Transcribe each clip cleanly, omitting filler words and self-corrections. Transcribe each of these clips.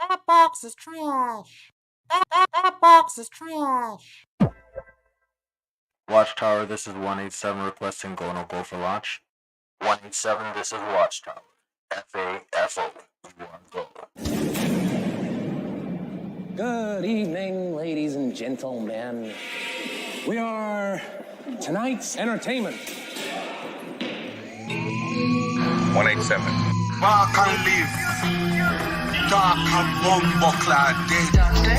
That box is trash. That box is trash. Watchtower, this is 187 requesting go no go for launch. 187, this is Watchtower. FAFO. You want go. Good evening, ladies and gentlemen. We are tonight's entertainment. 187. Walk and live. Dark and bumbuckler dead.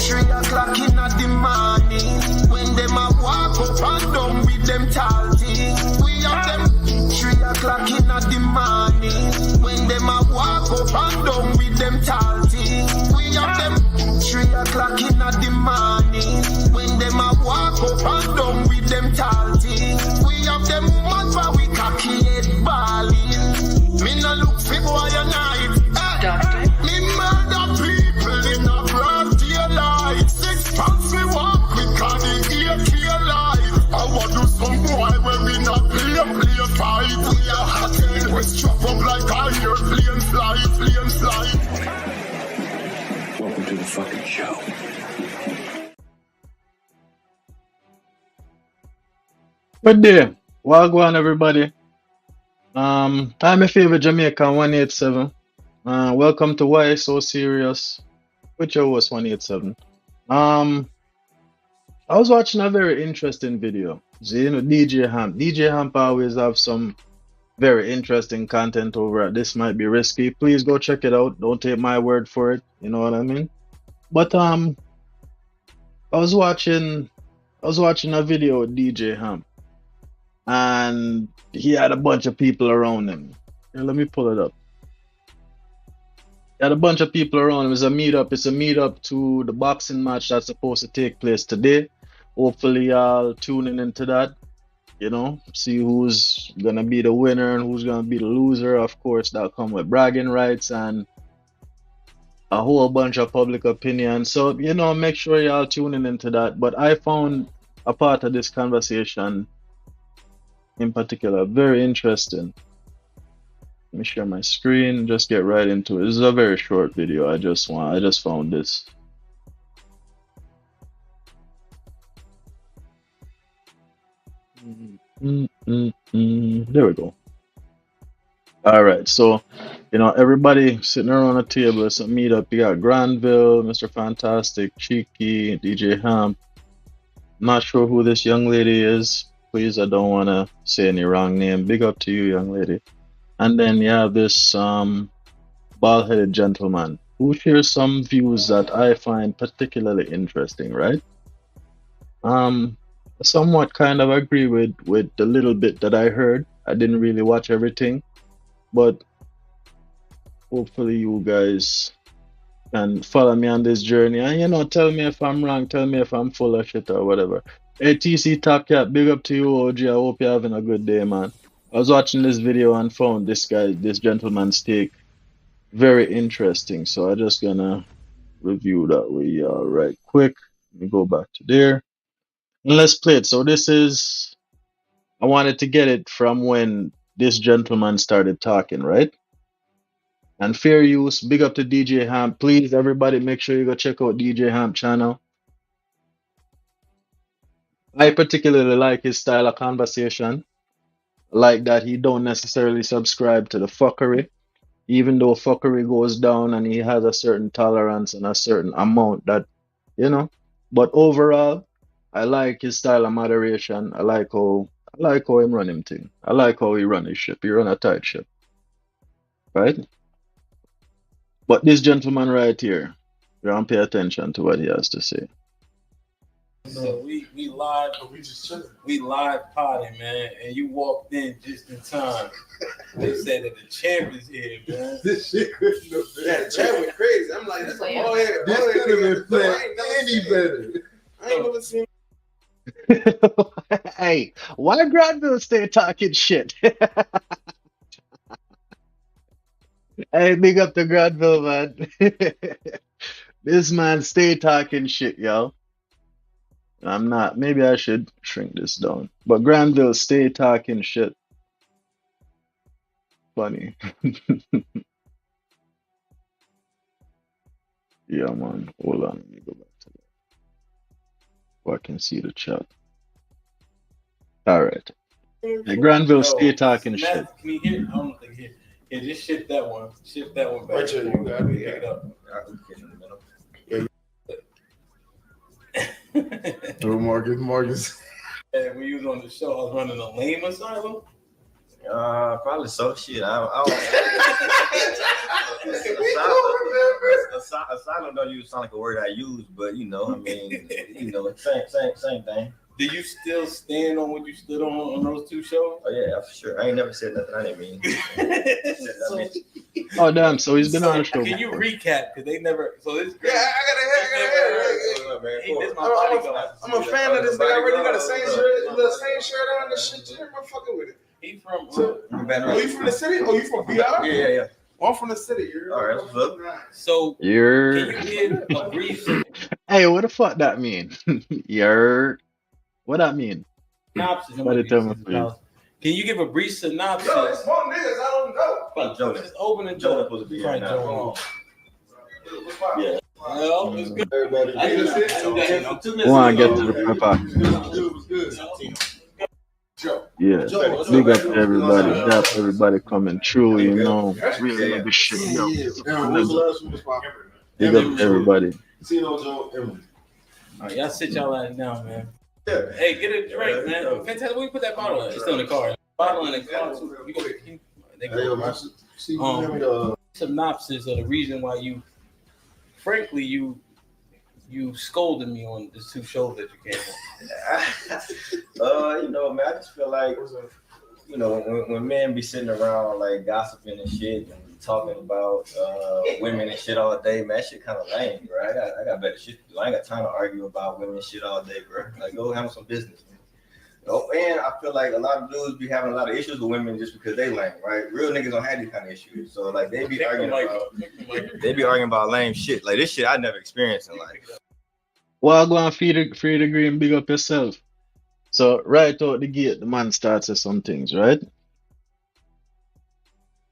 3 o'clock in the morning. When them a walk up and down with them tall things. We have them 3 o'clock in the morning. When them a walk up and down with them tall things. We have them 3 o'clock in the morning. When them a walk up and down with them tall things. We have them woman for we cocky head balling. Me no look for boy a night. Me murder people in a broad daylight. 6 pounds we walk with the AK life. I want do some boy when we not play fight. We are hot and we strap up like iron. Plane fly. Welcome to the fucking show. Good day. Wagwan everybody. I'm your favorite Jamaican 187. Welcome to Why So Serious with your host 187. I was watching a very interesting video. So, DJ Hamp. DJ Hamp always have some very interesting content over at This Might Be Risky. Please go check it out. Don't take my word for it. You know what I mean? But I was watching a video with DJ Hamp, and he had a bunch of people around him. Here, let me pull it up. He had a bunch of people around him. It's a meetup to the boxing match that's supposed to take place today. Hopefully y'all tuning into that. See who's gonna be the winner and who's gonna be the loser. Of course, that'll come with bragging rights and a whole bunch of public opinion. So, make sure y'all tuning into that. But I found a part of this conversation in particular very interesting. Let me share my screen, just get right into it. This is a very short video. I just found this. There we go. All right, so everybody sitting around a table. It's a meetup. You got Granville, Mr. Fantastic, Cheeky, DJ Hamp. Not sure who this young lady is. Please, I don't want to say any wrong name. Big up to you, young lady. And then you have this bald-headed gentleman who shares some views that I find particularly interesting, right? Somewhat kind of agree with the little bit that I heard. I didn't really watch everything, but hopefully you guys can follow me on this journey and tell me if I'm wrong, tell me if I'm full of shit or whatever. Hey, TC Top Cat, big up to you, OG. I hope you're having a good day, man. I was watching this video and found this gentleman's take very interesting, so I'm just gonna review that with y'all right quick. Let me go back to there and let's play it. So I wanted to get it from when this gentleman started talking, right? And fair use, big up to DJ Hamp. Please, everybody, make sure you go check out DJ Hamp channel. I particularly like his style of conversation. Like that he don't necessarily subscribe to the fuckery, even though fuckery goes down and he has a certain tolerance and a certain amount that, But overall, I like his style of moderation. I like how him run him thing. I like how he run his ship. He run a tight ship, right? But this gentleman right here, you don't pay attention to what he has to say. So we live, we live potting, man, and you walked in just in time. They said that the champ is here, man. This shit couldn't have been. Yeah, the champ went crazy. I'm like, that's all here. This could have been playing any better. I ain't never seen. Hey, why Granville stay talking shit? Hey, big up to Granville, man. This man stay talking shit, yo. I'm not. Maybe I should shrink this down. But Granville stay talking shit. Funny. Yeah, man. Hold on. Let me go back to that. So I can see the chat. All right. Hey, Granville, stay talking shit. Matt, can you hear? I don't think he. Yeah, just shift that one. Shift that one back. Right here, you got it. Pick it up. Throw Marcus. And when you was on the show, I was running a lame asylum. Probably so. Shit, I asylum don't use sound like a word I use, but you know, I mean, you know, same thing. Do you still stand on what you stood on those two shows? Oh yeah, for sure. I ain't never said nothing I didn't mean. Oh, damn. So he's been on the show. Can you recap? Because they never. So this. Yeah, I gotta hear. I'm a fan of this nigga. I already got the same shirt on and shit. I'm fucking with it. He from. Oh, you from the city? Oh, you from BR? Yeah. Oh, I'm from the city. All right, what's up? So You're. can you give a brief Hey, what the fuck that mean? You're. What that mean? synopsis? Somebody tell me, please. Can you give a brief synopsis? Yo, it's one niggas. I don't know. Just open the Jonah door. supposed to be Right, here now. Jonah. Yeah. Well, it's good. Everybody. Want to get to the proper. Yeah, big up to everybody. Dap everybody coming through, you know. Really love this shit, yo. Big up to everybody. All right, y'all sit y'all ass down, man. Hey, get a drink, man. Fantastic. Where you put that bottle at? It's still in the car. Bottle in the car too. You go. Synopsis of the reason why you, frankly, you scolded me on the two shows that you came on. You know, man, I just feel like, you know, when men be sitting around like gossiping and shit and talking about women and shit all day, man, that shit kind of lame, bro. I got better shit to do. I ain't got time to argue about women and shit all day, bro. Like, go handle some business, man. And I feel like a lot of dudes be having a lot of issues with women just because they lame, right? Real niggas don't have these kind of issues. So like they be arguing about lame shit. Like this shit I never experienced in life. Well, go and feed the green, big up yourself. So right out the gate, the man starts with some things, right?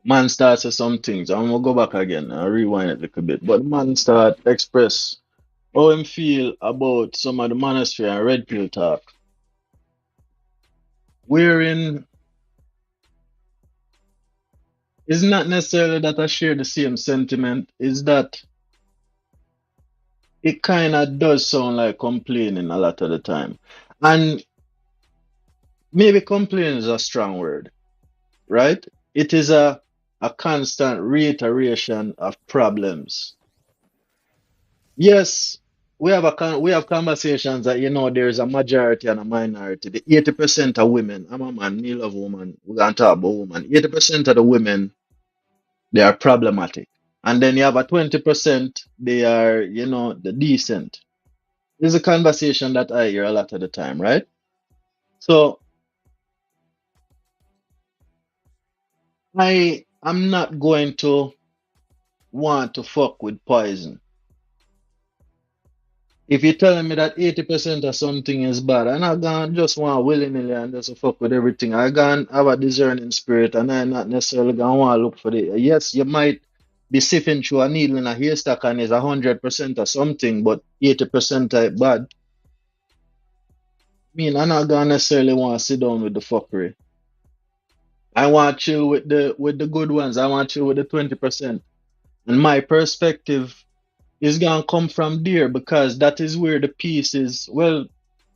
Man starts with some things. I'm gonna go back again and rewind it a little bit. But man start express how him feel about some of the monastery and red pill talk. Wherein it's not necessarily that I share the same sentiment, is that it kind of does sound like complaining a lot of the time. And maybe complaining is a strong word, right? It is a constant reiteration of problems. Yes, we have conversations that there's a majority and a minority. The 80% of women, I'm a man, me love woman. We're gonna talk about women. 80% of the women, they are problematic. And then you have a 20%, they are, the decent. This is a conversation that I hear a lot of the time, right? So I am not going to want to fuck with poison. If you're telling me that 80% of something is bad, I'm not gonna just want willy-nilly and just fuck with everything. I gonna have a discerning spirit and I'm not necessarily gonna want to look for the. Yes, you might be sifting through a needle in a haystack and it's 100% of something, but 80% are bad. I mean, I'm not gonna necessarily want to sit down with the fuckery. I want to chill with the good ones. I want to chill with the 20%. And my perspective is gonna come from there because that is where the peace is. Well,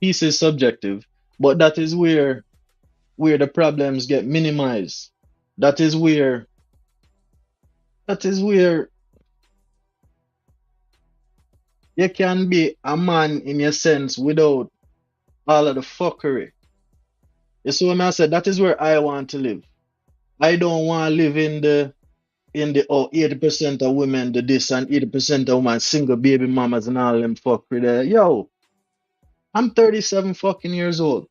peace is subjective, but that is where the problems get minimized. That is where you can be a man in your sense without all of the fuckery. You see what I said? That is where I want to live. I don't want to live in the 80% of women do this and 80% of women single baby mamas and all them fuckery there. Yo, I'm 37 fucking years old.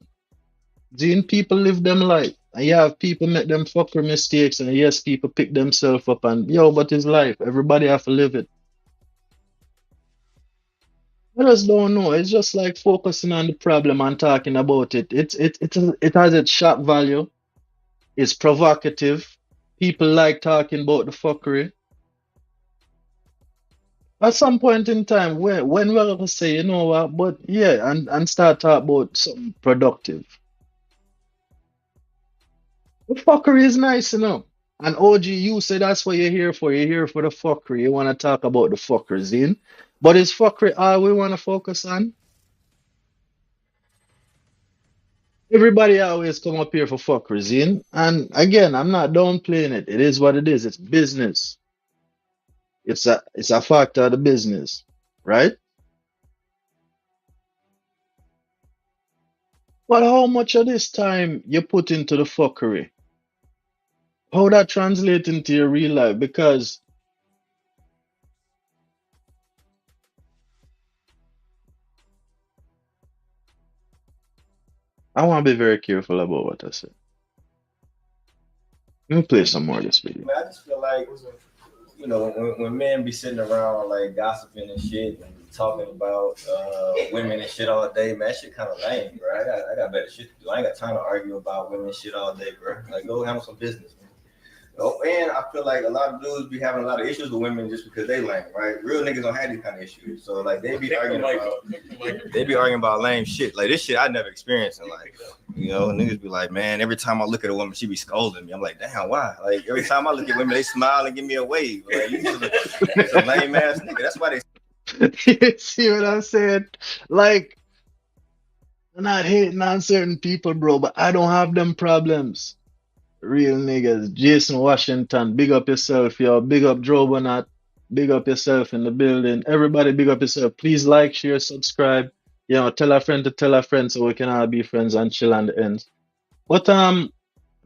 Seeing people live them life. And you have people make them fucker mistakes and yes, people pick themselves up and but it's life. Everybody have to live it. I just don't know. It's just like focusing on the problem and talking about it. It has its shock value. It's provocative. People like talking about the fuckery. At some point in time, when we're gonna say, you know what, but yeah, and start talk about something productive. The fuckery is nice, you know. And OG, you say that's what you're here for. You're here for the fuckery. You want to talk about the fuckers in. But is fuckery all we want to focus on? Everybody always come up here for fuckers in. And again, I'm not downplaying it. It is what it is. It's business. It's a factor of the business, right? But how much of this time you put into the fuckery? How that translate into your real life? Because I want to be very careful about what I say. Let me play some more of this video. Man, I just feel like, when men be sitting around like gossiping and shit and talking about women and shit all day, man, that shit kind of lame, bro. I got better shit to do. I ain't got time to argue about women shit all day, bro. Like, go handle some business, man. Oh, and I feel like a lot of dudes be having a lot of issues with women just because they lame, right? Real niggas don't have these kind of issues. So like they be arguing about lame shit. Like this shit I never experienced in life. Niggas be like, man, every time I look at a woman, she be scolding me. I'm like, damn, why? Like every time I look at women, they smile and give me a wave. Like you just a lame ass nigga. That's why they See what I'm saying? Like, I'm not hating on certain people, bro, but I don't have them problems. Real niggas. Jason Washington, big up yourself, yo. Big up Drobonat. Big up yourself in the building. Everybody big up yourself. Please like, share, subscribe. Tell a friend to tell a friend so we can all be friends and chill on the ends. But I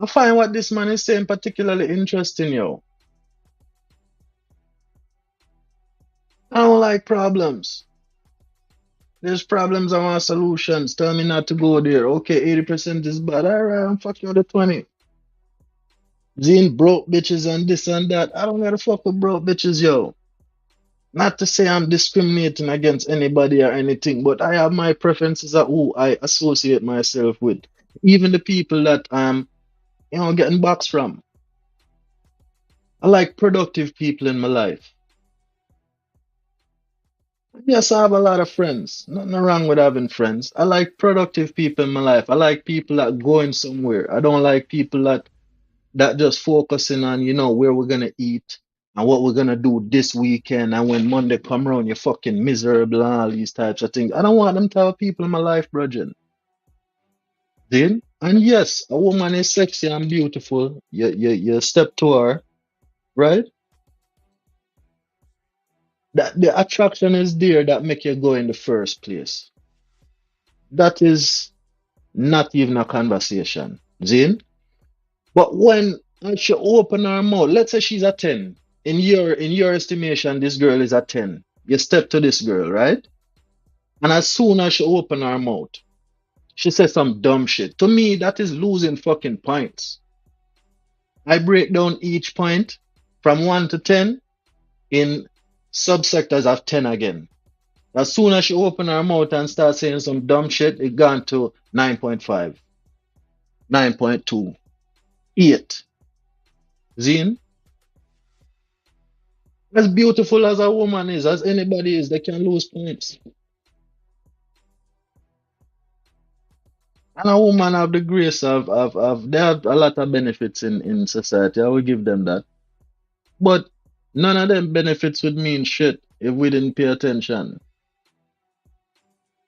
find what this man is saying particularly interesting, yo. I don't like problems. There's problems, I want solutions. Tell me not to go there. Okay, 80% is bad. Alright, I'm fucking with the 20. Seeing broke bitches and this and that. I don't gotta fuck with broke bitches, yo. Not to say I'm discriminating against anybody or anything, but I have my preferences of who I associate myself with. Even the people that I'm, getting boxed from. I like productive people in my life. Yes, I have a lot of friends. Nothing wrong with having friends. I like productive people in my life. I like people that going somewhere. I don't like people that just focusing on, where we're gonna eat and what we're gonna do this weekend. And when Monday come around, you're fucking miserable and all these types of things. I don't want them type of people in my life, brethren. Then, and yes, a woman is sexy and beautiful. You step to her, right? That the attraction is there that make you go in the first place. That is not even a conversation. Zin? But when she open her mouth, let's say she's a 10. In your estimation, this girl is a 10. You step to this girl, right? And as soon as she open her mouth, she says some dumb shit. To me, that is losing fucking points. I break down each point from 1 to 10 in subsectors of 10 again. As soon as she open her mouth and start saying some dumb shit, it gone to 9.5, 9.2, 8. Zin? As beautiful as a woman is, as anybody is, they can lose points. And a woman have the grace of they have a lot of benefits in society. I will give them that. But none of them benefits would mean shit if we didn't pay attention.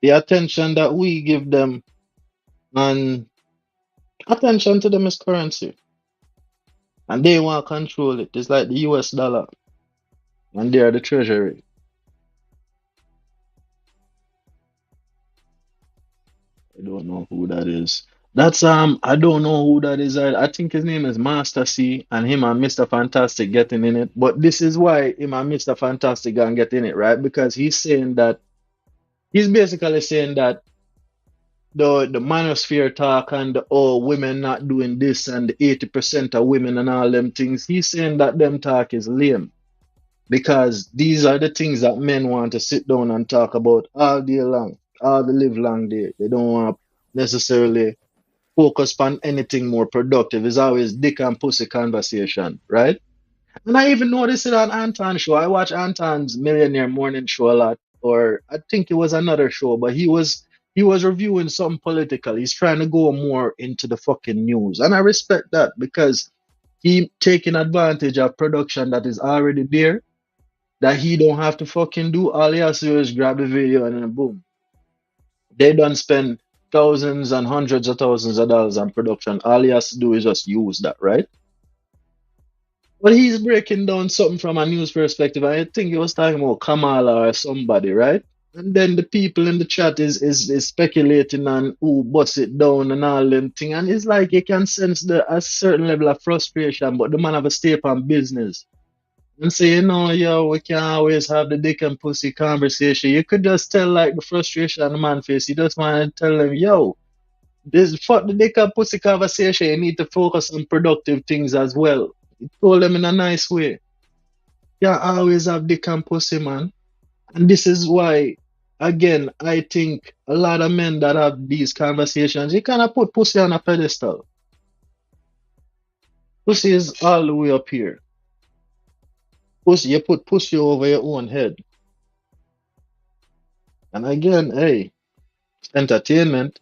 The attention that we give them and attention to them is currency. And they want to control it. It's like the US dollar. And they are the treasury. I don't know who that is. That's I don't know who that is. I think his name is Master C, and him and Mr. Fantastic getting in it. But this is why him and Mr. Fantastic gonna get in it, right? Because he's basically saying that the manosphere talk and the women not doing this and the 80% of women and all them things, he's saying that them talk is lame. Because these are the things that men want to sit down and talk about all day long, all the live long day. They don't want to necessarily focus on anything more productive. It's always dick and pussy conversation, right? And I even noticed it on Anton's show. I watch Anton's Millionaire Morning Show a lot, or I think it was another show, but he was reviewing something political. He's trying to go more into the fucking news. And I respect that because he taking advantage of production that is already there, that he don't have to fucking do. All he has to do is grab the video and then boom. They don't spend thousands and hundreds of thousands of dollars on production. All he has to do is just use that, right? But he's breaking down something from a news perspective. I think he was talking about Kamala or somebody, right? And then the people in the chat is speculating on who bust it down and all them thing. And it's like you can sense a certain level of frustration, but the man have a stay on business. And say, yo, we can't always have the dick and pussy conversation. You could just tell like the frustration on the man face. You just want to tell them, yo, this fuck the dick and pussy conversation. You need to focus on productive things as well. He told them in a nice way. Yeah, always have dick and pussy, man. And this is why, again, I think a lot of men that have these conversations, you kind of put pussy on a pedestal. Pussy is all the way up here. Pussy, you put pussy over your own head. And again, hey, it's entertainment.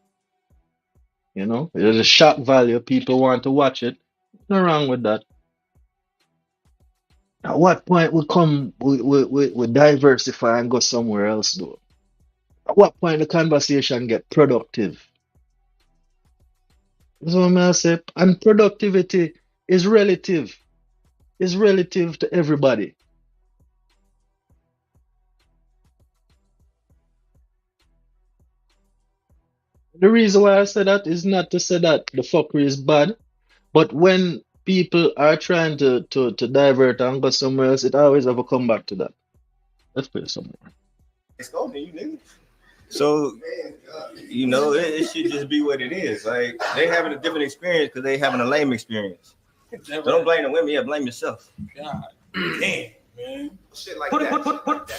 There's a shock value. People want to watch it. Nothing wrong with that. At what point we diversify and go somewhere else, though? At what point the conversation get productive? That's what I say. And productivity is relative. It's relative to everybody. The reason why I say that is not to say that the fuckery is bad, but when people are trying to divert and go somewhere else, it always have to come back to that. Let's put it somewhere. It's going to you, nigga. So, it should just be what it is. Like, they having a different experience because they having a lame experience. So don't blame the women, blame yourself. God damn, man. Shit like that.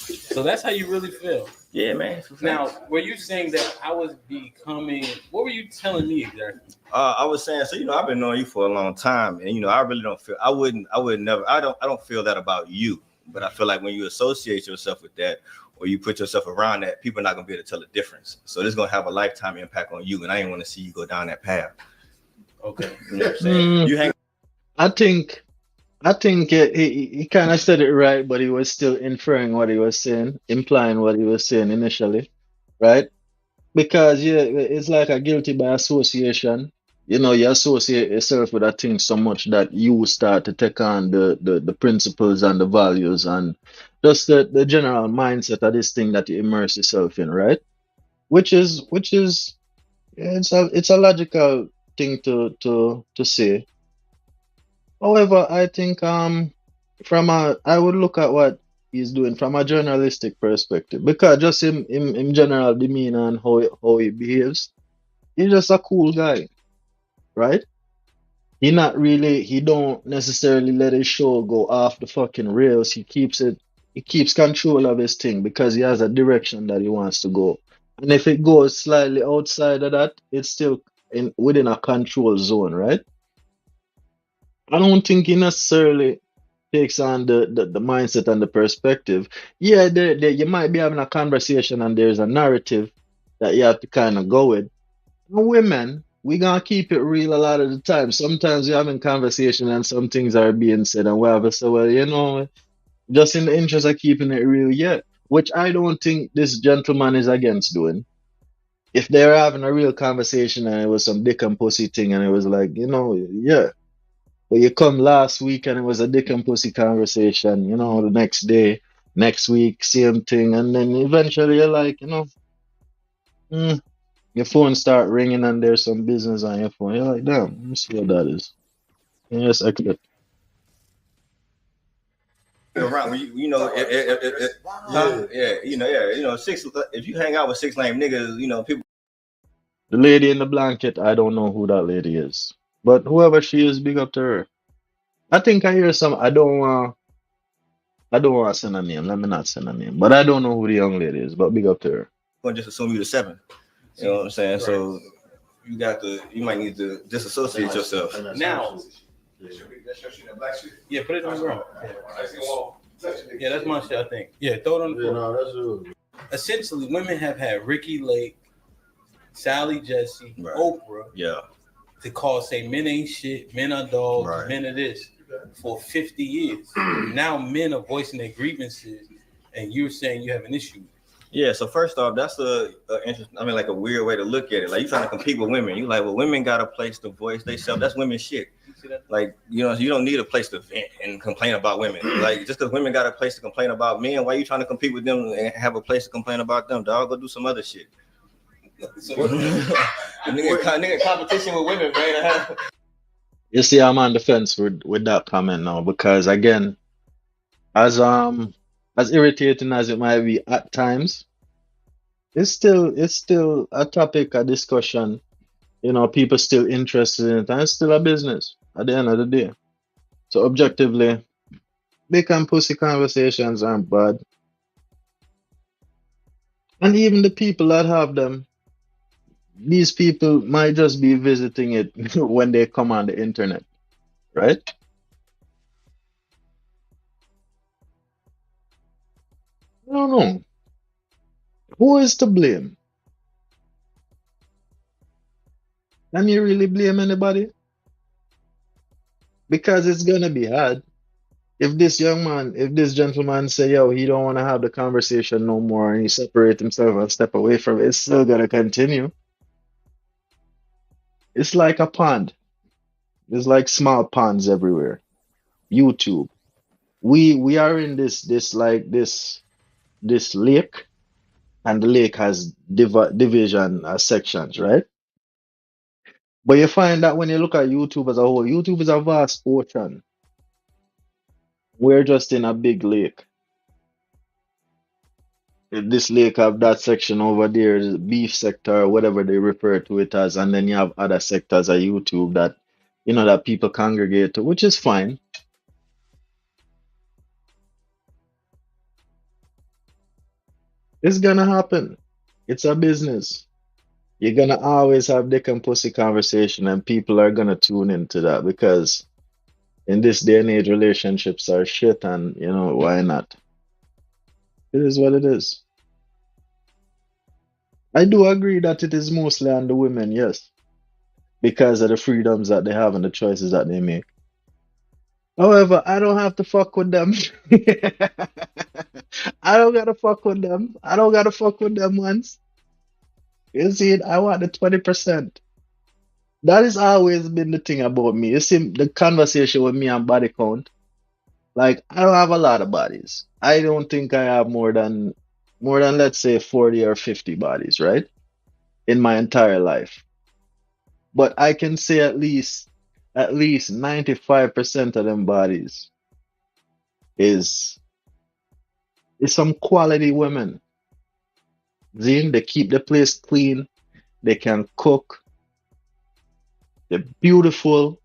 So that's how you really feel. Yeah, man. Now, were you saying that I was becoming? What were you telling me exactly? I was saying, so I've been knowing you for a long time, and I really don't feel. I would never. I don't feel that about you, but I feel like when you associate yourself with that, or you put yourself around that, people are not gonna be able to tell the difference. So this is gonna have a lifetime impact on you, and I didn't want to see you go down that path. Okay, you know what I'm saying? You hang. I think he kind of said it right, but he was still inferring what he was saying, implying what he was saying initially, right? Because it's like a guilty by association. You associate yourself with a thing so much that you start to take on the principles and the values and just the general mindset of this thing that you immerse yourself in, right? Which is it's a logical thing to say. However, I think I would look at what he's doing from a journalistic perspective, because just in general demeanor and how he behaves, he's just a cool guy, right? He don't necessarily let his show go off the fucking rails. He keeps control of his thing because he has a direction that he wants to go. And if it goes slightly outside of that, it's still within a control zone, right? I don't think he necessarily takes on the mindset and the perspective. Yeah, you might be having a conversation and there's a narrative that you have to kind of go with. Women, we gonna keep it real a lot of the time. Sometimes we're having conversation and some things are being said and whatever. So, well, just in the interest of keeping it real, yeah. Which I don't think this gentleman is against doing. If they were having a real conversation and it was some dick and pussy thing and it was like, yeah. But you come last week and it was a dick and pussy conversation, the next day, next week, same thing. And then eventually you're like, your phone start ringing and there's some business on your phone. You're like, damn, let me see what that is. And you just accept. Around, six. If you hang out with 6 lame niggas, people. The lady in the blanket, I don't know who that lady is. But whoever she is, big up to her. I think I hear some. I don't want to send a name. Let me not send a name. But I don't know who the young lady is. But big up to her. I'm gonna just assume you're the 7. You know what I'm saying? Right. So you might need to disassociate yourself. Now, That's your shit, that black shit. Yeah, put it on the ground. Yeah, that's my shit, I think. Yeah, throw it on the Yeah, floor. no, that's yours. Essentially, women have had Ricky Lake, Sally Jesse, Oprah, to call say men ain't shit, men are dogs, men are this for 50 years. Now men are voicing their grievances, and you're saying you have an issue. Yeah, so first off, that's a like a weird way to look at it. Like you trying to compete with women. You like, well, women got a place to voice themselves. That's women's shit. Like, you know, you don't need a place to vent and complain about women. Like, just because women got a place to complain about men, why you trying to compete with them and have a place to complain about them? Dog, go do some other shit. nigga competition with women, man. You see, I'm on the fence with that comment now because again, as irritating as it might be at times, it's still a topic, a discussion. You know, people still interested in it, and it's still a business at the end of the day. So objectively, big and pussy conversations aren't bad. And even the people that have them, these people might just be visiting it when they come on the internet, right? I don't know. Who is to blame? Can you really blame anybody? Because it's gonna be hard. If this gentleman say, yo, he don't want to have the conversation no more and he separate himself and step away from it, it's still gonna continue. It's like a pond. There's like small ponds everywhere. YouTube. We are in this lake, and the lake has division sections, right? But you find that when you look at YouTube as a whole, YouTube is a vast ocean. We're just in a big lake. If this lake have that section over there, the beef sector, or whatever they refer to it as, and then you have other sectors of YouTube that that people congregate to, which is fine. It's gonna happen. It's a business. You're gonna always have dick and pussy conversation, and people are gonna tune into that because in this day and age, relationships are shit, and why not? It is what it is. I do agree that it is mostly on the women, yes, because of the freedoms that they have and the choices that they make. However, I don't have to fuck with them. I don't gotta fuck with them. I don't gotta fuck with them once. You see, I want the 20%. That has always been the thing about me. You see, the conversation with me and body count. Like, I don't have a lot of bodies. I don't think I have more than let's say 40 or 50 bodies, right? In my entire life. But I can say at least 95% of them bodies is some quality women. Zine, they keep the place clean, they can cook, they're beautiful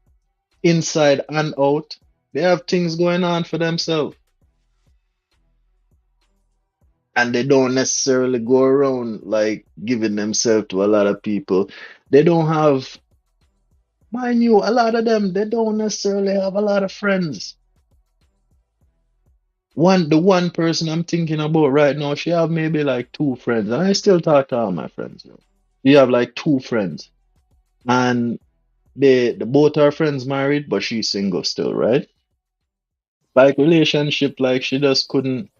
inside and out. They have things going on for themselves. And they don't necessarily go around like giving themselves to a lot of people. They don't have, mind you, a lot of them, they don't necessarily have a lot of friends. The one person I'm thinking about right now, she have maybe like 2 friends. And I still talk to all my friends. She have like 2 friends. And they both are friends married, but she's single still, right? Like relationship, like she just couldn't.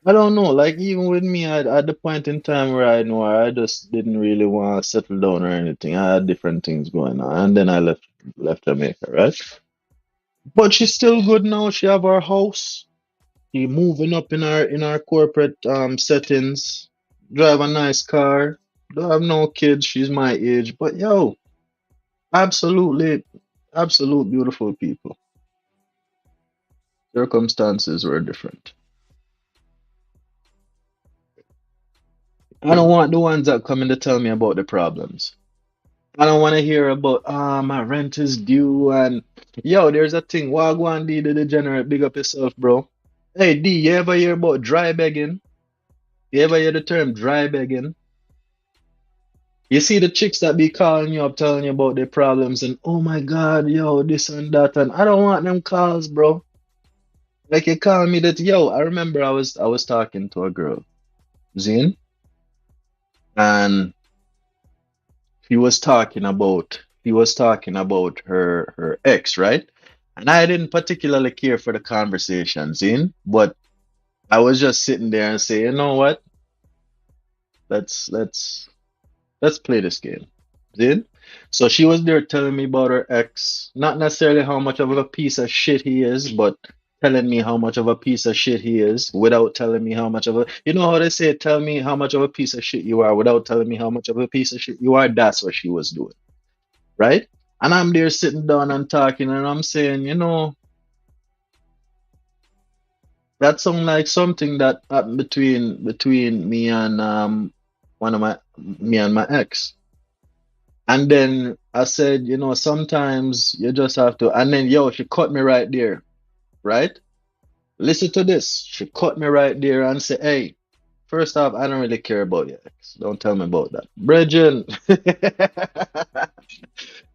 I don't know. Like even with me, at the point in time where I know her, I just didn't really want to settle down or anything. I had different things going on, and then I left Jamaica, right? But she's still good now. She have her house. She moving up in our corporate settings. Drive a nice car. Don't have no kids. She's my age, but yo, absolutely, absolute beautiful people. Circumstances were different. I don't want the ones that come in to tell me about the problems. I don't want to hear about my rent is due and yo, there's a thing. Wagwan D the degenerate, big up yourself, bro. Hey D, you ever hear about dry begging? You ever hear the term dry begging? You see the chicks that be calling you up, telling you about their problems, and oh my God, yo, this and that, and I don't want them calls, bro. Like you calling me that, yo. I remember I was talking to a girl, Zine, and he was talking about her ex, right? And I didn't particularly care for the conversation, Zine, but I was just sitting there and say, you know what? Let's let's play this game. Did? So she was there telling me about her ex, not necessarily how much of a piece of shit he is, but telling me how much of a piece of shit he is without telling me how much of a, you know how they say, tell me how much of a piece of shit you are without telling me how much of a piece of shit you are. That's what she was doing, right? And I'm there sitting down and talking, and I'm saying, that sounds like something that happened between me and one of my ex. And then I said, sometimes you just have to. And then, yo, she cut me right there, right? Listen to this. She cut me right there and said, hey, first off, I don't really care about your ex. Don't tell me about that. Brethren,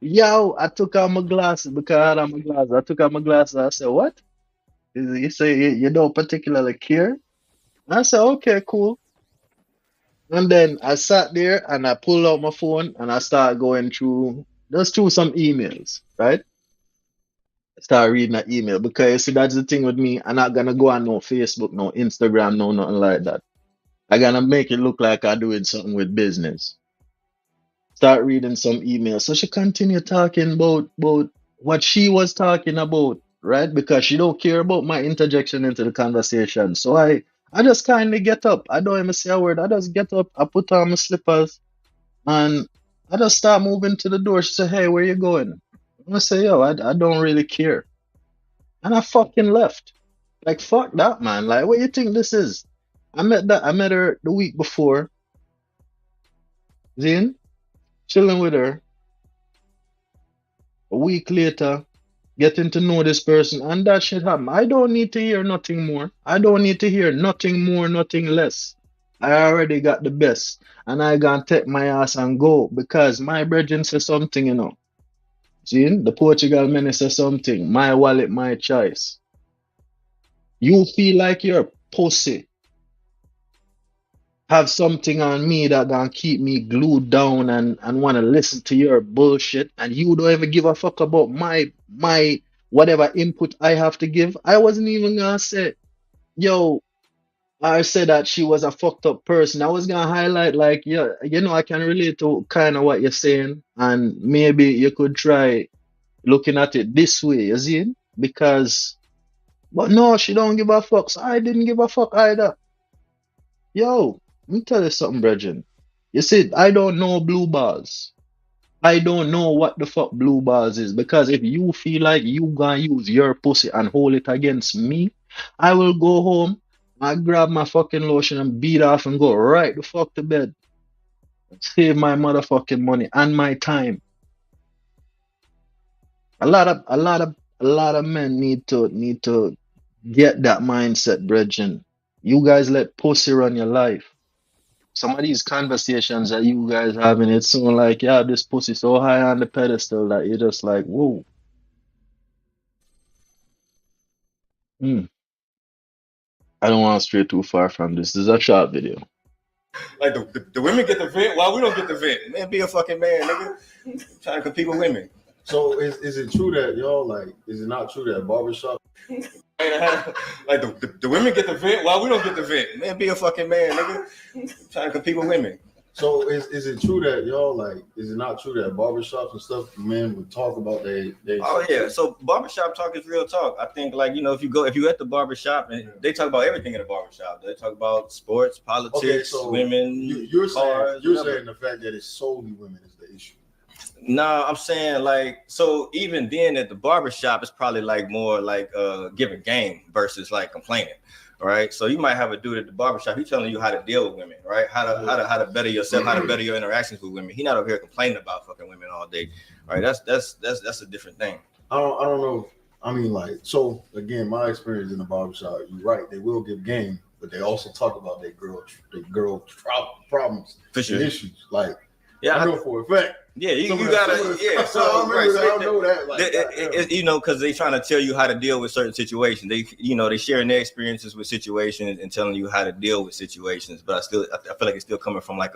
yo, I took out my glasses because I had on my glasses. I took out my glasses. I said, what? You say you don't particularly care? I said, okay, cool. And then I sat there and I pulled out my phone and I started going through some emails, right? I started reading that email because you see that's the thing with me. I'm not gonna go on no Facebook, no Instagram, no nothing like that. I gonna make it look like I'm doing something with business. Start reading some emails. So she continued talking about what she was talking about, right? Because she don't care about my interjection into the conversation. So I just kindly get up. I don't even say a word. I just get up. I put on my slippers and I just start moving to the door. She said, hey, where you going? I say, yo, I don't really care. And I fucking left. Like, fuck that, man. Like, what you think this is? I met her the week before. Zin, chilling with her. A week later, getting to know this person, and that shit happened. I don't need to hear nothing more. I don't need to hear nothing more, nothing less. I already got the best. And I gonna take my ass and go because my brethren says something, See, the Portugal man says something. My wallet, my choice. You feel like you're pussy. Have something on me that gonna keep me glued down and wanna listen to your bullshit, and you don't even give a fuck about my whatever input I have to give. I wasn't even gonna say, yo, I said that she was a fucked up person. I was gonna highlight like, yeah, I can relate to kind of what you're saying, and maybe you could try looking at it this way, you see? But no, she don't give a fuck. So I didn't give a fuck either. Yo, let me tell you something, brethren. You see, I don't know blue bars. I don't know what the fuck blue bars is, because if you feel like you gonna use your pussy and hold it against me, I will go home, I grab my fucking lotion and beat off and go right the fuck to bed. Save my motherfucking money and my time. A lot of men need to get that mindset, brethren. You guys let pussy run your life. Some of these conversations that you guys having, it's so like, yeah, this pussy so high on the pedestal that you're just like, whoa. I don't want to stray too far from this. This is a short video. Like the women get the vent, why we don't get the vent? Man, be a fucking man, nigga. Trying to compete with women. So is it true that y'all is it not true that barbershop? Like the women get the vent, why we don't get the vent? Man, be a fucking man, nigga. Trying to compete with women. So is it true that y'all is it not true that barbershops and stuff men would talk about they Oh yeah, so barbershop talk is real talk. I think if you at the barbershop and they talk about everything in the barbershop. They talk about sports, politics, women, you're cars, saying the fact that it's solely women is the issue. No, I'm saying so even then at the barbershop, it's probably more giving game versus complaining. Right, so you might have a dude at the barbershop. He's telling you how to deal with women, right? How to better yourself, how to better your interactions with women. He's not over here complaining about fucking women all day, right? That's a different thing. I don't know. I mean, so again, my experience in the barbershop, you're right. They will give game, but they also talk about their girl problems, for sure, issues. Yeah, I know for a fact. Yeah, you gotta. Yeah, so I know that. Like, because they trying to tell you how to deal with certain situations. They sharing their experiences with situations and telling you how to deal with situations. But I feel like it's still coming from like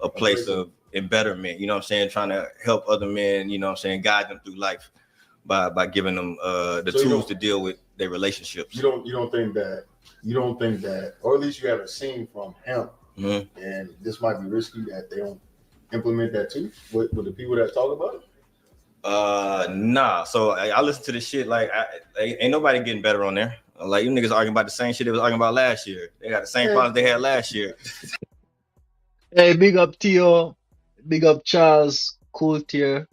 a place of embetterment. You know what I'm saying? Trying to help other men. You know what I'm saying? Guide them through life by giving them the tools to deal with their relationships. You don't think that, or at least you haven't seen from him. Mm-hmm. And this might be risky that they don't implement that too with the people that talk about it. Nah. So I listen to this shit. Like, ain't nobody getting better on there. Like, you niggas arguing about the same shit they was arguing about last year. They got the same problems they had last year. Hey, big up Theo, big up Charles Coulter.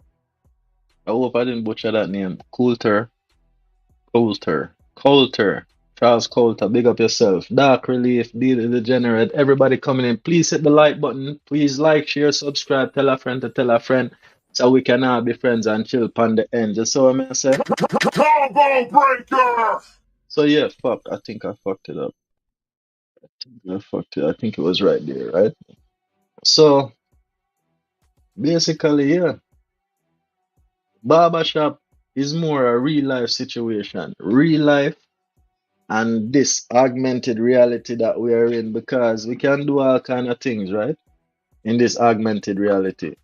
I hope I didn't butcher that name. Coulter. Charles Coulter, big up yourself. Dark Relief, Deal Degenerate, everybody coming in. Please hit the like button. Please like, share, subscribe, tell a friend to tell a friend so we can all be friends and chill upon the end. Just so I say. Combo breaker! So yeah, fuck. I think I fucked it up. I think it was right there, right? So basically, yeah. Barbershop is more a real life situation. Real life and this augmented reality that we are in, because we can do all kind of things, right? In this augmented reality,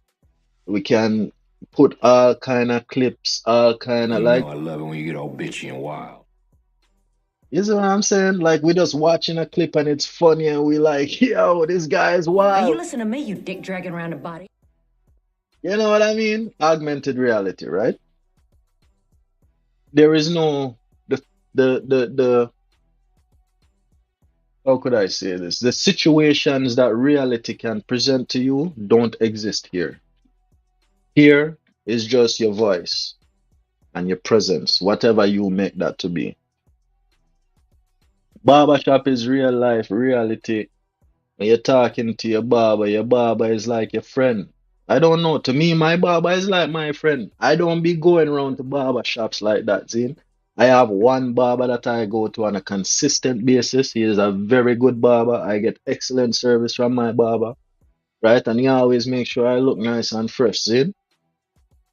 we can put all kind of clips, all kind of like. I love it when you get all bitchy and wild. You see what I'm saying? Like, we're just watching a clip and it's funny and we like, yo, this guy is wild. Now you listen to me, you dick dragging around the body. You know what I mean? Augmented reality, right? There is no the how could I say this? The situations that reality can present to you don't exist here. Here is just your voice and your presence, whatever you make that to be. Barbershop is real life, reality. When you're talking to your barber is like your friend. I don't know. To me, my barber is like my friend. I don't be going around to barber shops like that, Zin. I have one barber that I go to on a consistent basis. He is a very good barber. I get excellent service from my barber, right? And he always makes sure I look nice and fresh, Zin.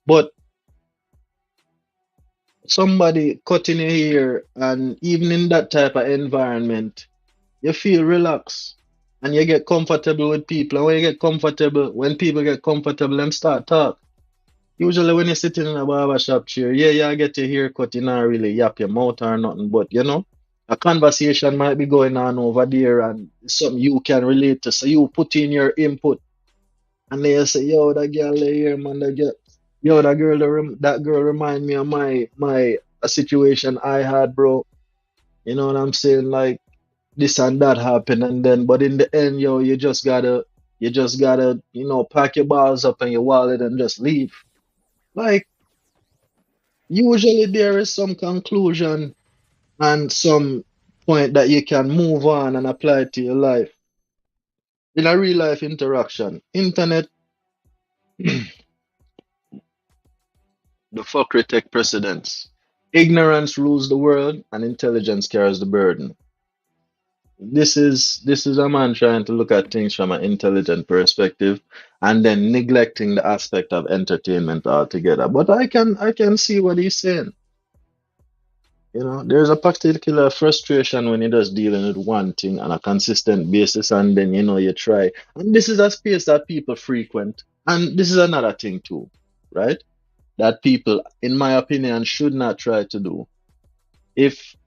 But somebody cutting your hair, and even in that type of environment, you feel relaxed and you get comfortable with people. And when people get comfortable, them start talk. Usually when you're sitting in a barbershop chair, I get your hair cut, you not really yap your mouth or nothing, but a conversation might be going on over there and something you can relate to. So you put in your input and they say, yo, that girl here, man, that girl remind me of my a situation I had, bro. You know what I'm saying? Like, this and that happened, and then, but in the end, you just gotta, pack your balls up and your wallet and just leave. Like, usually there is some conclusion and some point that you can move on and apply to your life. In a real life interaction, internet, the fuckery take precedence. Ignorance rules the world, and intelligence carries the burden. This is a man trying to look at things from an intelligent perspective and then neglecting the aspect of entertainment altogether. But I can see what he's saying. There's a particular frustration when you're just dealing with one thing on a consistent basis, and then you try. And this is a space that people frequent. And this is another thing too, right? That people, in my opinion, should not try to do. If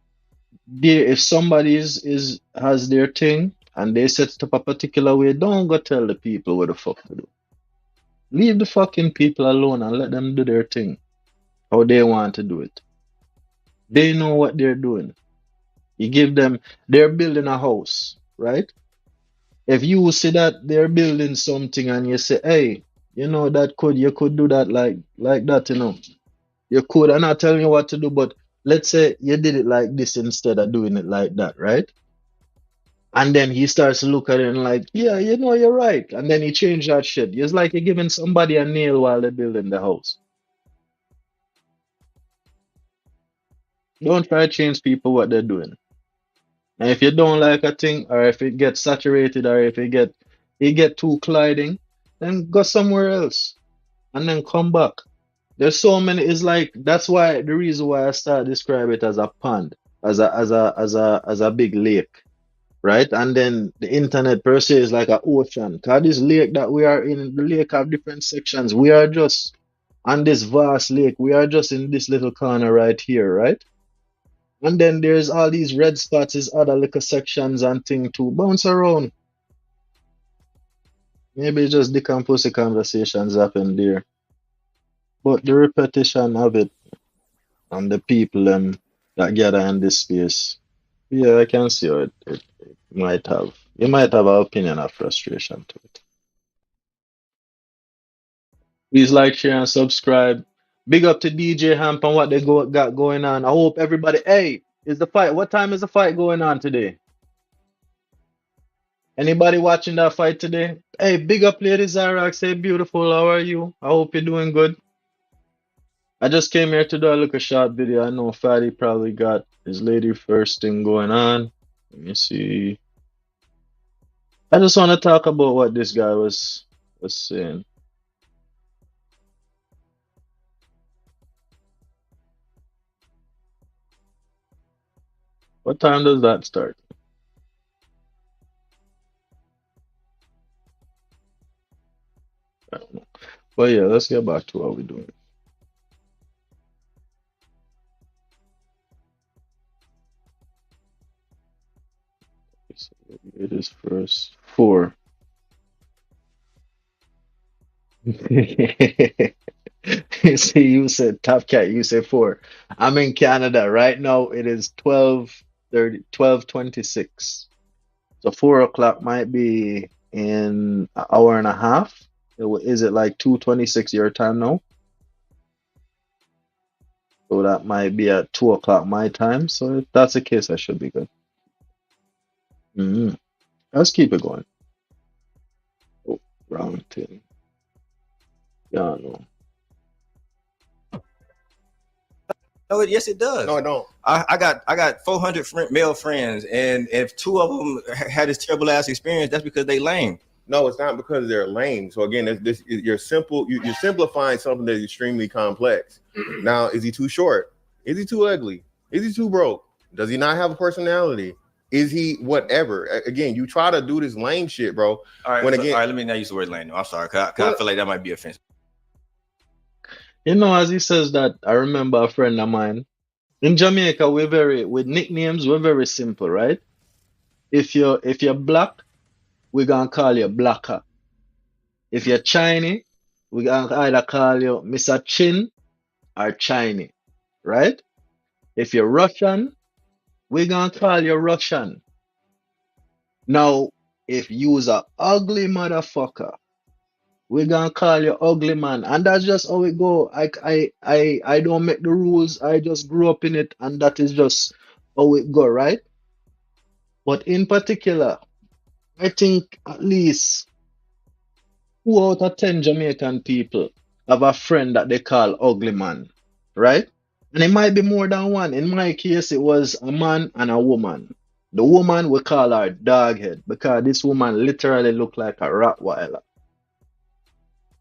somebody has their thing and they set it up a particular way, don't go tell the people what the fuck to do. Leave the fucking people alone and let them do their thing how they want to do it. They know what they're doing. You give them, they're building a house, right? If you see that they're building something and you say, hey, you could do that like that, you could. I'm not telling you what to do, but let's say you did it like this instead of doing it like that, right? And then he starts to look at it and like, yeah, you're right. And then he changed that shit. It's like you're giving somebody a nail while they're building the house. Don't try to change people what they're doing. And if you don't like a thing, or if it gets saturated, or if it get too colliding, then go somewhere else and then come back. There's so many. It's like that's why the reason why I start describe it as a pond, as a big lake, right? And then the internet per se is like an ocean. Cause this lake that we are in, the lake have different sections. We are just on this vast lake. We are just in this little corner right here, right? And then there's all these red spots, is other little sections and thing to bounce around. Maybe just decompose the conversations happen there. But the repetition of it and the people that gather in this space, yeah, I can see how it might have. You might have an opinion of frustration to it. Please like, share, and subscribe. Big up to DJ Hamp and what they got going on. I hope everybody. Hey, is the fight? What time is the fight going on today? Anybody watching that fight today? Hey, big up, Lady Zarak. Say beautiful. How are you? I hope you're doing good. I just came here to do a little short video. I know Fatty probably got his lady first thing going on. Let me see. I just want to talk about what this guy was saying. What time does that start? I don't know. But yeah, let's get back to what we're doing. So it is first 4. See, you said Top Cat, you said 4. I'm in Canada right now. It is 12:30, 12:26. So 4 o'clock might be in an hour and a half. Is it like 2:26 your time now? So that might be at 2 o'clock my time. So if that's the case, I should be good. Let's keep it going. Oh, round 10. Yeah, no. No, yes, it does. No, I don't. I got 400 male friends, and if 2 of them had this terrible ass experience, that's because they lame. No, it's not because they're lame. So again, you're simplifying something that is extremely complex. Now, is he too short? Is he too ugly? Is he too broke? Does he not have a personality? Is he whatever? Again, you try to do this lame shit, bro. All right, let me not use the word lame. No, I'm sorry, cause I feel like that might be offensive. You know, as he says that, I remember a friend of mine in Jamaica. With nicknames, we're very simple, right? If you're black, we're gonna call you Blacker. If you're Chinese, we're gonna either call you Mr. Chin or Chinese, right? If you're Russian, we're gonna call you Russian. Now, if you's a ugly motherfucker, we're gonna call you ugly man. And that's just how it go. I don't make the rules. I just grew up in it, and that is just how it go, right? But in particular, I think at least 2 out of 10 Jamaican people have a friend that they call ugly man, right? And it might be more than one. In my case, it was a man and a woman. The woman we call her doghead because this woman literally looked like a Rottweiler.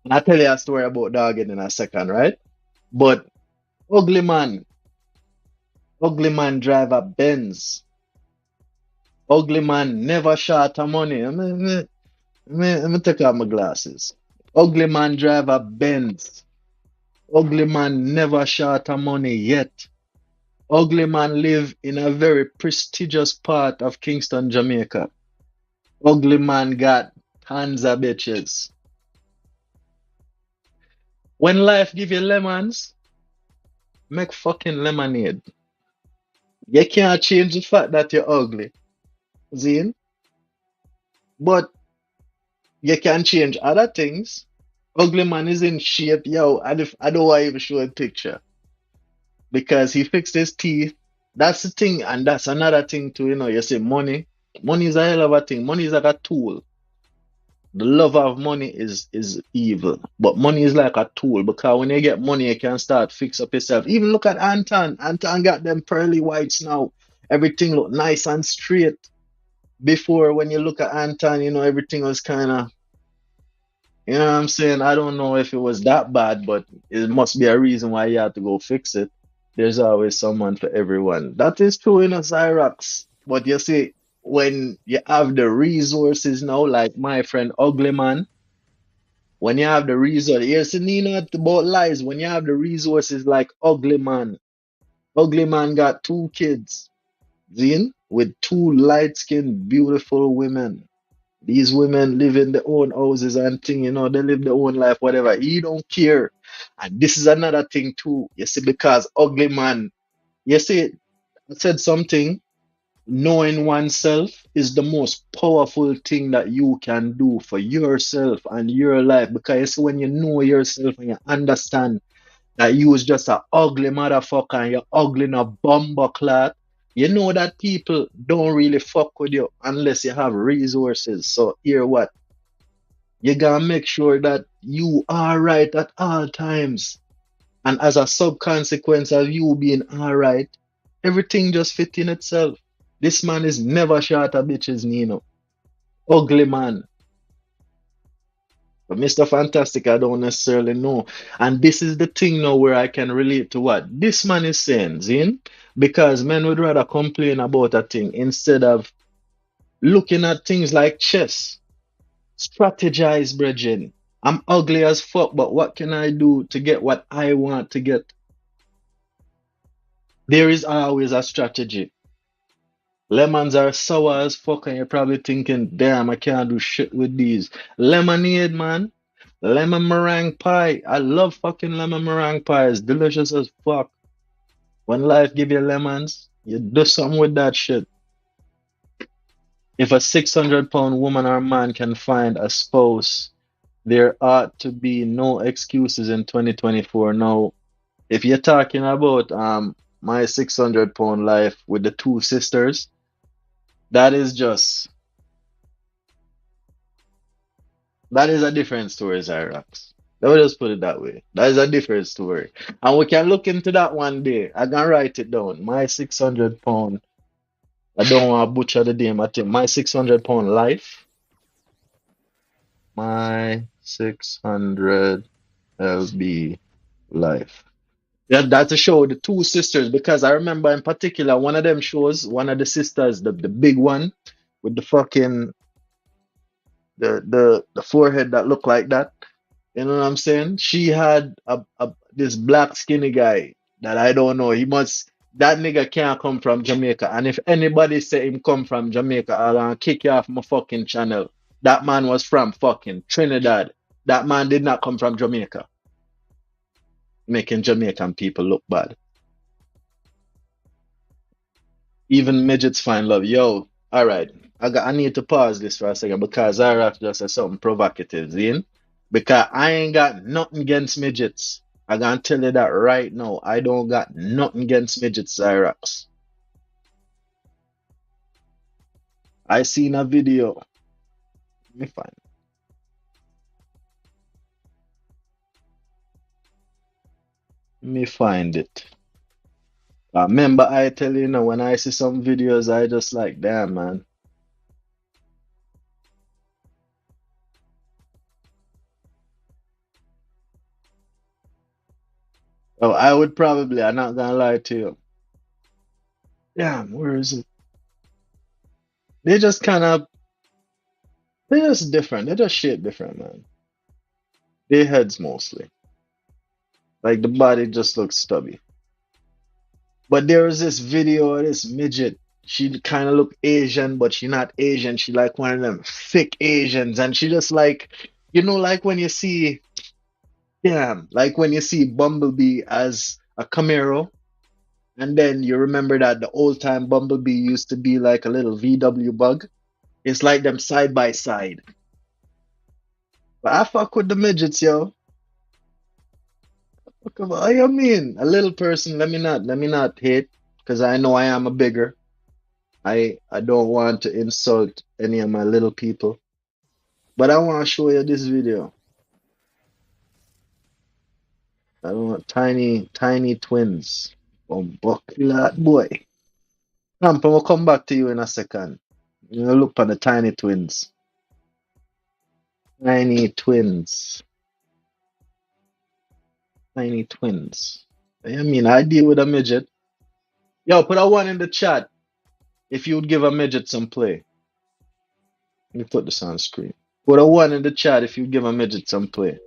And I'll tell you a story about doghead in a second, right? But ugly man drive a Benz. Ugly man never short of money. Let me take off my glasses. Ugly man drive a Benz. Ugly man never short of money yet. Ugly man live in a very prestigious part of Kingston, Jamaica. Ugly man got tons of bitches. When life give you lemons, make fucking lemonade. You can't change the fact that you're ugly. Zine? But you can change other things. Ugly man is in shape, yo. I don't want to even show a picture. Because he fixed his teeth. That's the thing, and that's another thing too, you say money. Money is a hell of a thing. Money is like a tool. The love of money is evil. But money is like a tool because when you get money, you can start fix up yourself. Even look at Anton. Anton got them pearly whites now. Everything look nice and straight. Before, when you look at Anton, everything was kind of, You know what I'm saying? I don't know if it was that bad, but it must be a reason why you had to go fix it. There's always someone for everyone. That is true in a Cyrax. But you see, when you have the resources now, like my friend Ugly Man, when you have the resources, here's the Nina about lies. When you have the resources like Ugly Man got 2 kids, Zin, with 2 light-skinned, beautiful women. These women live in their own houses and thing, they live their own life, whatever. He don't care. And this is another thing too. You see, because Ugly Man, you see, I said something, knowing oneself is the most powerful thing that you can do for yourself and your life. Because you see, when you know yourself and you understand that you was just a ugly motherfucker and you're ugly in a bumbleclad, you know that people don't really fuck with you unless you have resources. So here what? You gotta make sure that you are right at all times. And as a sub consequence of you being alright, everything just fit in itself. This man is never short of bitches, Nino. Ugly man. But Mr. Fantastic, I don't necessarily know. And this is the thing now where I can relate to what this man is saying, Zin. Because men would rather complain about a thing instead of looking at things like chess. Strategize, brethren. I'm ugly as fuck, but what can I do to get what I want to get? There is always a strategy. Lemons are sour as fuck, and you're probably thinking, damn, I can't do shit with these. Lemonade, man. Lemon meringue pie. I love fucking lemon meringue pie. It's delicious as fuck. When life give you lemons, you do something with that shit. If a 600-pound woman or man can find a spouse, there ought to be no excuses in 2024. Now, if you're talking about my 600-pound life with the 2 sisters, that is a different story, Zyrax. Let me just put it that way. That is a different story. And we can look into that one day. I can write it down. My 600-pound, I don't want to butcher the name. I think my 600-pound life. My 600 LB life. Yeah, that's a show, the 2 sisters, because I remember in particular one of them shows, one of the sisters, the big one with the fucking the forehead that looked like that. You know what I'm saying? She had this black skinny guy that I don't know. That nigga can't come from Jamaica. And if anybody say him come from Jamaica, I'll gonna kick you off my fucking channel. That man was from fucking Trinidad. That man did not come from Jamaica. Making Jamaican people look bad. Even midgets find love. Yo, all right. I need to pause this for a second because Zyrax just said something provocative, Zin. Because I ain't got nothing against midgets. I gonna tell you that right now. I don't got nothing against midgets, Zyrax. I seen a video. Let me find it. Let me find it. Remember, I tell you, when I see some videos, I just like, damn, man. Oh, I would probably, I'm not gonna lie to you. Damn, where is it? They just they're just different. They're just shit different, man. Their heads mostly. Like the body just looks stubby. But there was this video of this midget. She kind of look Asian, but she not Asian. She like one of them thick Asians. And she just like, like when you see, damn, like when you see Bumblebee as a Camaro. And then you remember that the old time Bumblebee used to be like a little VW bug. It's like them side by side. But I fuck with the midgets, yo. What you mean? A little person, let me not hate, because I know I am a bigger. I don't want to insult any of my little people. But I want to show you this video. I don't want tiny twins. Buckler boy. Hamp, I'll come back to you in a second. You know, look for the tiny twins. Tiny twins. Tiny twins. I mean, I deal with a midget. Yo, put a one in the chat if you would give a midget some play. Let me put this on screen. Put a one in the chat if you give a midget some play.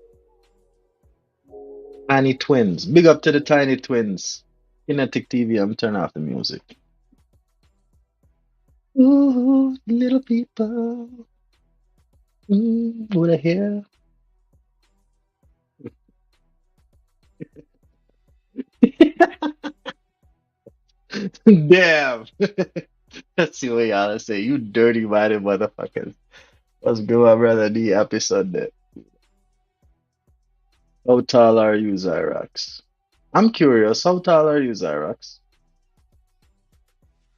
Tiny twins. Big up to the tiny twins. Kinetic TV, I'm turning off the music. Ooh, little people. With a hair. Damn. That's the way y'all say. You dirty minded motherfuckers. Let's go, my brother. The happy Sunday. How tall are you, Zyrax? I'm curious. How tall are you, Zyrax?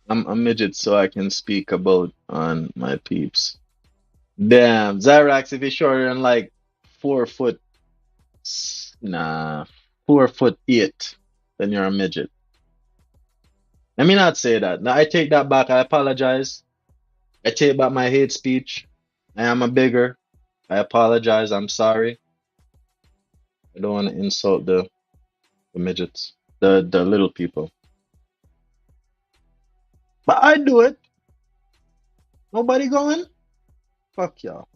I'm a midget, so I can speak about on my peeps. Damn, Zyrax, if you're shorter than like 4 foot, 4'8", then you're a midget. Let me not say that. Now I take that back. I apologize. I take back my hate speech. I am a bigger. I apologize. I'm sorry. I don't want to insult the midgets, the little people. But I do it. Nobody going? Fuck y'all.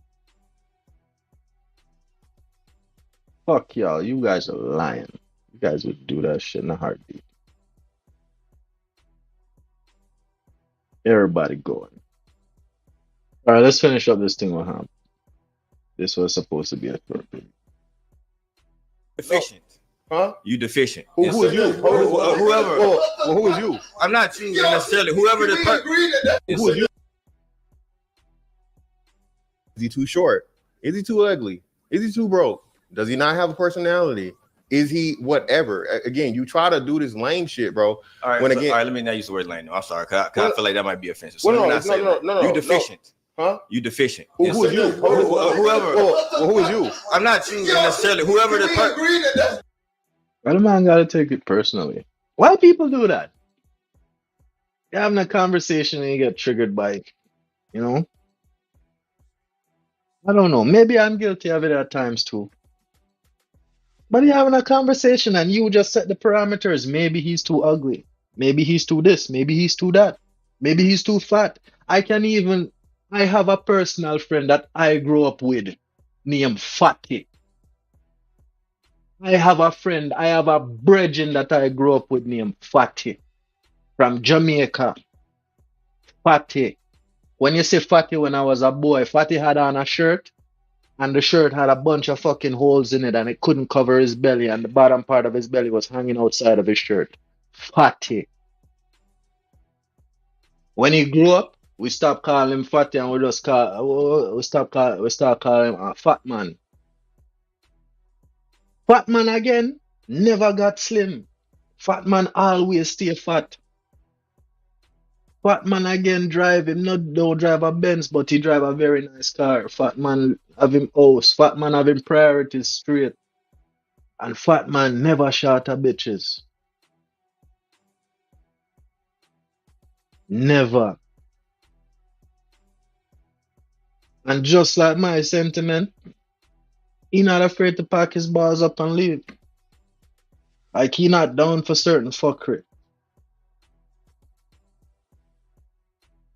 Fuck y'all. You guys are lying. You guys would do that shit in a heartbeat. Everybody going. All right, let's finish up this thing with Hamp. This was supposed to be a short video. Deficient. Huh? You deficient. Who is you? Whoever. Well, who is you? I'm not choosing necessarily. Whoever the Who is you? Is he too short? Is he too ugly? Is he too broke? Does he not have a personality? Is he whatever? Again, you try to do this lame shit, bro. All right, when all again, right, let me not use the word lame. I'm sorry, cause I feel like that might be offensive. So well, no. You deficient. Huh? You deficient. Who is you? Whoever. Who is you? I'm not choosing necessarily. Whoever the person. Why the man gotta take it personally? Why people do that? You're having a conversation and you get triggered by it, you know? I don't know. Maybe I'm guilty of it at times too. But you're having a conversation and you just set the parameters. Maybe he's too ugly. Maybe he's too this. Maybe he's too that. Maybe he's too fat. I have a personal friend that I grew up with named Fatty. I have a brethren that I grew up with named Fatty from Jamaica. Fatty. When you say Fatty, when I was a boy, Fatty had on a shirt and the shirt had a bunch of fucking holes in it and it couldn't cover his belly and the bottom part of his belly was hanging outside of his shirt. Fatty. When he grew up, we stopped calling him Fatty and we start calling him Fat Man. Fat Man again never got slim. Fat Man always stay fat. Fat Man again don't drive a Benz, but he drive a very nice car. Fat Man have him house. Fat Man have him priorities straight. And Fat Man never shot at bitches. Never. And just like my sentiment, he not afraid to pack his bars up and leave. Like he not down for certain fuckery.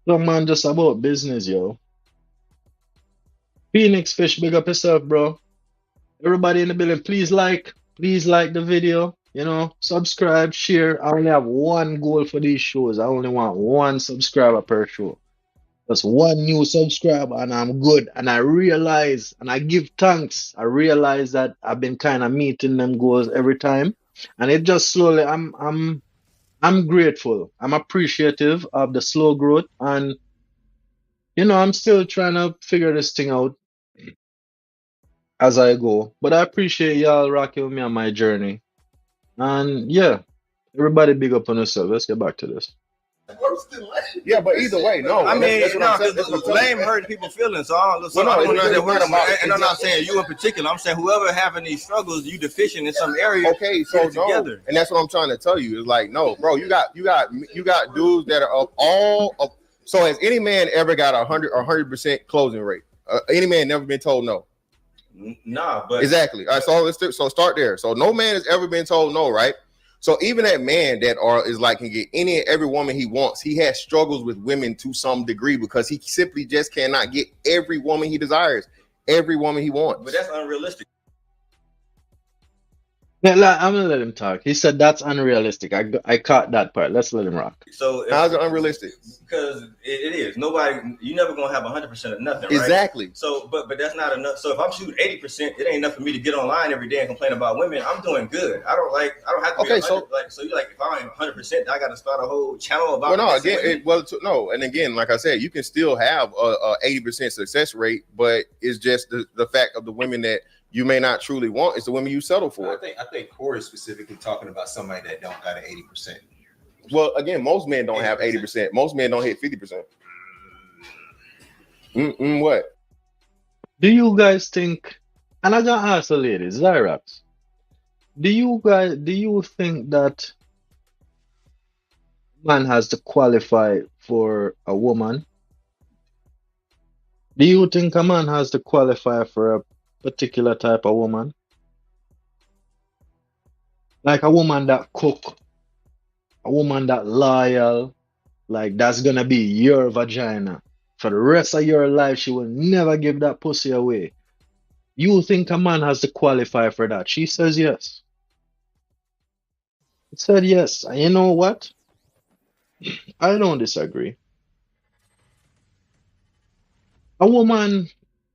Some man just about business, yo. Phoenix Fish, big up yourself, bro. Everybody in the building, please like the video. You know, subscribe, share. I only have one goal for these shows. I only want one subscriber per show. Just one new subscriber and I'm good. And I realize, and I give thanks. I realize that I've been kind of meeting them goals every time. And it just slowly, I'm grateful. I'm appreciative of the slow growth. And, you know, I'm still trying to figure this thing out as I go. But I appreciate y'all rocking with me on my journey. And yeah, everybody big up on yourself. Let's get back to this. Yeah, but either way, no. I mean, no, lame hurt people's feelings. So I don't and I'm not saying you in particular. I'm saying whoever having these struggles, you deficient in some area. Okay, so no, together. And that's what I'm trying to tell you. It's like, no, bro, you got dudes that are of all of. So has any man ever got 100% closing rate? Any man never been told no? Nah, but exactly. All right, so start there. So no man has ever been told no, right? So even that man that is like can get any and every woman he wants, he has struggles with women to some degree because he simply just cannot get every woman he desires, every woman he wants. But that's unrealistic. Yeah, I'm gonna let him talk. He said that's unrealistic. I caught that part. Let's let him rock. So how's it unrealistic? Because it is. You never gonna have 100% of nothing, right? Exactly. So, but that's not enough. So if I'm shooting 80%, it ain't enough for me to get online every day and complain about women. I'm doing good. I don't have to. Okay, be 100, so you're like, if I ain't 100%, I got to start a whole channel about. Well, and again, like I said, you can still have a 80% success rate, but it's just the fact of the women that you may not truly want. It's the women you settle for. I think Corey is specifically talking about somebody that don't got an 80%. Well, again, most men don't have 80%. Most men don't hit 50%. What? Do you guys think? And I gotta ask the ladies, Zyrax. Do you think that man has to qualify for a woman? Do you think a man has to qualify for a particular type of woman? Like a woman that cook, a woman that loyal, like that's gonna be your vagina. For the rest of your life, she will never give that pussy away. You think a man has to qualify for that? She says yes. He said yes. And you know what? I don't disagree. A woman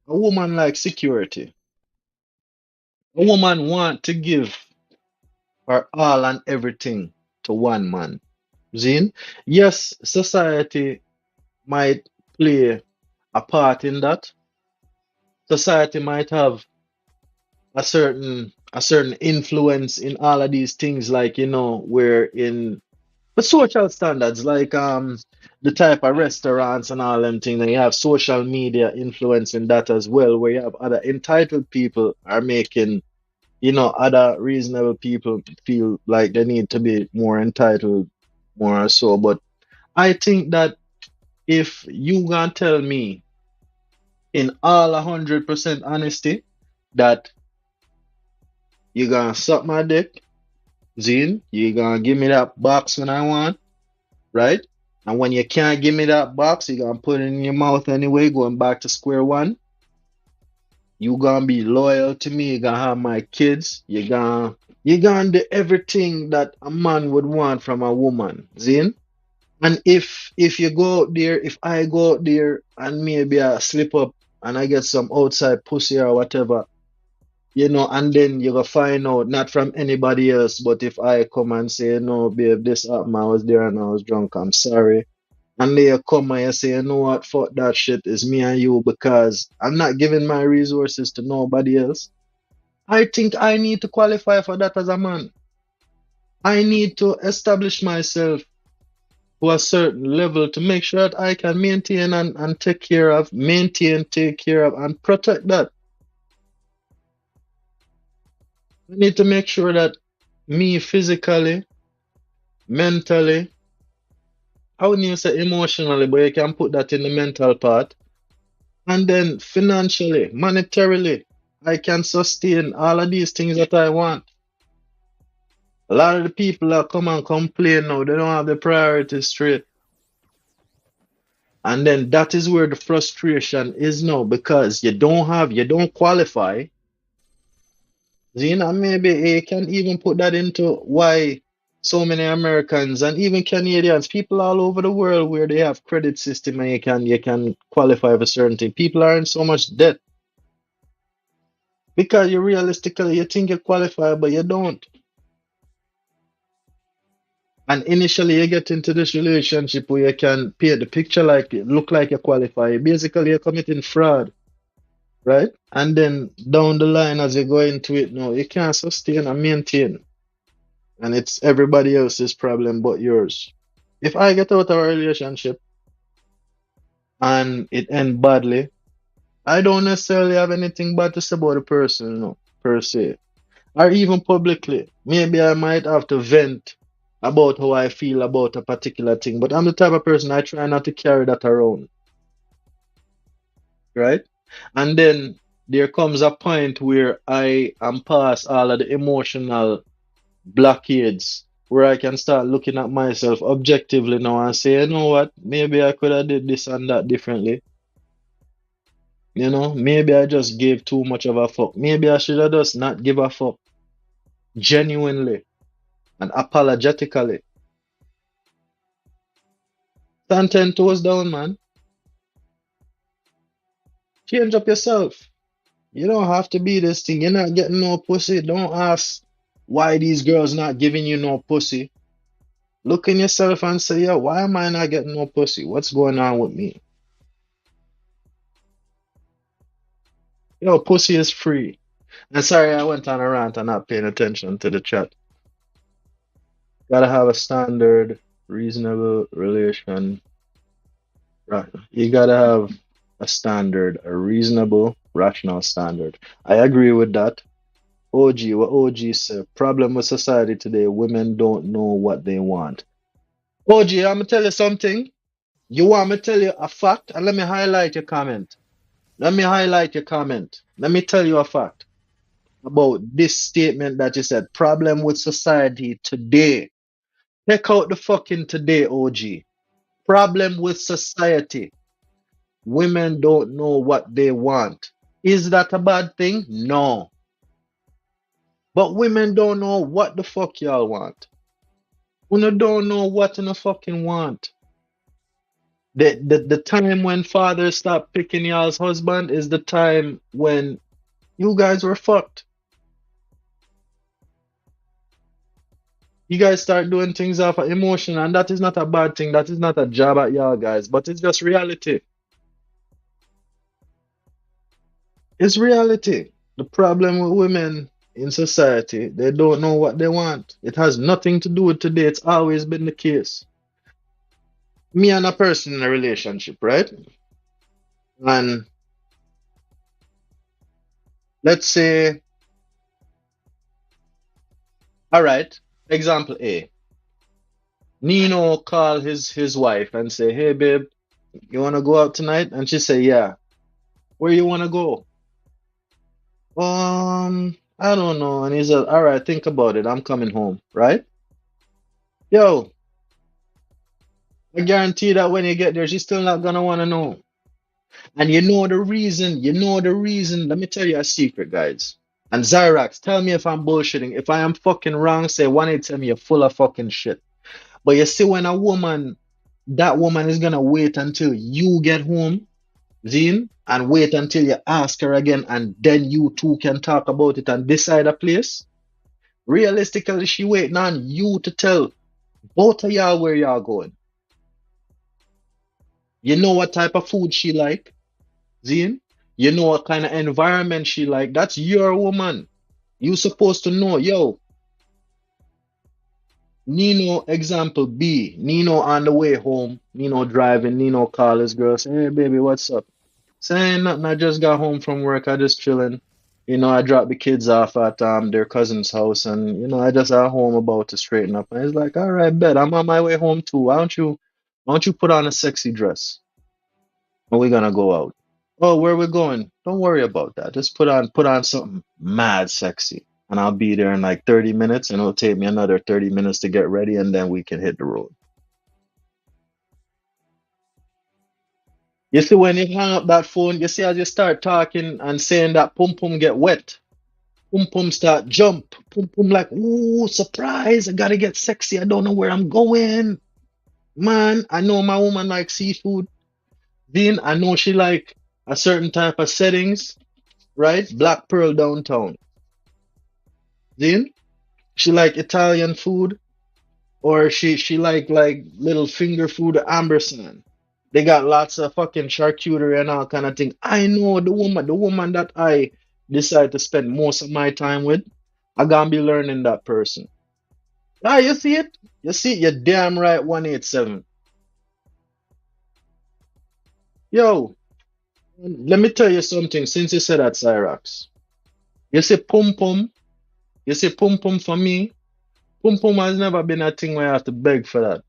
likes security. A woman want to give her all and everything to one man. Zine? Yes, society might play a part in that. Society might have a certain influence in all of these things, like where in the social standards, like the type of restaurants and all them things, and you have social media influence in that as well, where you have other entitled people are making other reasonable people feel like they need to be more entitled, more or so. But I think that if you gonna tell me in all 100% honesty that you gonna suck my dick, Zine, you gonna give me that box when I want, right? And when you can't give me that box, you gonna put it in your mouth anyway, going back to square one. You gonna be loyal to me, you gonna have my kids, you gonna do everything that a man would want from a woman, Zine. And if you go out there, if I go out there and maybe I slip up and I get some outside pussy or whatever, and then you go find out, not from anybody else, but if I come and say, no, babe, this happened, I was there and I was drunk, I'm sorry. And they come and you say, you know what, fuck that shit, it's me and you, because I'm not giving my resources to nobody else. I think I need to qualify for that as a man. I need to establish myself to a certain level to make sure that I can maintain and take care of, and protect that. I need to make sure that me physically, mentally, I wouldn't even say emotionally, but you can put that in the mental part. And then financially, monetarily, I can sustain all of these things that I want. A lot of the people that come and complain now, they don't have the priorities straight. And then that is where the frustration is now, because you don't qualify. Maybe you can even put that into why so many Americans and even Canadians, people all over the world where they have credit system and you can qualify for certain things. People are in so much debt because you think you qualify, but you don't. And initially you get into this relationship where you can paint the picture like it look like you qualify. Basically you're committing fraud, right? And then down the line as you go into it, no, you can't sustain and maintain. And it's everybody else's problem but yours. If I get out of a relationship and it ends badly, I don't necessarily have anything bad to say about the person, no, per se. Or even publicly. Maybe I might have to vent about how I feel about a particular thing. But I'm the type of person I try not to carry that around. Right? And then there comes a point where I am past all of the emotional blockades where I can start looking at myself objectively now and say, you know what, maybe I could have did this and that differently. You know, maybe I just gave too much of a fuck. Maybe I should have just not give a fuck genuinely and apologetically. Stand 10 toes down, man. Change up yourself. You don't have to be this thing. You're not getting no pussy. Don't ask why these girls not giving you no pussy. Look in yourself and say, yo, why am I not getting no pussy? What's going on with me? Yo, pussy is free. And sorry, I went on a rant and not paying attention to the chat. Gotta have a standard, reasonable relation. Right. You gotta have a standard, a reasonable, rational standard. I agree with that. OG, what OG said, problem with society today, women don't know what they want. OG, I'm gonna tell you something. You want me to tell you a fact? And let me highlight your comment. Let me highlight your comment. Let me tell you a fact about this statement that you said. Problem with society today. Take out the fucking today, OG. Problem with society. Women don't know what they want. Is that a bad thing? No. But women don't know what the fuck y'all want. Women don't know what in the fucking want. The time when fathers stop picking y'all's husband is the time when you guys were fucked. You guys start doing things off of emotion, and that is not a bad thing. That is not a job at y'all guys, but it's just reality. It's reality. The problem with women in society, they don't know what they want. It has nothing to do with today. It's always been the case. Me and a person in a relationship, right? And let's say, all right, example A. Nino call his wife and say, hey babe, you wanna go out tonight? And she say, yeah. Where you wanna go? I don't know. And he said, all right, think about it. I'm coming home, right? Yo, I guarantee that when you get there, she's still not gonna wanna know. And you know the reason, let me tell you a secret, guys. And Zyrax, tell me if I'm bullshitting. If I am fucking wrong, say 187, you're full of fucking shit. But you see, when a woman, that woman is gonna wait until you get home, Zine, and wait until you ask her again, and then you two can talk about it and decide a place. Realistically, she waiting on you to tell both of y'all where y'all going. You know what type of food she like, Zine? You know what kind of environment she like. That's your woman. You supposed to know, yo. Nino, example B. Nino on the way home. Nino driving. Nino call his girl. Say, hey, baby, what's up? Saying nothing. I just got home from work. I just chilling. You know, I dropped the kids off at their cousin's house. And, you know, I just at home about to straighten up. And he's like, all right, bet. I'm on my way home too. Why don't you put on a sexy dress? And we're going to go out. Oh, where we going? Don't worry about that. Just put on something mad sexy. And I'll be there in like 30 minutes, and it'll take me another 30 minutes to get ready, and then we can hit the road. You see, when you hang up that phone, you see as you start talking and saying that pum pum get wet. Pum pum start jump. Pum pum like, ooh, surprise, I gotta get sexy. I don't know where I'm going. Man, I know my woman likes seafood. Then I know she like a certain type of settings, right? Black Pearl downtown. Then she like Italian food, or she like little finger food Amberson. They got lots of fucking charcuterie and all kind of thing. I know the woman that I decide to spend most of my time with, I gonna be learning that person. Ah, you see it? You see it? You're damn right, 187. Yo, let me tell you something since you said that, Cyrax. You see pum pum? You see pum pum for me? Pum pum has never been a thing where I have to beg for that.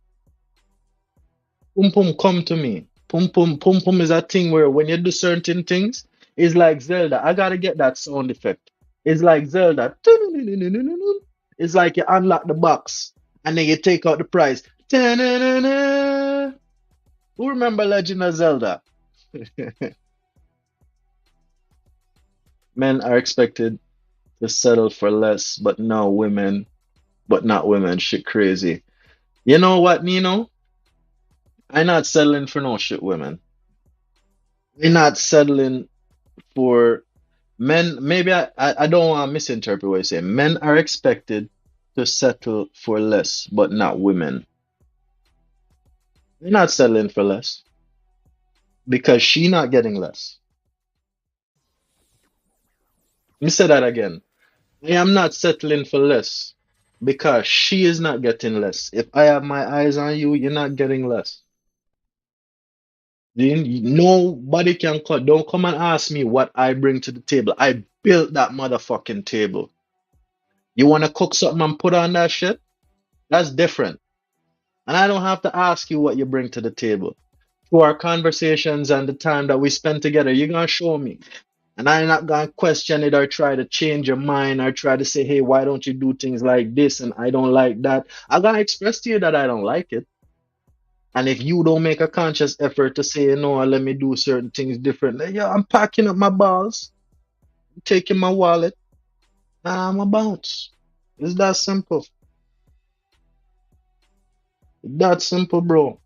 Pum pum come to me. Pum pum is a thing where when you do certain things, It's like Zelda. I gotta get that sound effect. It's like Zelda. It's like you unlock the box and then you take out the prize. Who remember Legend of Zelda? Men are expected to settle for less, but not women. Shit crazy. You know what, Nino? I'm not settling for no shit women. I'm not settling for men. Maybe I don't want to misinterpret what you say. Men are expected to settle for less, but not women. You're not settling for less because she not getting less. Let me say that again. I am not settling for less because she is not getting less. If I have my eyes on you, you're not getting less. Nobody can cut. Don't come and ask me what I bring to the table. I built that motherfucking table. You want to cook something and put on that shit? That's different. And I don't have to ask you what you bring to the table. Through our conversations and the time that we spend together, you're going to show me. And I'm not going to question it or try to change your mind or try to say, hey, why don't you do things like this? And I don't like that. I'm going to express to you that I don't like it. And if you don't make a conscious effort to say, no, let me do certain things differently, yeah, I'm packing up my balls, taking my wallet, and I'm a bounce. It's that simple. That simple, bro.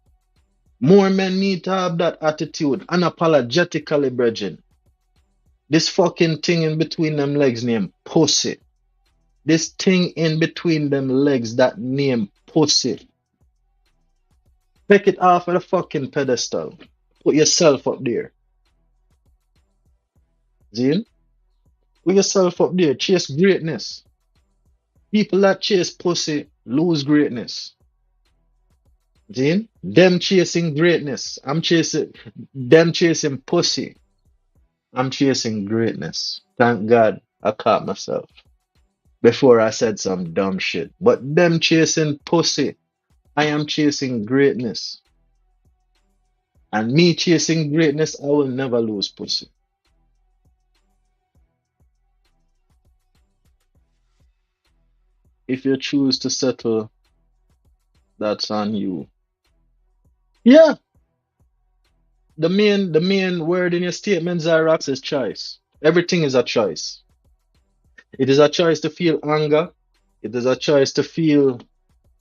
More men need to have that attitude, unapologetically, brethren. This fucking thing in between them legs named pussy. This thing in between them legs that name pussy. Take it off of the fucking pedestal. Put yourself up there. See? Put yourself up there. Chase greatness. People that chase pussy lose greatness. See? Them chasing greatness. Them chasing pussy. I'm chasing greatness. Thank God I caught myself before I said some dumb shit. But them chasing pussy. I am chasing greatness. And me chasing greatness, I will never lose pussy. If you choose to settle, that's on you. Yeah. The main word in your statement, Zyrox, is choice. Everything is a choice. It is a choice to feel anger. It is a choice to feel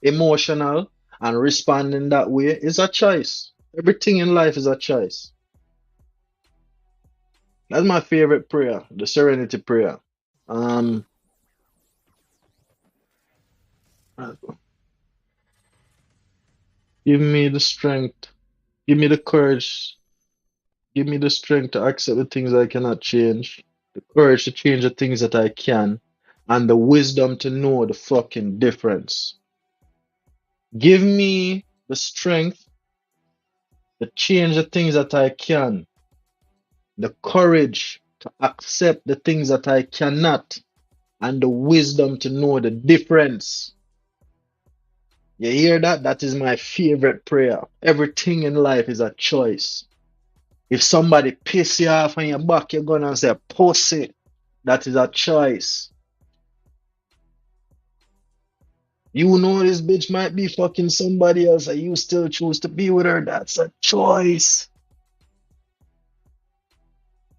emotional and respond in that way. It's a choice. Everything in life is a choice. That's my favorite prayer, the serenity prayer. Give me the strength. Give me the courage. Give me the strength to accept the things I cannot change, the courage to change the things that I can, and the wisdom to know the fucking difference. Give me the strength to change the things that I can, the courage to accept the things that I cannot, and the wisdom to know the difference. You hear that? That is my favorite prayer. Everything in life is a choice. If somebody piss you off on your back, you're gonna say, pussy. That is a choice. You know this bitch might be fucking somebody else and you still choose to be with her. That's a choice.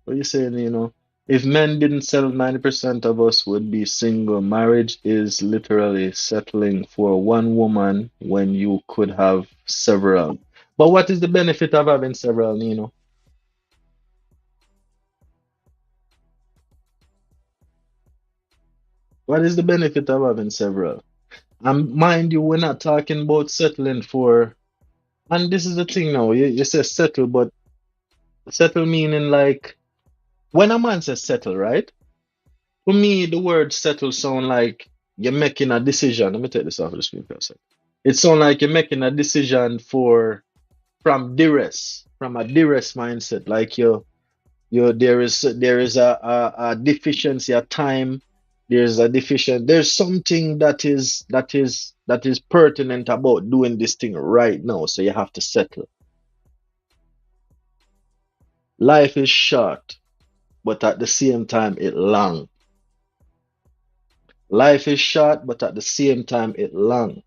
What you saying, you know? If men didn't settle, 90% of us would be single. Marriage is literally settling for one woman when you could have several. But what is the benefit of having several, Nino? What is the benefit of having several? And mind you, we're not talking about settling for, and this is the thing now, you say settle, but settle meaning like, when a man says settle, right? For me, the word settle sound like you're making a decision. Let me take this off of the screen for a second. It sounds like you're making a decision from a duress mindset. Like there is a deficiency, a time. There's something that is pertinent about doing this thing right now. So you have to settle. Life is short. but at the same time it long. Life is short, but at the same time it long.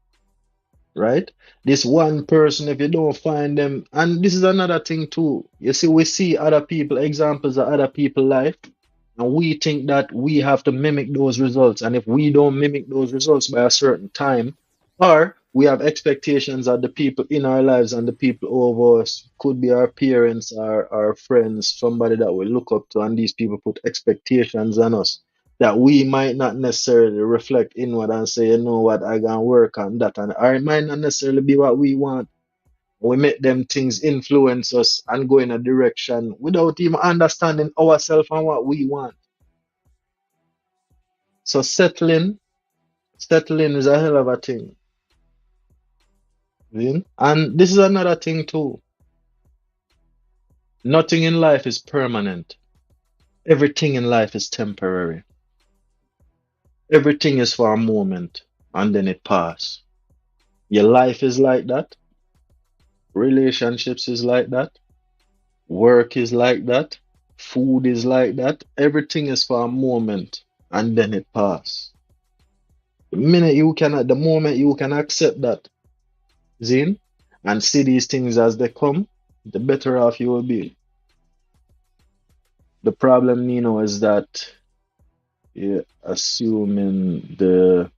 Right? This one person, if you don't find them, and this is another thing too. You see, we see other people, examples of other people's life, and we think that we have to mimic those results. And if we don't mimic those results by a certain time, or we have expectations of the people in our lives and the people over us, could be our parents, our friends, somebody that we look up to, and these people put expectations on us that we might not necessarily reflect inward and say, you know what, I can work on that. And or it might not necessarily be what we want. We make them things influence us and go in a direction without even understanding ourselves and what we want. So settling is a hell of a thing. And this is another thing too. Nothing in life is permanent. Everything in life is temporary. Everything is for a moment and then it passes. Your life is like that. Relationships is like that. Work is like that. Food is like that. Everything is for a moment and then it passes. The moment you can accept that, Zine, and see these things as they come, the better off you will be. The problem, is that assuming the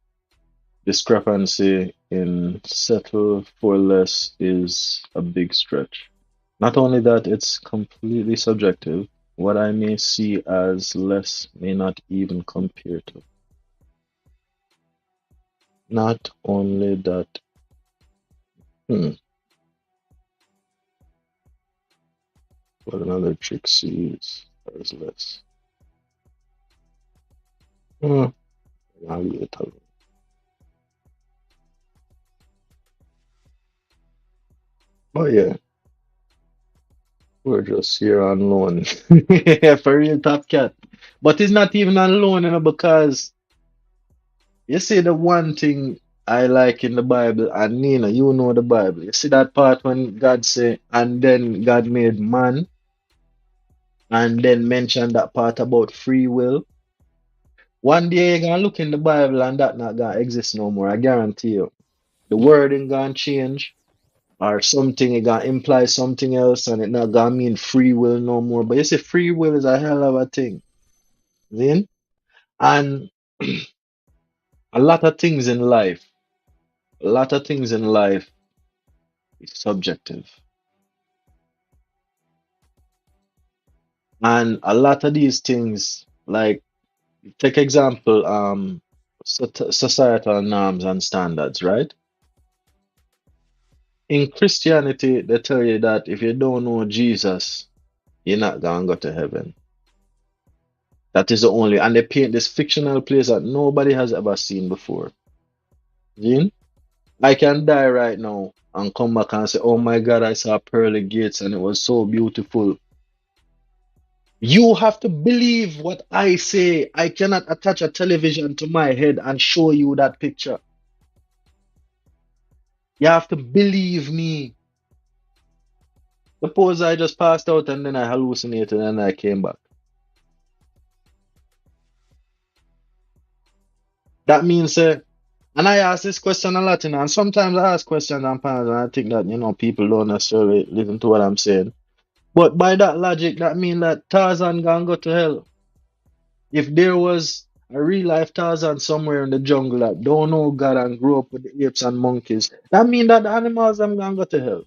discrepancy in settle for less is a big stretch. Not only that, it's completely subjective. What I may see as less may not even compare to. Not only that. What another chick sees as less. I'll leave it alone. But yeah, we're just here on loan. For real, Top Cat. But it's not even on loan, because you see the one thing I like in the Bible, and Nina, you know the Bible. You see that part when God say, and then God made man, and then mention that part about free will. One day you're gonna look in the Bible and that not gonna exist no more. I guarantee you. The wording gonna change, or something it gonna imply something else, and it not gonna mean free will no more. But you see, free will is a hell of a thing. Then, and a lot of things in life, is subjective. And a lot of these things, like take example, societal norms and standards, right? In Christianity, they tell you that if you don't know Jesus, you're not gonna go to heaven. That is the only, and they paint this fictional place that nobody has ever seen before. Jin, I can die right now and come back and say, oh my God, I saw pearly gates and it was so beautiful. You have to believe what I say. I cannot attach a television to my head and show you that picture. You have to believe me. Suppose I just passed out and then I hallucinated and I came back. That means, and I ask this question a lot, and sometimes I ask questions on panels and I think that, people don't necessarily listen to what I'm saying. But by that logic, that means that Tarzan gonna go to hell. If there was a real life Tarzan somewhere in the jungle that don't know God and grew up with the apes and monkeys, that means that the animals them gonna go to hell.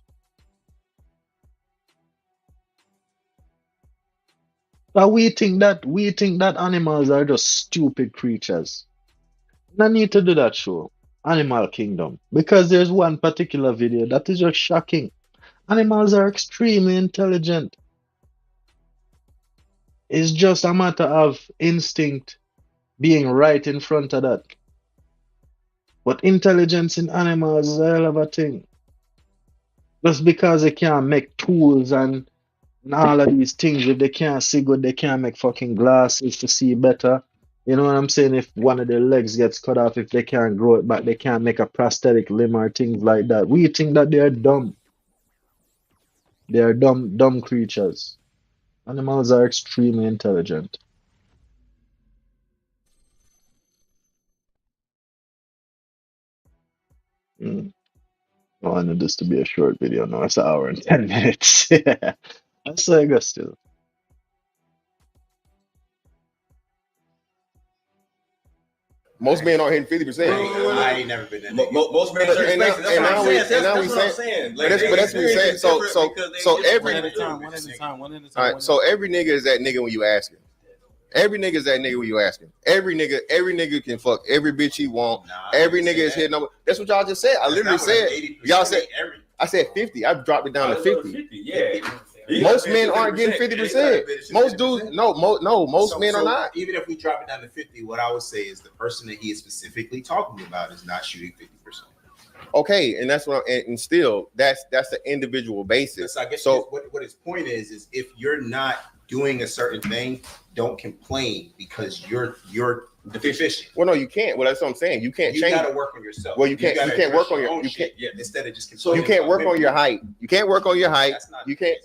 But we think that animals are just stupid creatures. I need to do that show, Animal Kingdom, because there's one particular video that is just shocking. Animals are extremely intelligent. It's just a matter of instinct being right in front of that. But intelligence in animals is a hell of a thing. Just because they can't make tools and all of these things, if they can't see good, they can't make fucking glasses to see better. You know what I'm saying? If one of their legs gets cut off, if they can't grow it back, they can't make a prosthetic limb or things like that. We think that they are dumb. They are dumb creatures. Animals are extremely intelligent. Mm. I wanted this to be a short video. No, it's an hour and 10 minutes. Yeah. That's like a still. Most men aren't hitting 50%. I ain't never been that nigga. Most men are And now we saying, but that's what we're saying. So every One at a time. all right, so every nigga is that nigga when you ask him. Every nigga is that nigga when you ask him. Every nigga can fuck every bitch he want. Every nigga is hitting up. That's what y'all just said. I literally said. Y'all said. I said 50. I dropped it down to 50. Yeah. Most men aren't getting 50%. Most dudes, most men are not. Even if we drop it down to 50, what I would say is the person that he is specifically talking about is not shooting 50%. Okay, and that's what. And still, that's the individual basis. So I guess so. What his point is if you're not doing a certain thing, don't complain because you're deficient. Well, no, you can't. Well, that's what I'm saying. You can't change. You got to work on yourself. Well, you can't work on your. You can't. Yeah, instead of just. So you can't work on your height. You can't work on your height. You can't.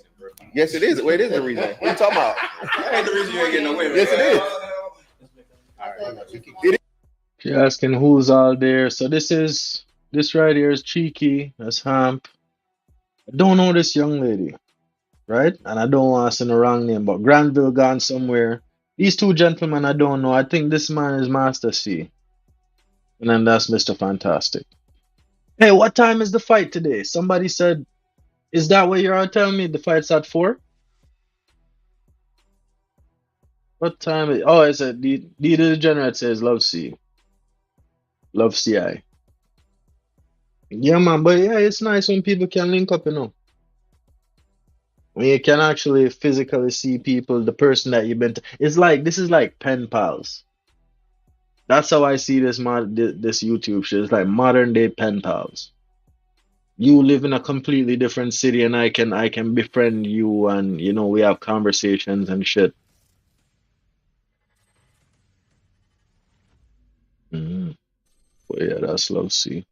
Yes, it is. Well, it is the reason. What are you talking about? That ain't the reason you ain't getting no women. Yes, it is. All right. You're asking who's all there. So this right here is Cheeky. That's Hamp. I don't know this young lady, right? And I don't want to say the wrong name, but Granville gone somewhere. These two gentlemen, I don't know. I think this man is Master C. And then that's Mr. Fantastic. Hey, what time is the fight today? Somebody said, is that what you're all telling me? The fight's at 4? What time is it's at D the Degenerate says love C. Love CI. Yeah, man, but yeah, it's nice when people can link up, you know. When you can actually physically see people, the person that you've been to. This is like pen pals. That's how I see this YouTube shit. It's like modern day pen pals. You live in a completely different city and I can befriend you and you know we have conversations and shit. But yeah, that's love C.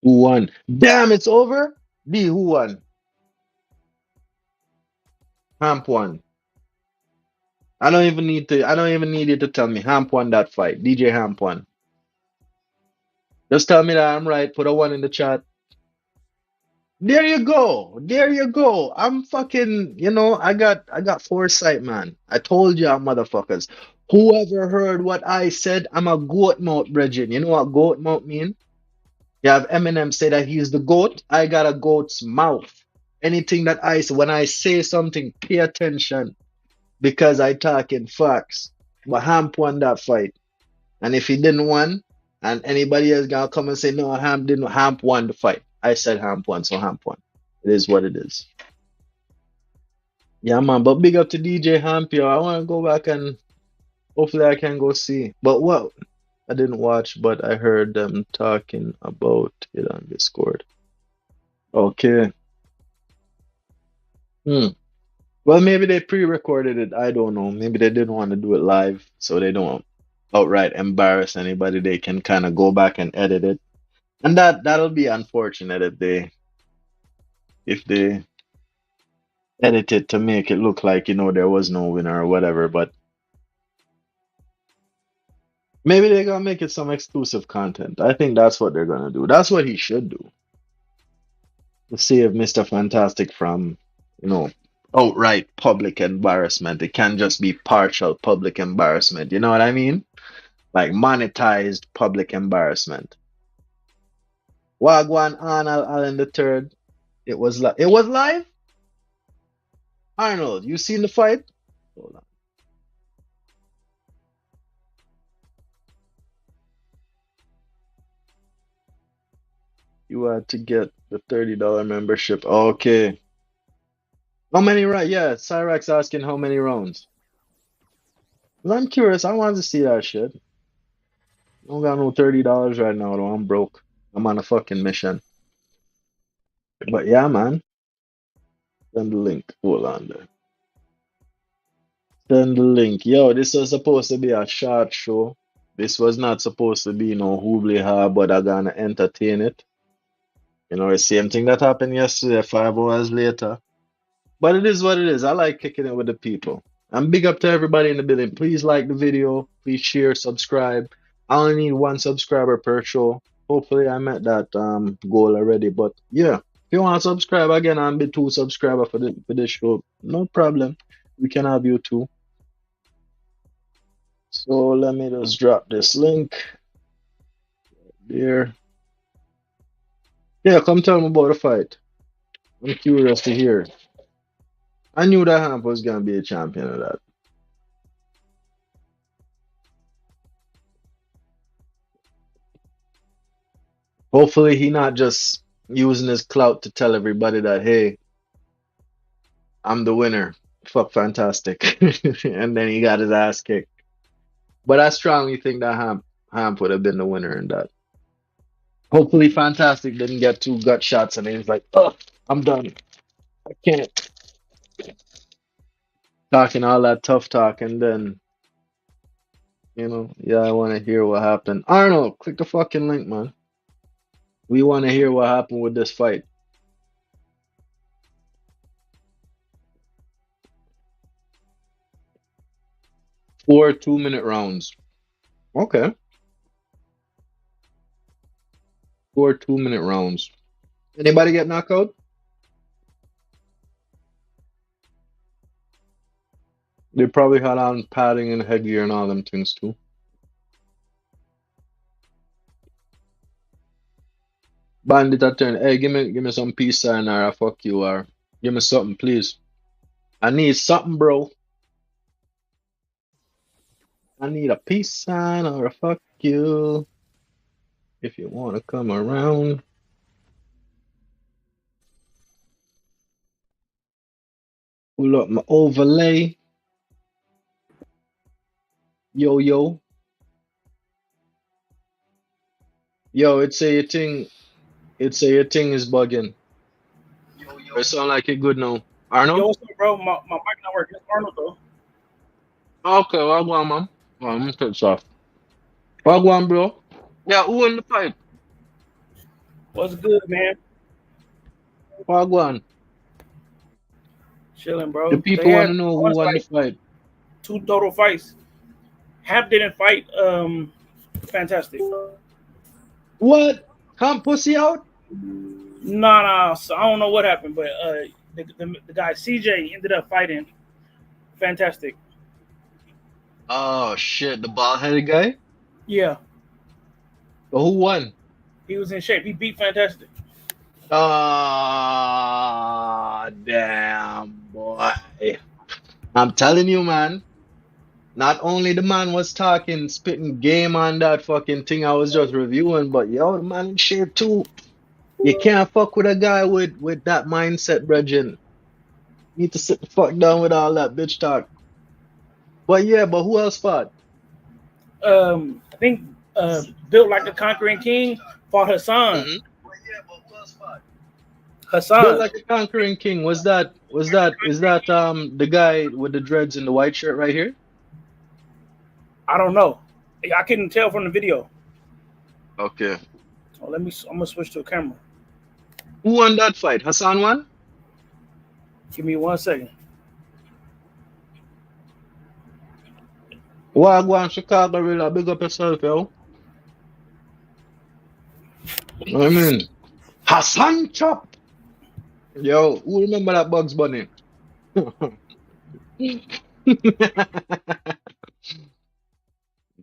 Who won? Damn, it's over? D, who won? Hamp won. I don't even need you to tell me. Hamp won that fight. DJ Hamp won. Just tell me that I'm right. Put a 1 in the chat. There you go. There you go. I'm fucking, I got foresight, man. I told you motherfuckers. Whoever heard what I said, I'm a goat mouth, brethren. You know what goat mouth mean? You have Eminem say that he's the goat. I got a goat's mouth. Anything that I say, when I say something, pay attention. Because I talk in facts. But Hamp won that fight. And if he didn't win, and anybody else gonna come and say, no, Hamp didn't, Hamp won the fight. I said Hamp won, so Hamp won. It is what it is. Yeah, man, but big up to DJ Hamp, yo. I want to go back and hopefully I can go see. But what? I didn't watch, but I heard them talking about it on Discord. Okay. Well, maybe they pre-recorded it. I don't know. Maybe they didn't want to do it live, so they don't outright embarrass anybody. They can kind of go back and edit it. And that'll be unfortunate if they edit it to make it look like, there was no winner or whatever, but maybe they're gonna make it some exclusive content. I think that's what they're gonna do. That's what he should do. To save Mr. Fantastic from, outright public embarrassment. It can't just be partial public embarrassment. You know what I mean? Like monetized public embarrassment. Wagwan Arnold Allen the third. It was live? Arnold, you seen the fight? Hold on. You had to get the $30 membership. Okay. How many rounds? Yeah, Cyrax asking how many rounds. Well, I'm curious. I wanted to see that shit. I don't got no $30 right now, though. I'm broke. I'm on a fucking mission. But yeah, man. Send the link. Hold on there. Send the link. Yo, this was supposed to be a short show. This was not supposed to be no hoobly ha, but I'm gonna entertain it. The same thing that happened yesterday, 5 hours later. But it is what it is. I like kicking it with the people. And big up to everybody in the building. Please like the video. Please share, subscribe. I only need 1 subscriber per show. Hopefully I met that goal already. But yeah, if you want to subscribe again and be 2 subscriber for this show, no problem. We can have you too. So let me just drop this link there. Yeah, come tell me about the fight. I'm curious to hear. I knew that Hamp was gonna be a champion of that. Hopefully he not just using his clout to tell everybody that, hey, I'm the winner. Fuck Fantastic. And then he got his ass kicked. But I strongly think that Hamp would have been the winner in that. Hopefully Fantastic didn't get 2 gut shots and he's like, oh, I'm done. I can't. Talking all that tough talk and then, you know, yeah, I want to hear what happened. Arnold, click the fucking link, man. We want to hear what happened with this fight. 4 2-minute rounds. Okay. 4 2-minute rounds. Anybody get knocked out? They probably had on padding and headgear and all them things too. Bandit a turn. Hey, give me some peace sign or I fuck you or give me something, please. I need something, bro. I need a peace sign or a fuck you. If you want to come around. Pull up my overlay. Yo, yo. Yo, it say your thing is bugging. It sound like it good now. Arnold? Yo, what's up, bro? My mic not working. It's Arnold, though. Okay, well, go on, man. Well, I'm gonna cut this off. Well, go on, bro. Yeah, who won the fight? What's good, man? Well, go on. Chilling, bro. The people want to know who won the fight. 2 total fights. Hamp didn't fight. Fantastic. What? Hamp pussy out? Nah. So I don't know what happened, but the guy CJ ended up fighting Fantastic. Oh shit, the bald-headed guy? Yeah. But who won? He was in shape. He beat Fantastic. Ah, damn, boy. I'm telling you, man. Not only the man was talking, spitting game on that fucking thing I was just reviewing, but yo, the man in shape too. You can't fuck with a guy with that mindset, brethren. Need to sit the fuck down with all that bitch talk. But yeah, but who else fought? I think Built Like a Conquering King fought Hassan. Mm-hmm. Hassan. Built Like a Conquering King. Is that the guy with the dreads in the white shirt right here? I don't know. I couldn't tell from the video. Okay. Oh, I'm gonna switch to a camera. Who won that fight? Hassan won? Give me 1 second. Wagwan Chicago, really big up yourself, yo. I mean, Hassan Chop. Yo, who remember that Bugs Bunny?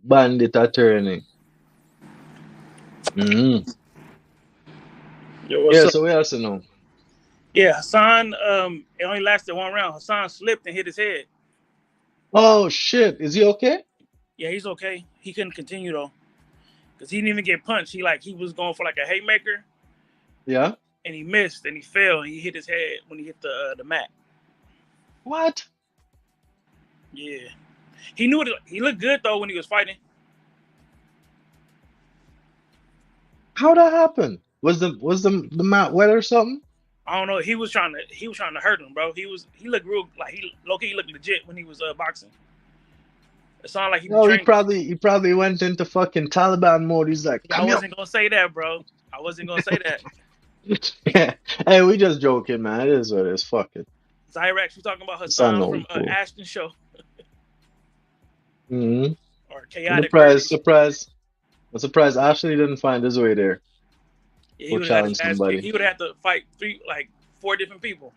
Bandit attorney. Mm-hmm. Yo, Yeah, up? so we also know. Yeah, Hassan, it only lasted 1 round. Hassan slipped and hit his head. Oh shit, is he okay? Yeah, he's okay. He couldn't continue though. Because he didn't even get punched. He was going for like a haymaker. Yeah. And he missed and he fell and he hit his head when he hit the mat. What? Yeah. He knew it. He looked good though when he was fighting. How that happened? Was the mat wet or something? I don't know. He was trying to hurt him, bro. He looked real like he looked legit when he was boxing. It sounded like he probably went into fucking Taliban mode. He's like, I wasn't gonna say that, bro. I wasn't gonna say that. Yeah. Hey, we just joking, man. It is what it is. Fuck it. Zyrax, you talking about Son Hassan old from fool. Ashton Show Mm-hmm. or I'm Chaotic Version? I'm surprised Ashley didn't find his way there. Yeah, he Go would have got his challenge ass kicked. somebody. He would have had to fight 4 different people.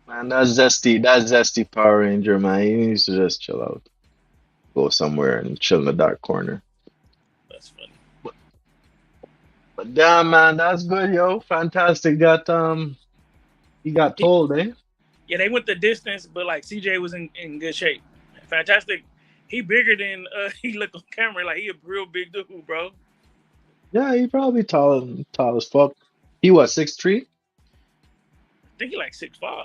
Man, that's zesty Power Ranger, man. He needs to just chill out. Go somewhere and chill in the dark corner. That's funny. But damn, man, that's good, yo. Fantastic. He got told, eh? Yeah, they went the distance, but like CJ was in good shape. Fantastic. He bigger than he looked on camera. Like he a real big dude, bro. Yeah, he probably tall as fuck. He was 6'3"? I think he like 6'5".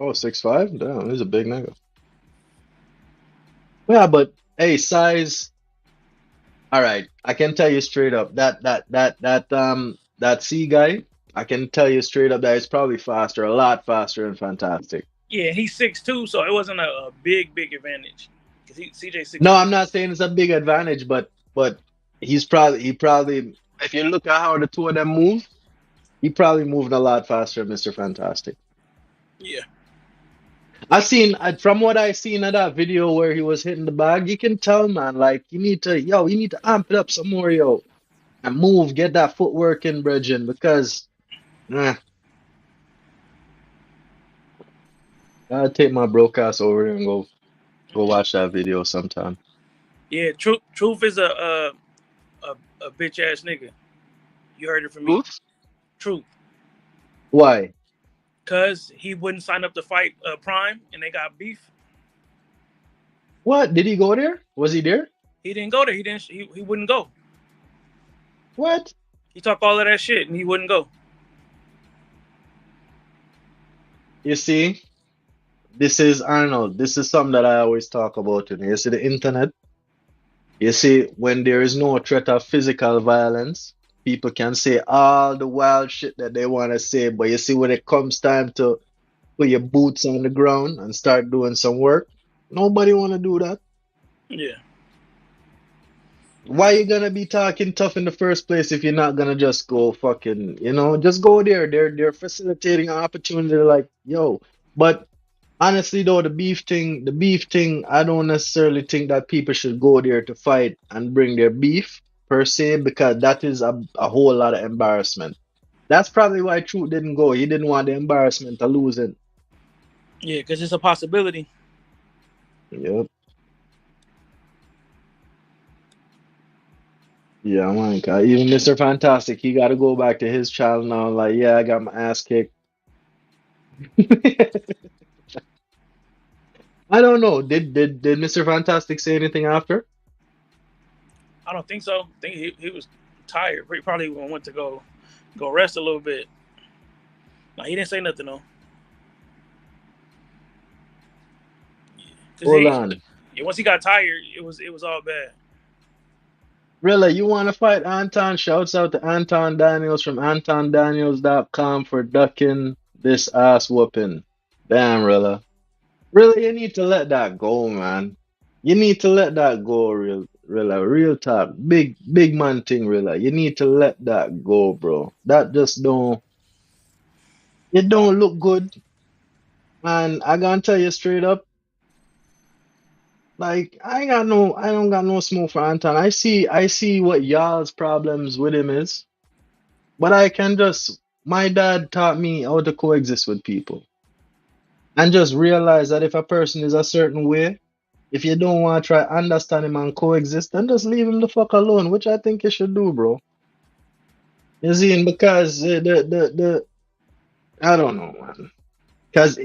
Oh, 6'5"? Damn, he's a big nigga. Yeah, but hey, size. All right, I can tell you straight up that C guy. I can tell you straight up that he's probably faster, a lot faster than Fantastic. Yeah, he's 6'2", so it wasn't a big advantage. Cause CJ 6'2". No, I'm not saying it's a big advantage, but he probably if you look at how the two of them move, he probably moved a lot faster than Mr. Fantastic. Yeah. From what I seen in that video where he was hitting the bag, you can tell, man, like you need to amp it up some more, yo, and move, get that footwork in, brethren, because I'll take my broke ass over there and go watch that video sometime. Yeah, Truth is a bitch ass nigga. You heard it from me. Truth. Why? Cause he wouldn't sign up to fight Prime, and they got beef. What? Did he go there? Was he there? He didn't go there. He wouldn't go. What? He talked all of that shit, and he wouldn't go. You see, this is something that I always talk about. You see the internet. You see, when there is no threat of physical violence, people can say all the wild shit that they want to say. But you see, when it comes time to put your boots on the ground and start doing some work, nobody want to do that. Yeah. Why you gonna be talking tough in the first place if you're not gonna just go fucking, just go there. They're facilitating an opportunity like, yo. But honestly though, the beef thing, I don't necessarily think that people should go there to fight and bring their beef per se, because that is a whole lot of embarrassment. That's probably why Truth didn't go. He didn't want the embarrassment of losing. Yeah, because it's a possibility. Yep. Yeah, man. Even Mr. Fantastic, he got to go back to his channel now. Like, yeah, I got my ass kicked. I don't know. Did Mr. Fantastic say anything after? I don't think so. I think he was tired. He probably went to go rest a little bit. No, he didn't say nothing though. Hold on. Yeah, once he got tired, it was all bad. Really, you want to fight Anton? Shouts out to Anton Daniels from AntonDaniels.com for ducking this ass whooping. Damn, Rilla. Really, you need to let that go, man. You need to let that go, Rilla. Real talk. Big man thing, Rilla. You need to let that go, bro. That just don't look good. And I gotta tell you straight up, like, I don't got no smoke for Anton. I see what y'all's problems with him is. But my dad taught me how to coexist with people. And just realize that if a person is a certain way, if you don't want to try understand him and coexist, then just leave him the fuck alone, which I think you should do, bro. You see, because I don't know, man. Because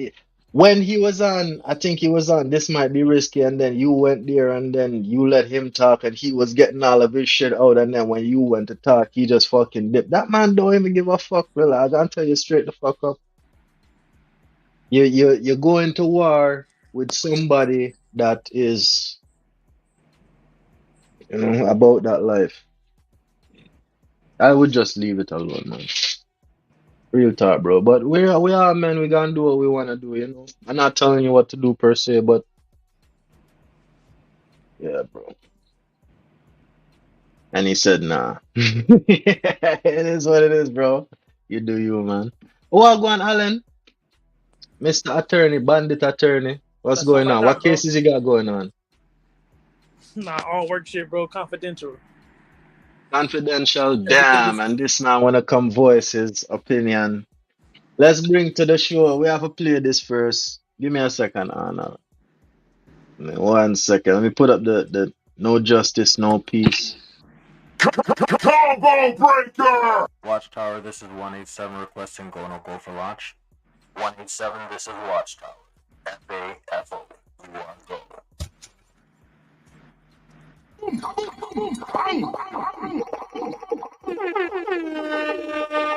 when he was on, I think he was on This Might Be Risky, and then you went there and then you let him talk and he was getting all of his shit out, and then when you went to talk, he just fucking dipped. That man don't even give a fuck, really. I gotta tell you straight the fuck up. You go into war with somebody that is, about that life. I would just leave it alone, man. Real talk, bro. But we are men. We gonna do what we wanna do. I'm not telling you what to do per se, but yeah, bro. And he said, nah. It is what it is, bro. You do you, man. Oh, go on, Alan. Mr. Attorney, Bandit Attorney. What's That's all going I on? got, What bro. cases you got going on? Nah, all work shit, bro. Confidential. Confidential, Everything damn. is. And this man wanna come voice his opinion. Let's bring to the show. We have to play this first. Give me a second, Anna. 1 second. Let me put up the no justice, no peace. Combo breaker! Watchtower, this is 187 requesting go no go for launch. 187, this is Watchtower. FAFO, you are go.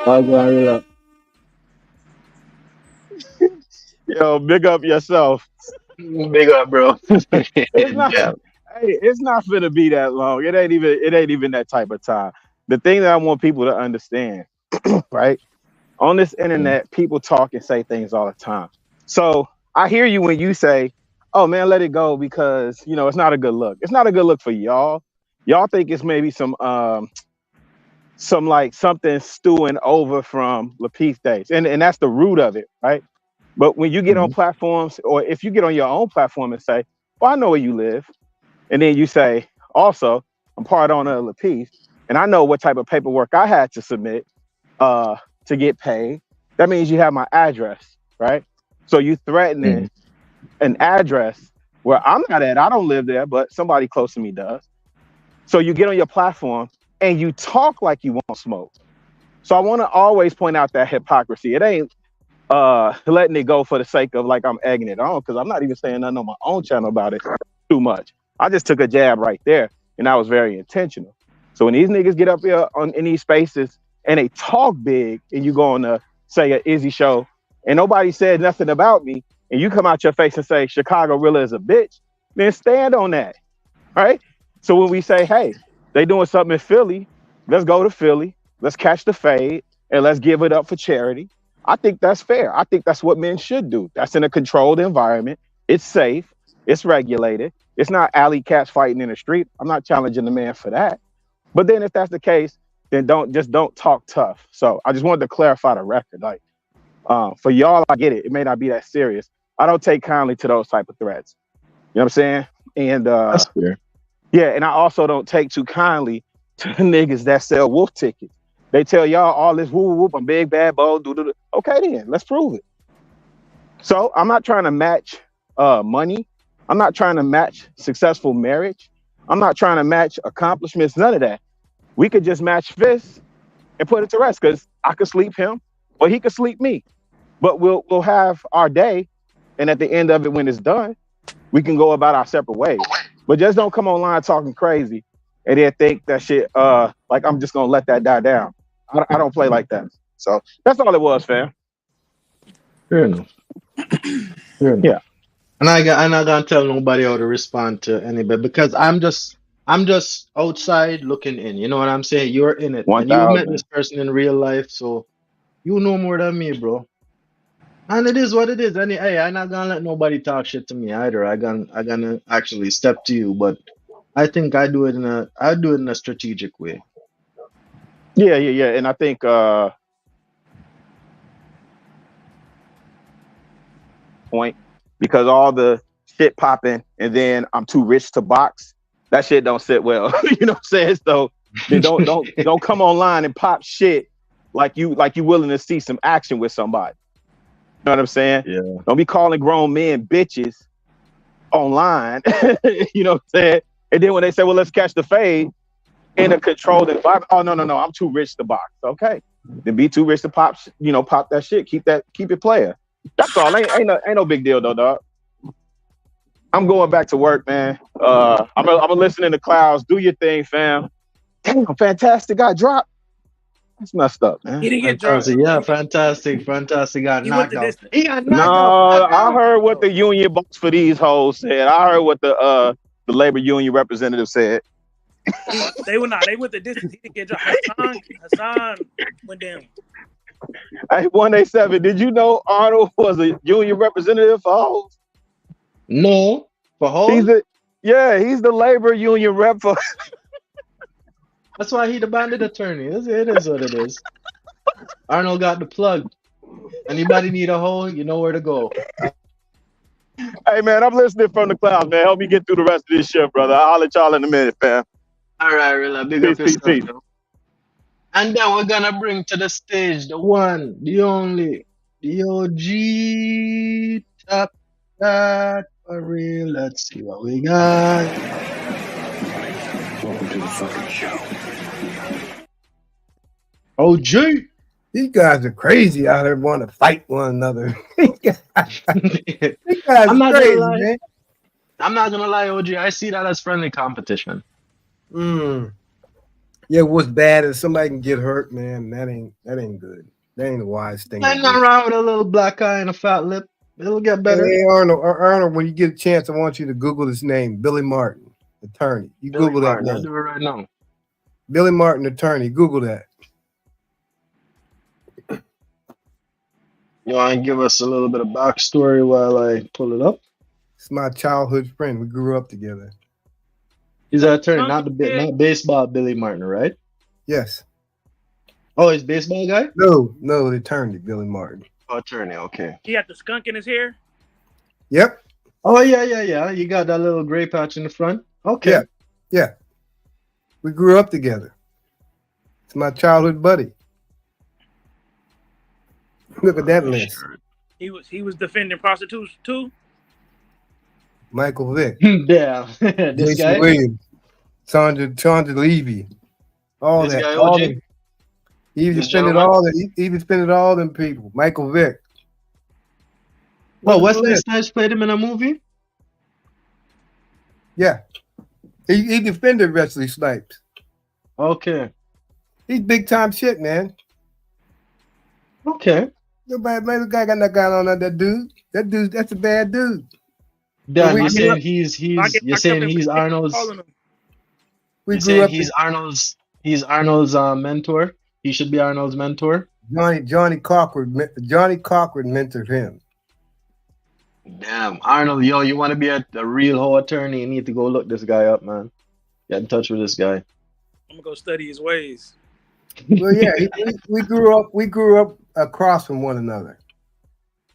I'll go and relax. Yo, big up yourself. Big up, bro. It's not. Yeah. Hey, it's not finna be that long. It ain't even that type of time. The thing that I want people to understand, right? On this internet, people talk and say things all the time. So I hear you when you say, "Oh man, let it go," because it's not a good look. It's not a good look for y'all. Y'all think it's maybe some like something stewing over from Lapeith days, and that's the root of it, right? But when you get on platforms, or if you get on your own platform and say, "Well, I know where you live," and then you say, "Also, I'm part owner of Lapeith, and I know what type of paperwork I had to submit to get paid," that means you have my address, right? So you threatening an address where I'm not at. I don't live there, but somebody close to me does. So you get on your platform and you talk like you want smoke. So I want to always point out that hypocrisy. It ain't letting it go for the sake of like I'm egging it on, because I'm not even saying nothing on my own channel about it too much. I just took a jab right there, and I was very intentional. So when these niggas get up here in these spaces and they talk big, and you go on to say a Izzy show, and nobody said nothing about me, and you come out your face and say Chicago Rilla is a bitch, then stand on that, right? So when we say, hey, they doing something in Philly, let's go to Philly, let's catch the fade, and let's give it up for charity. I think that's fair. I think that's what men should do. That's in a controlled environment. It's safe. It's regulated. It's not alley cats fighting in the street. I'm not challenging the man for that. But then if that's the case, then don't talk tough. So I just wanted to clarify the record. Like, for y'all, I get it. It may not be that serious. I don't take kindly to those type of threats. You know what I'm saying? And that's fair. Yeah, and I also don't take too kindly to the niggas that sell wolf tickets. They tell y'all all this whoop whoop, I'm big bad bold. Okay, then let's prove it. So I'm not trying to match money. I'm not trying to match successful marriage. I'm not trying to match accomplishments. None of that. We could just match fists and put it to rest, because I could sleep him or he could sleep me. But we'll have our day, and at the end of it, when it's done, we can go about our separate ways. But just don't come online talking crazy and then think that shit like I'm just gonna let that die down. I don't play like that. So that's all it was, fam. Fair enough. Fair enough. Yeah. And I'm not gonna tell nobody how to respond to anybody, because I'm just outside looking in. You know what I'm saying? You're in it, and you met this person in real life, so you know more than me, bro. And it is what it is. And hey, I'm not gonna let nobody talk shit to me either. I'm gonna actually step to you, but I think I do it in a strategic way. Yeah. And I think point, because all the shit popping and then I'm too rich to box, that shit don't sit well. You know what I'm saying? So then don't come online and pop shit like you willing to see some action with somebody. You know what I'm saying? Yeah. Don't be calling grown men bitches online. You know what I'm saying? And then when they say, well, let's catch the fade in a controlled environment. Oh, no, I'm too rich to box. Okay. Then be too rich to pop that shit. Keep it playing. That's all. Ain't no big deal though, dog. I'm going back to work, man. I'm listening to Clouds. Do your thing, fam. Damn, Fantastic got dropped. That's messed up, man. He didn't get dropped. Yeah, fantastic got knocked out. He got knocked out. I heard what the union boss for these hoes said. I heard what the labor union representative said. They went the distance. He didn't get dropped. Hassan went down. Hey, 187, did you know Arnold was a union representative for hoes? No, for hoes? He's the labor union rep for. That's why he the bandit attorney. It is what it is. Arnold got the plug. Anybody need a hole? You know where to go. Hey, man, I'm listening from the clouds, man. Help me get through the rest of this shit, brother. I'll holler at y'all in a minute, fam. All right, Rilla, big up yourself. And then we're gonna bring to the stage the one, the only, the OG top that for real. Let's see what we got. Welcome to the fucking show. OG. These guys are crazy out here wanting to fight one another. These guys I'm not crazy, gonna lie. man. I'm not gonna lie, OG. I see that as friendly competition. Yeah, what's bad is somebody can get hurt, man. That ain't good. That ain't a wise thing. Ain't nothing wrong with a little black eye and a fat lip. It'll get better. Hey, Arnold, when you get a chance, I want you to Google his name, Billy Martin, attorney. You Billy Google Martin, that I'll name. do it right now. Billy Martin, attorney. Google that. You want to give us a little bit of backstory while I pull it up? It's my childhood friend. We grew up together. He's an attorney, not baseball Billy Martin, right? Yes. Oh, he's baseball guy? No, the attorney, Billy Martin. Oh, attorney, okay. He had the skunk in his hair. Yep. Oh, yeah. You got that little gray patch in the front? Okay. Yeah. We grew up together. It's my childhood buddy. Look at that list. He was defending prostitutes too. Michael Vick. Yeah. This Jason guy? Williams. Chandra Levy. All This that. guy, All OG? them. He even This spending gentleman? all that. He even spending all them people. Michael Vick. Well, Look at the Wesley list. Snipes played him in a movie? Yeah. He defended Wesley Snipes. Okay. He's big time shit, man. Okay. Nobody, man, the guy got nothing on that dude. That's a bad dude. Dan, We you're grew saying up- you're saying he's Arnold's. We You're grew saying up. he's Arnold's mentor. He should be Arnold's mentor. Johnny Cochran mentored him. Damn, Arnold, yo, you want to be a real whole attorney? You need to go look this guy up, man. Get in touch with this guy. I'm gonna go study his ways. Well, yeah, we grew up across from one another,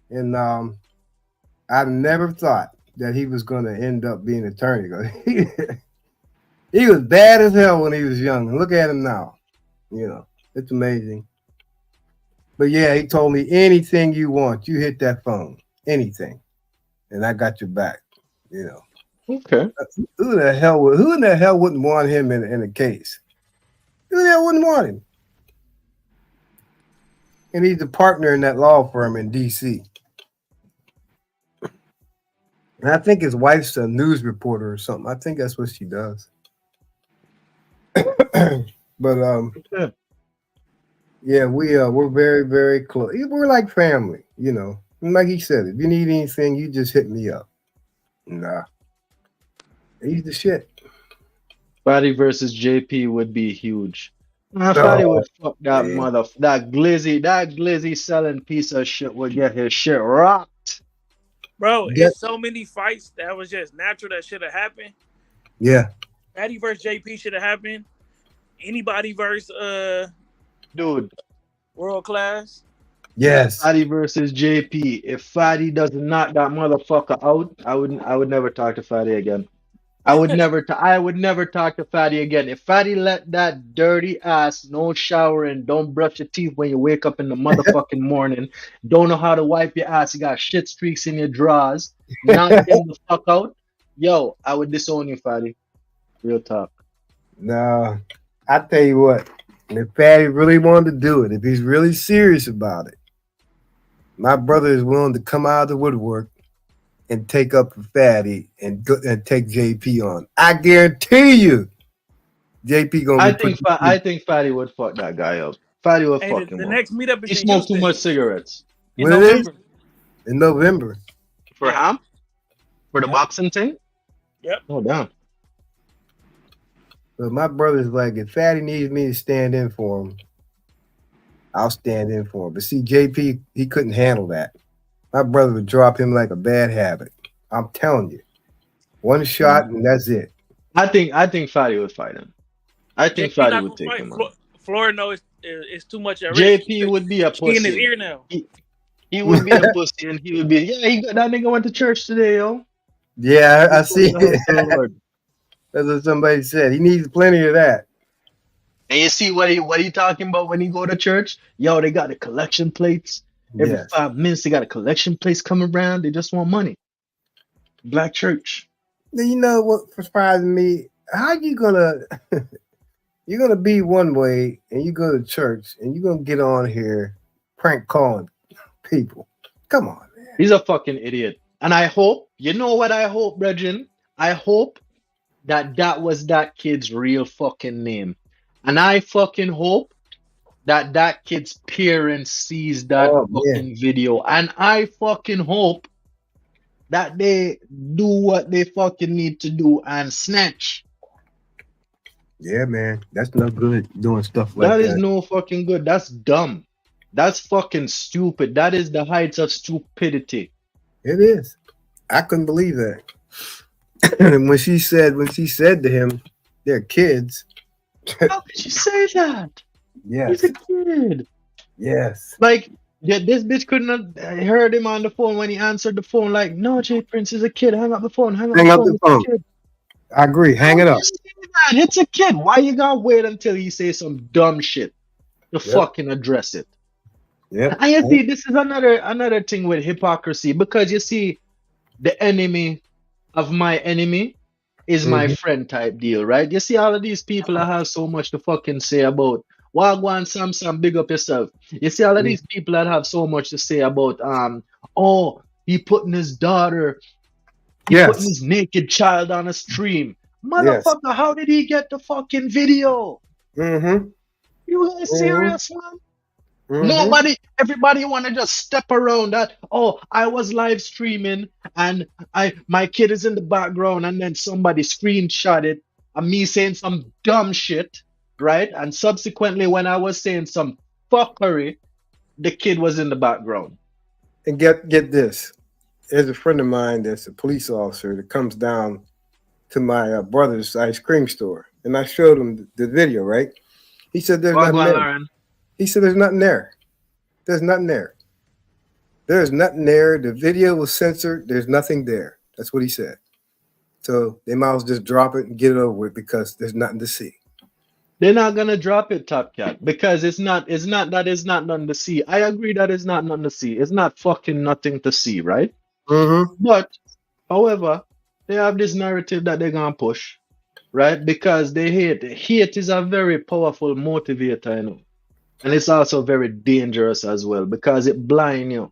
and I never thought that he was going to end up being an attorney. He was bad as hell when he was young, and look at him now. You know, it's amazing. But yeah, he told me anything you want, you hit that phone, anything, and I got your back. You know. Okay. Who in the hell wouldn't want him in a case? Who the hell wouldn't want him? And he's a partner in that law firm in D.C. And I think his wife's a news reporter or something. I think that's what she does. But yeah, we're very, very close. We're like family, you know. And like he said, if you need anything, you just hit me up. Nah, he's the shit. Fatty versus JP would be huge. Fatty would fuck that that glizzy selling piece of shit would get his shit rocked. Bro, it's so many fights that was just natural that should have happened. Yeah. Fatty versus JP should have happened. Anybody versus dude, world class. Yes. Fatty versus JP. If Fatty doesn't knock that motherfucker out, I would never talk to Fatty again. I would never talk to Fatty again. If Fatty let that dirty ass, no showering, don't brush your teeth when you wake up in the motherfucking morning, don't know how to wipe your ass, you got shit streaks in your drawers, knock him the fuck out, yo, I would disown you, Fatty. Real talk. No, I tell you what, if Fatty really wanted to do it, if he's really serious about it, my brother is willing to come out of the woodwork and take up for Fatty and take JP on. I guarantee you, JP gonna. I think Fatty would fuck that guy up. Fatty would fuck him the up. next meetup is He smoked too much cigarettes. In November. In November. For Hamp? For the boxing thing? Yep. Oh damn. But my brother's like, if Fatty needs me to stand in for him, I'll stand in for him. But see, JP, he couldn't handle that. My brother would drop him like a bad habit. I'm telling you. One shot and that's it. I think Fatty would fight him. I think Fatty would take him on. Florida knows it's too much at JP risk. would be a pussy. In his ear now. He would be a pussy, and he would be, yeah, that nigga went to church today, yo. Yeah, I see. Lord. That's what somebody said. He needs plenty of that. And you see what he talking about when he go to church? Yo, they got the collection plates. Every Yes. 5 minutes, they got a collection plates coming around. They just want money. Black church. You know what surprised me? How you gonna you're gonna be one way and you go to church and you're gonna get on here prank calling people? Come on, man. He's a fucking idiot. And I hope, you know what I hope, Brethren? I hope that was that kid's real fucking name. And I fucking hope that kid's parents sees that fucking video. And I fucking hope that they do what they fucking need to do and snatch. Yeah, man. That's no good doing stuff like that. That is no fucking good. That's dumb. That's fucking stupid. That is the heights of stupidity. It is. I couldn't believe that. And when she said to him, they're kids. How could she say that? Yes. He's a kid. Yes. Like, yeah, this bitch couldn't have heard him on the phone when he answered the phone. Like, no, J Prince is a kid. Hang up the phone. Hang up the phone. Kid. I agree. Hang it up. It's a kid. Why you gonna wait until he says some dumb shit to fucking address it? Yeah. And you see, this is another thing with hypocrisy, because you see, the enemy of my enemy is my friend type deal, right? You see all of these people that have so much to fucking say about Wagwan Sam, big up yourself. You see all of these people that have so much to say about he putting his daughter, putting his naked child on a stream. Motherfucker, how did he get the fucking video? You guys serious, man? Everybody want to just step around that. Oh, I was live streaming and my kid is in the background, and then somebody screenshot it and me saying some dumb shit, right? And subsequently, when I was saying some fuckery, the kid was in the background. And get this. There's a friend of mine that's a police officer that comes down to my brother's ice cream store, and I showed him the video, right? He said there's nothing there. He said there's nothing there. There's nothing there. There's nothing there. The video was censored. There's nothing there. That's what he said. So they might as well just drop it and get it over with, because there's nothing to see. They're not gonna drop it, Top Cat, because it's not nothing to see. I agree that it's not nothing to see. It's not fucking nothing to see, right? But however, they have this narrative that they're gonna push, right? Because they hate. Hate is a very powerful motivator, you know. And it's also very dangerous as well, because it blinds you.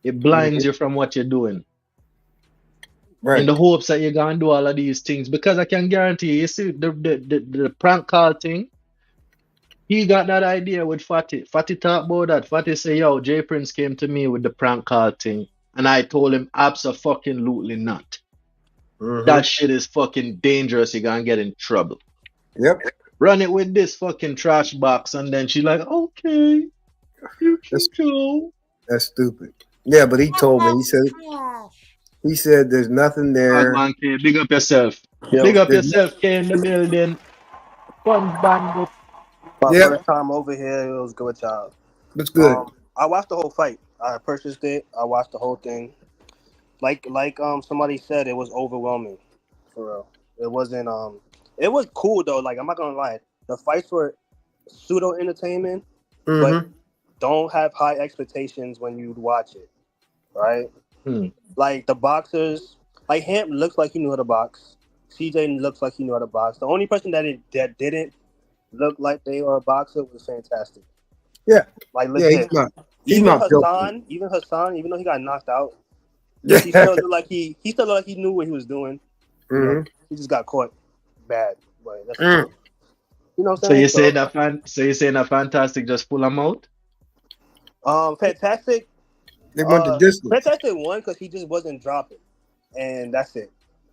It blinds you from what you're doing. Right. In the hopes that you're going to do all of these things. Because I can guarantee you see, the prank call thing, he got that idea with Fatty. Fatty talked about that. Fatty say, yo, J Prince came to me with the prank call thing. And I told him, abso-fucking-lutely not. That shit is fucking dangerous. You're going to get in trouble. Yep. Run it with this fucking trash box, and then she's like, okay, you can go. That's stupid. Yeah, but he told me, he said there's nothing there. Man, K, big up yourself. Big up yourself, K, in the building. Fun band. My first time over here, it was good job. It's good. I watched the whole fight. I purchased it. I watched the whole thing. Like somebody said, it was overwhelming. For real. It wasn't it was cool though. Like, I'm not gonna lie, the fights were pseudo entertainment, but don't have high expectations when you watch it, right? Like the boxers, like Hamp looks like he knew how to box. CJ looks like he knew how to box. The only person that didn't look like they were a boxer was Fantastic. Yeah, like legit. Yeah, he's not Hassan, even though he got knocked out, he still looked like he knew what he was doing. You know, he just got caught bad, but that's you know what I'm saying? So you're saying that Fantastic just pull him out? Fantastic. They went the distance. Fantastic won because he just wasn't dropping, and that's it.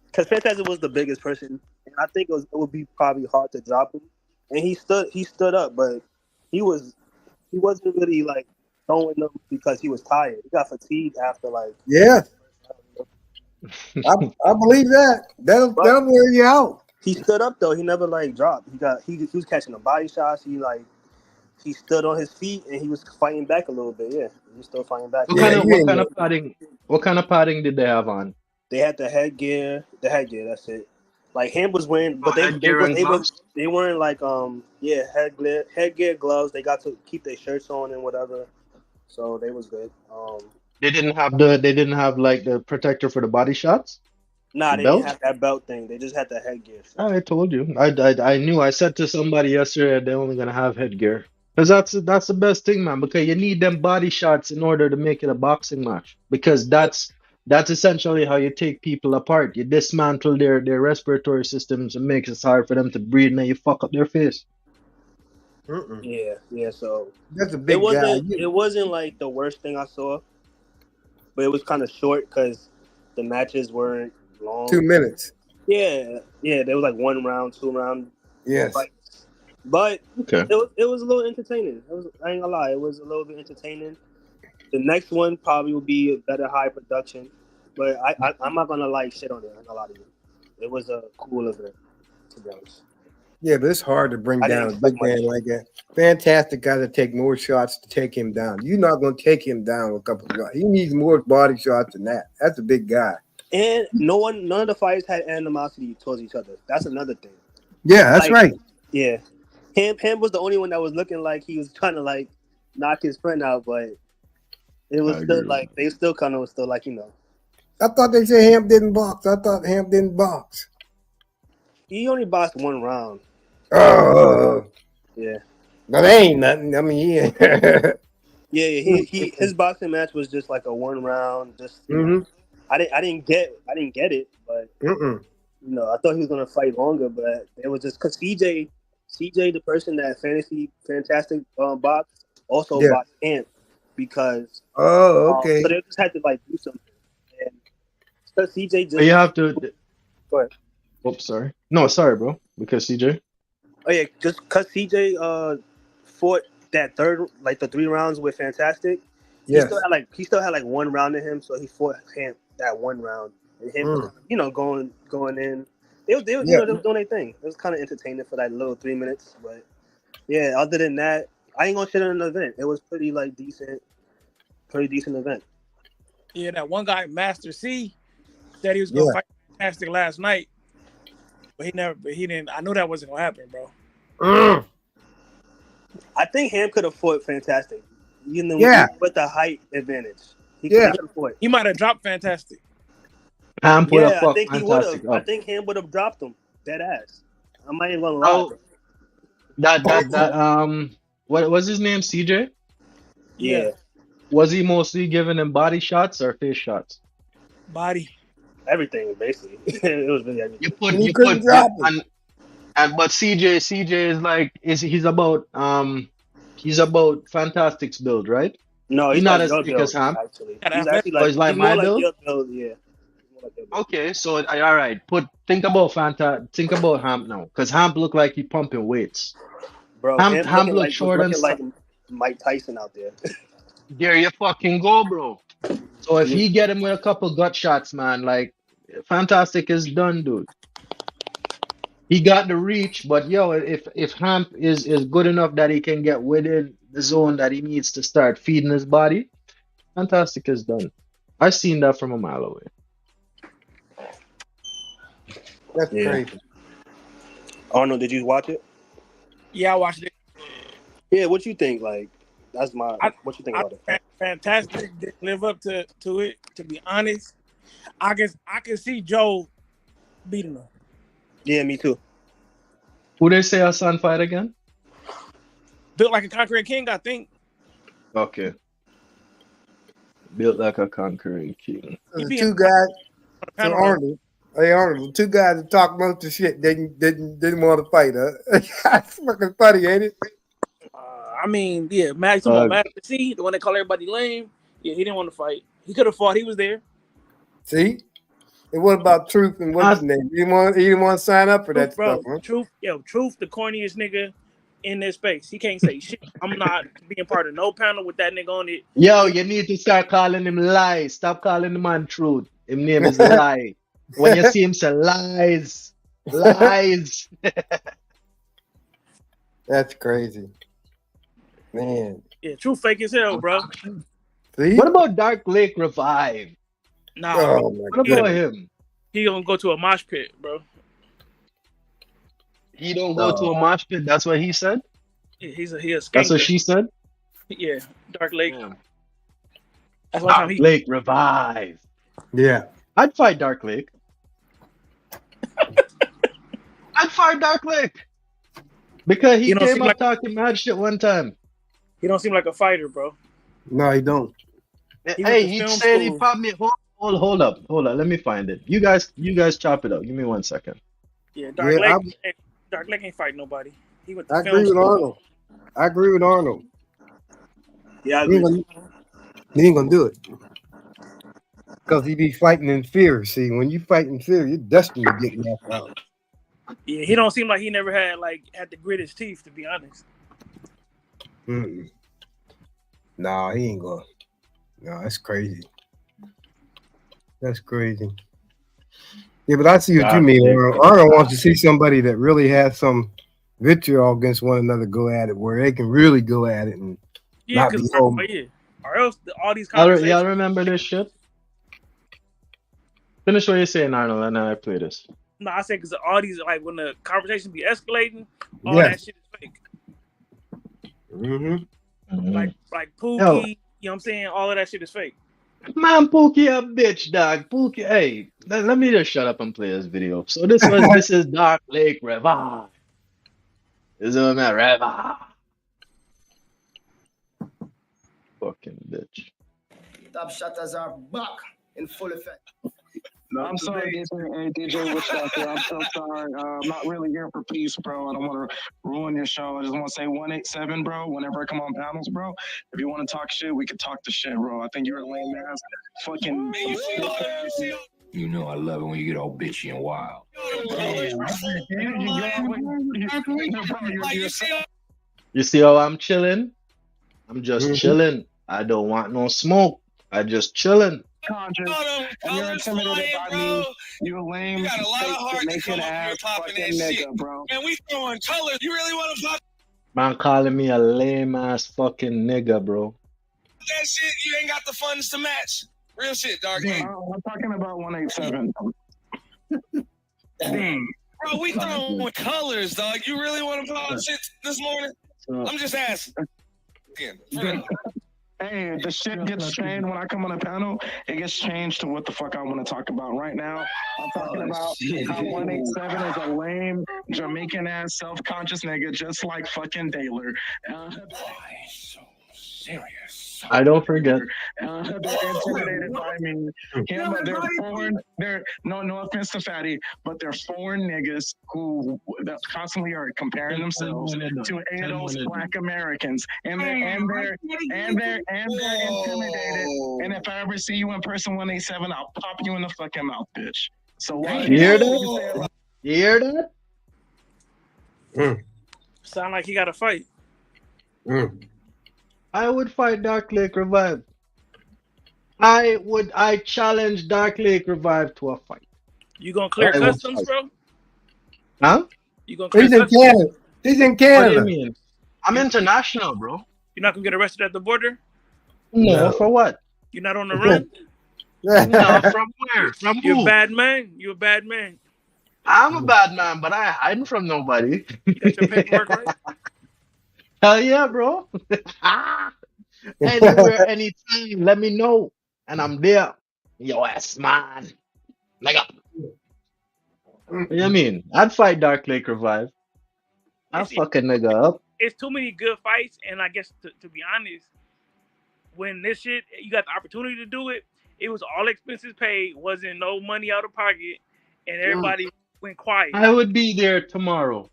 Because Fantastic was the biggest person, and I think it would be probably hard to drop him. And he stood up, but he wasn't really like throwing them because he was tired. He got fatigued after like. Yeah. I believe that. That'll wear you out. He stood up though. He never like dropped. He was catching the body shots. He like he stood on his feet and he was fighting back a little bit. Yeah, he was still fighting back. What kind of what kind of padding? What kind of padding did they have on? They had the headgear. The headgear. That's it. Like Hamp was wearing, but headgear and gloves? they weren't like headgear, gloves. They got to keep their shirts on and whatever, so they was good. They didn't have like the protector for the body shots. Nah, The they belt? didn't have that belt thing. They just had the headgear. I told you. I knew. I said to somebody yesterday they're only gonna have headgear. Because that's the best thing, man. Because you need them body shots in order to make it a boxing match. Because that's essentially how you take people apart. You dismantle their respiratory systems and makes it hard for them to breathe, and then you fuck up their face. Yeah. So That's a big guy. It wasn't like the worst thing I saw, but it was kind of short because the matches weren't long. 2 minutes. Yeah. There was like 1 round, 2 round. Yes. Fights. But Okay. it was a little entertaining. I ain't gonna lie, it was a little bit entertaining. The next one probably will be a better high production, but I'm not gonna like shit on it. I'm not gonna lie to you. It was a cool event, to be honest. Yeah, but it's hard to bring down a big man like that. Fantastic guy to take more shots to take him down. You're not going to take him down with a couple of shots. He needs more body shots than that. That's a big guy. And none of the fighters had animosity towards each other. That's another thing. Yeah, that's right. Yeah. Hamp was the only one that was looking like he was trying to like knock his friend out, but it was still like they still kind of was still like, I thought they said Hamp didn't box. I thought Hamp didn't box. He only boxed 1 round. Oh. Yeah. But that ain't nothing. I mean, yeah. He his boxing match was just like a 1 round. Just I didn't get it, but I thought he was gonna fight longer, but it was just because CJ, the person that fantastic box, also boxed Hamp because so they just had to like do something. And because CJ just You have to. Go ahead. Oops, sorry. No, sorry, bro. Because CJ. Oh yeah, just because CJ fought that third, like the 3 rounds with Fantastic. He still had like 1 round in him, so he fought Hamp that 1 round, and him, going in. They were doing their thing. It was kind of entertaining for that little 3 minutes, but yeah. Other than that, I ain't gonna shit on the event. It was pretty decent event. Yeah, that one guy, Master C, said he was gonna fight Fantastic last night. But he didn't. I knew that wasn't gonna happen, bro. I think Ham could have fought Fantastic. With the height advantage. He might have dropped Fantastic. Ham would have I fucked think he would have. Fantastic I up. think Ham would have dropped him. Dead ass. I'm not even gonna lie. What was his name? CJ? Yeah. Was he mostly giving him body shots or face shots? Body. Everything, basically. It was really everything. But CJ is like he's about Fantastic's build, right? No, he's not as thick as Hamp. Actually. He's actually like, he's like my build. Yeah. Okay, so all right. Think about Hamp now, because Hamp look like he pumping weights. Bro, Hamp look short and like Mike Tyson out there. There you fucking go, bro. So if he get him with a couple gut shots, man, like Fantastic is done, dude. He got the reach, but if Hamp is good enough that he can get within the zone that he needs to start feeding his body, Fantastic is done. I seen that from a mile away. That's crazy. Arnold, did you watch it? Yeah, I watched it. Yeah, what you think? Like, what you think about it? Fantastic didn't live up to it. To be honest, I can see Joe beating him. Yeah, me too. Who they say Hassan fight again? Built like a conquering king, I think. Okay. Built like a conquering king. The 2 guys, Arnold. Hey Arnold, 2 guys that talk most of the shit didn't want to fight, huh? That's fucking funny, ain't it? I mean, yeah, Master C, the one that called everybody lame. Yeah, he didn't want to fight. He could have fought. He was there. See? And what about Truth and what's his name? He didn't want to sign up for that stuff, huh? Truth, the corniest nigga in this space. He can't say shit. I'm not being part of no panel with that nigga on it. Yo, you need to start calling him Lie. Stop calling the man Truth. His name is Lie. When you see him say lies. That's crazy. Man. Yeah, true fake as hell, bro. See? What about Dark Lake Revive? Nah, Oh, What about him? he gonna go to a mosh pit, bro. He don't go to a mosh pit. That's what he said. Yeah, he a skanker. That's what she said. Yeah, Dark Lake. Yeah. That's one time Dark Lake Revive. Yeah. I'd fight Dark Lake. I'd fight Dark Lake. Because he came up talking mad shit one time. He don't seem like a fighter, bro. No, he don't. Hey, he said he probably hold up. Let me find it. You guys chop it up. Give me 1 second. Yeah, Dark Lake ain't fighting nobody. He went to I agree with Arnold. I agree with Arnold. Yeah, I He agree. ain't gonna do it. Because he be fighting in fear. See, when you fight in fear, you're destined to get knocked out. Yeah, he don't seem like he never had to grit his teeth, to be honest. Nah, he ain't going. No, that's crazy. That's crazy. Yeah, but I see what you mean. Arnold wants to see somebody that really has some vitriol against one another go at it, where they can really go at it and not be home. Or else all these conversations. Y'all remember this shit? Finish what you're saying, Arnold, and then I play this. No, I said because all these when the conversation be escalating, all that shit is fake. Like Pookie, you know what I'm saying? All of that shit is fake. Man, Pookie a bitch, dog. Pookie, hey, let me just shut up and play this video. So this is Dark Lake Revive. This is my Revive. Fucking bitch. Top shutters are back in full effect. I'm sorry, DJ Witch Doctor. I'm so sorry. I'm not really here for peace, bro. I don't want to ruin your show. I just want to say 187, bro. Whenever I come on panels, bro, if you want to talk shit, we could talk the shit, bro. I think you're a lame ass fucking. You know I love it when you get all bitchy and wild. You see how I'm chilling? I'm just chilling. I don't want no smoke. I just chilling. Conscious, and you're intimidated by me. You a lame, fake ass fucking nigga, bro. And we throwing colors. You really want to pop Man calling me a lame ass fucking nigga, bro. that shit? You ain't got the funds to match. Real shit, dog. I'm talking about 187. Bro, we throwing colors, dog. You really want to pop shit this morning? I'm just asking. Hey, the shit gets changed when I come on a panel. It gets changed to what the fuck I want to talk about. Right now, I'm talking about how 187 is a lame Jamaican ass self-conscious nigga, just like fucking Daler. So serious. I don't forget. They're intimidated by me. They're foreign. No offense to Fatty, but they're foreign niggas who constantly are comparing themselves to those black Americans, and they're intimidated. And if I ever see you in person, 187, I'll pop you in the fucking mouth, bitch. So what? You hear that? You hear that? Sound like he got to fight. I would fight Dark Lake Revive. I challenge Dark Lake Revive to a fight. You gonna clear customs, bro? Huh? You gonna clear customs? Canada. He's in Canada. What do you mean? I'm international, bro. You're not gonna get arrested at the border? No, for what? You're not on the run? No, from where? From who? You're a bad man. You're a bad man. I'm a bad man, but I ain't hiding from nobody. You got your paperwork right? Hell yeah, bro. Anywhere, anytime, let me know. And I'm there. Yo ass man. Nigga. What do you mean? I'd fight Dark Lake Revive. I'll fuck a nigga up. It's too many good fights, and I guess to be honest, when this shit, you got the opportunity to do it, it was all expenses paid, wasn't no money out of pocket, and everybody went quiet. I would be there tomorrow.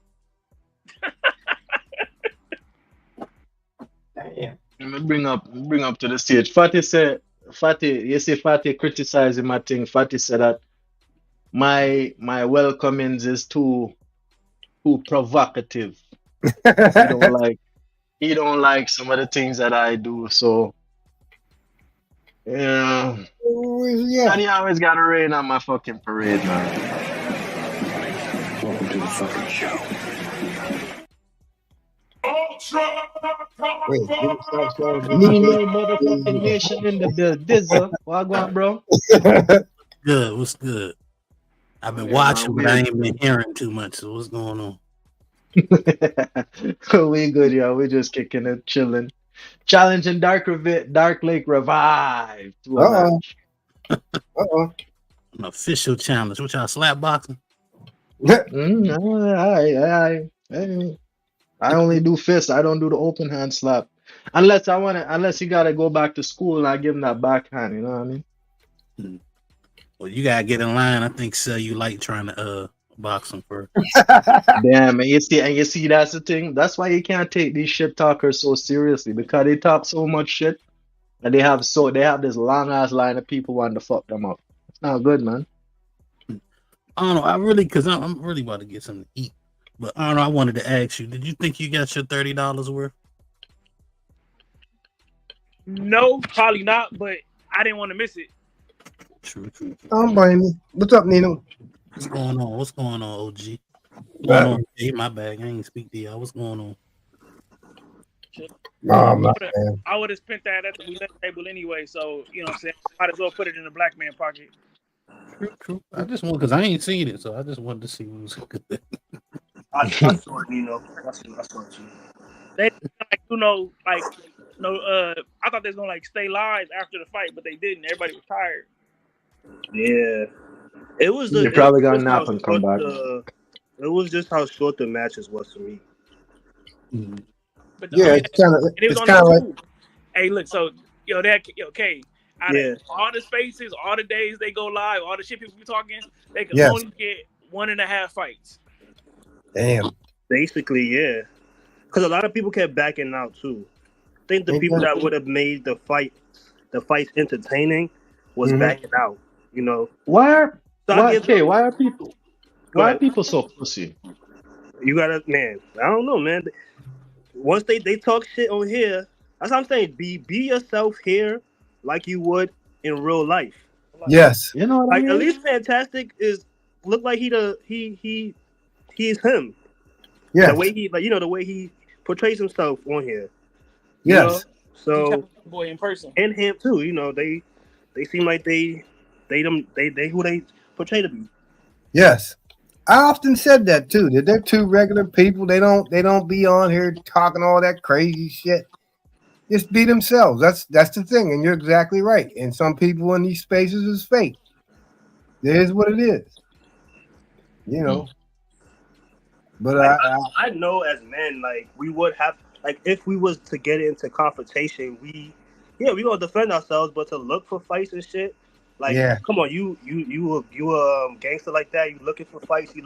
Let me bring up to the stage. Fatty, you see Fatty criticizing my thing. Fatty said that my welcomings is too provocative. he don't like some of the things that I do, so yeah. And he always gotta rain on my fucking parade, man. Welcome to the fucking show. Wait, give me some Nino motherfucking nation in the bill. Dizzle. Wagwan, bro. Good. What's good? I've been Yeah, watching, man, but I ain't been hearing too much. So what's going on? we good, yo. We just kicking it, chilling. Challenging Dark Lake Revive to a match. Uh-oh. An official challenge. What y'all slap boxing? I only do fists. I don't do the open hand slap. Unless you gotta go back to school and I give him that backhand, you know what I mean? Well, you gotta get in line. I think you like trying to box him first. Damn, and you see that's the thing. That's why you can't take these shit talkers so seriously, because they talk so much shit and they have this long ass line of people wanting to fuck them up. It's not good, man. I don't know. Because I'm really about to get something to eat. But I don't know. I wanted to ask you, did you think you got your $30 worth? No, probably not, but I didn't want to miss it. True. Don't blame me. What's up, Nino? What's going on? What's going on, OG? What's going on? Hey, my bag. I ain't speak to y'all. What's going on? I would have spent that at the roulette table anyway, so you know what I'm saying? Might as well put it in the black man pocket. True. I just want, because I ain't seen it, so I just wanted to see what was good. I saw it, Nino. I saw it too. They I thought they was gonna stay live after the fight, but they didn't. Everybody was tired. Yeah, it was. You're probably gonna nap and come back. It was just how short the matches was for me. But yeah, it's kind of like. Hey, look, so okay. Out of all the spaces, all the days they go live, all the shit people be talking, they can only get 1.5 fights. Damn. Basically, yeah. Because a lot of people kept backing out too. I think the people that would have made the fights entertaining was backing out. You know. Why are people so pussy? You gotta, man. I don't know, man. Once they talk shit on here, that's what I'm saying. Be yourself here, like you would in real life. Yes. You know what I mean? At least Fantastic look like he's him. Yeah. The way the way he portrays himself on here. Yes. So boy in person. And him too. You know, they seem like they who they portray to be. Yes. I often said that too. That they're two regular people. They don't be on here talking all that crazy shit. Just be themselves. That's the thing, and you're exactly right. And some people in these spaces is fake. It is what it is. You know. But I know as men, we would have if we was to get into confrontation, we gonna defend ourselves, but to look for fights and shit. Come on, you a gangster like that? You looking for fights? You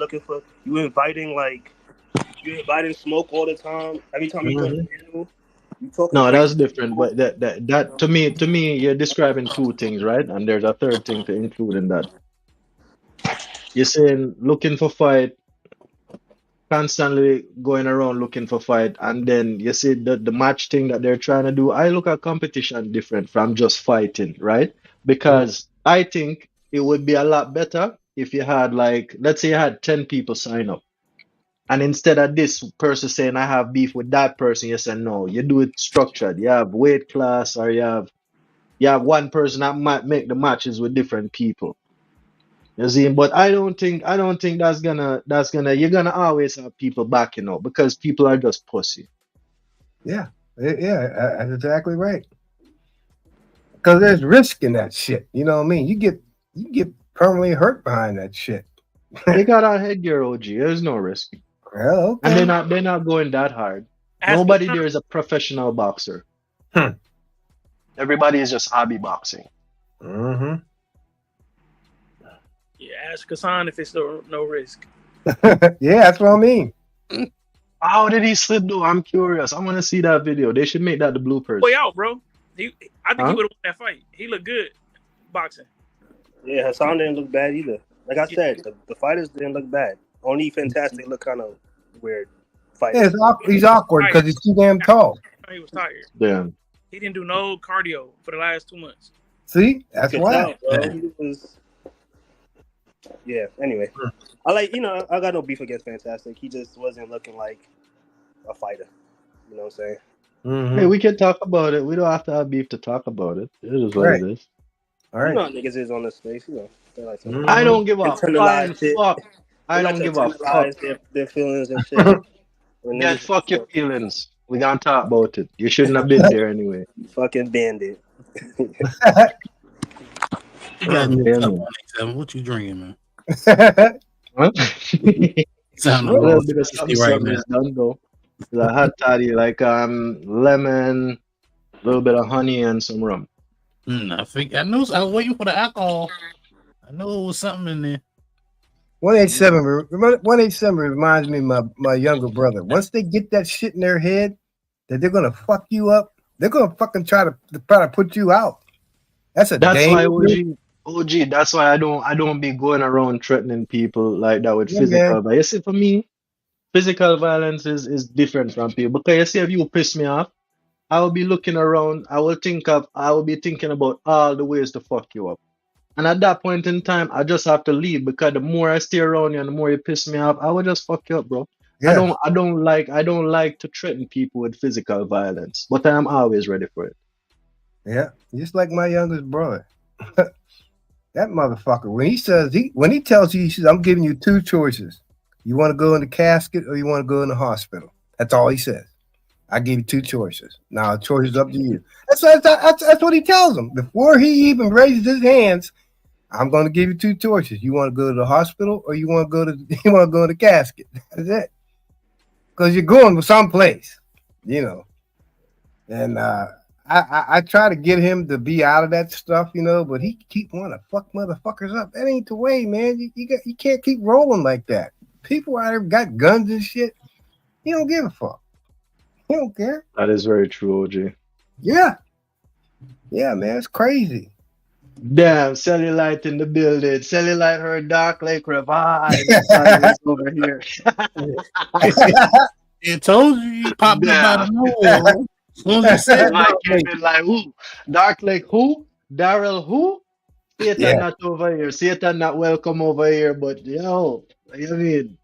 inviting smoke all the time? Every time you go to the animal, you talking. No, that's different. But that to me, you're describing two things, right? And there's a third thing to include in that. You're saying looking for fight, constantly going around looking for fight, and then you see the match thing that they're trying to do. I look at competition different from just fighting, right? Because I think it would be a lot better if you had let's say you had 10 people sign up. And instead of this person saying I have beef with that person, you say no, you do it structured. You have weight class, or you have one person that might make the matches with different people. You see, but I don't think that's gonna you're gonna always have people backing out because people are just pussy. Yeah, that's exactly right. Because there's risk in that shit. You know what I mean? You get permanently hurt behind that shit. They got our headgear, OG. There's no risk. Well, okay. And they're not going that hard. Nobody there is a professional boxer. Everybody is just hobby boxing. Mm-hmm. Yeah, ask Hassan if it's no risk. Yeah, that's what I mean. How did he slip though? I'm curious. I want to see that video. They should make that the bloopers. Boy, out, bro. I think he would have won that fight. He looked good boxing. Yeah, Hassan didn't look bad either. Like I said, the fighters didn't look bad. Only Fantastic looked kind of weird. Yeah, he's awkward because he's too damn tall. He was tired. Yeah. He didn't do no cardio for the last 2 months. See, that's why. Yeah. Anyway, I got no beef against Fantastic. He just wasn't looking like a fighter. You know what I'm saying? Hey, we can talk about it. We don't have to have beef to talk about it. It is what Right. it is. All You know right. how niggas is on this space. You know, they like to I don't give a flying internalize shit. fuck. They I like don't to give a fuck. internalize their feelings and shit. When Get niggas fuck your feelings. We gonna talk about it. You shouldn't have been there anyway. fucking bandit. You got me Yeah, a cup, man. 187. What you drinking, man? Huh? Sound a A little little bit of tasty something, right something now. is done though. The hot toddy, like lemon, a little bit of honey and some rum. I think I knew. I was waiting for the alcohol. I knew it was something in there. 187. 187 reminds me of my younger brother. Once they get that shit in their head that they're gonna fuck you up, they're gonna fucking try to put you out. That's why danger. OG. That's why I don't be going around threatening people like that with Yeah, man. physical. But you see, for me, physical violence is different from people. Because you see, if you piss me off, I will be looking around. I will be thinking about all the ways to fuck you up. And at that point in time, I just have to leave because the more I stay around you and the more you piss me off, I will just fuck you up, bro. Yeah. I don't like to threaten people with physical violence, but I am always ready for it. Yeah, just like my youngest brother. That motherfucker, when he tells you, he says, I'm giving you two choices. You want to go in the casket or you want to go in the hospital. That's all he says. I give you two choices. Now the choice is up to you. That's what he tells him. Before he even raises his hands, I'm going to give you two choices. You want to go to the hospital or you want to go to the casket. That's it. Because you're going to someplace, you know. And I try to get him to be out of that stuff, you know, but he keep wanting to fuck motherfuckers up. That ain't the way, man. You can't keep rolling like that. People out there got guns and shit. He don't give a fuck. He don't care. That is very true, OG. Yeah. Yeah, man, it's crazy. Damn, Cellulite in the building. Cellulite heard Dark Lake revive. It's over here. It told you popped up out of nowhere. As soon as you said Like, Dark Lake. like who? Dark Lake who? Daryl who? Satan Yeah. not over here. Satan not welcome over here. But yo, what do you mean?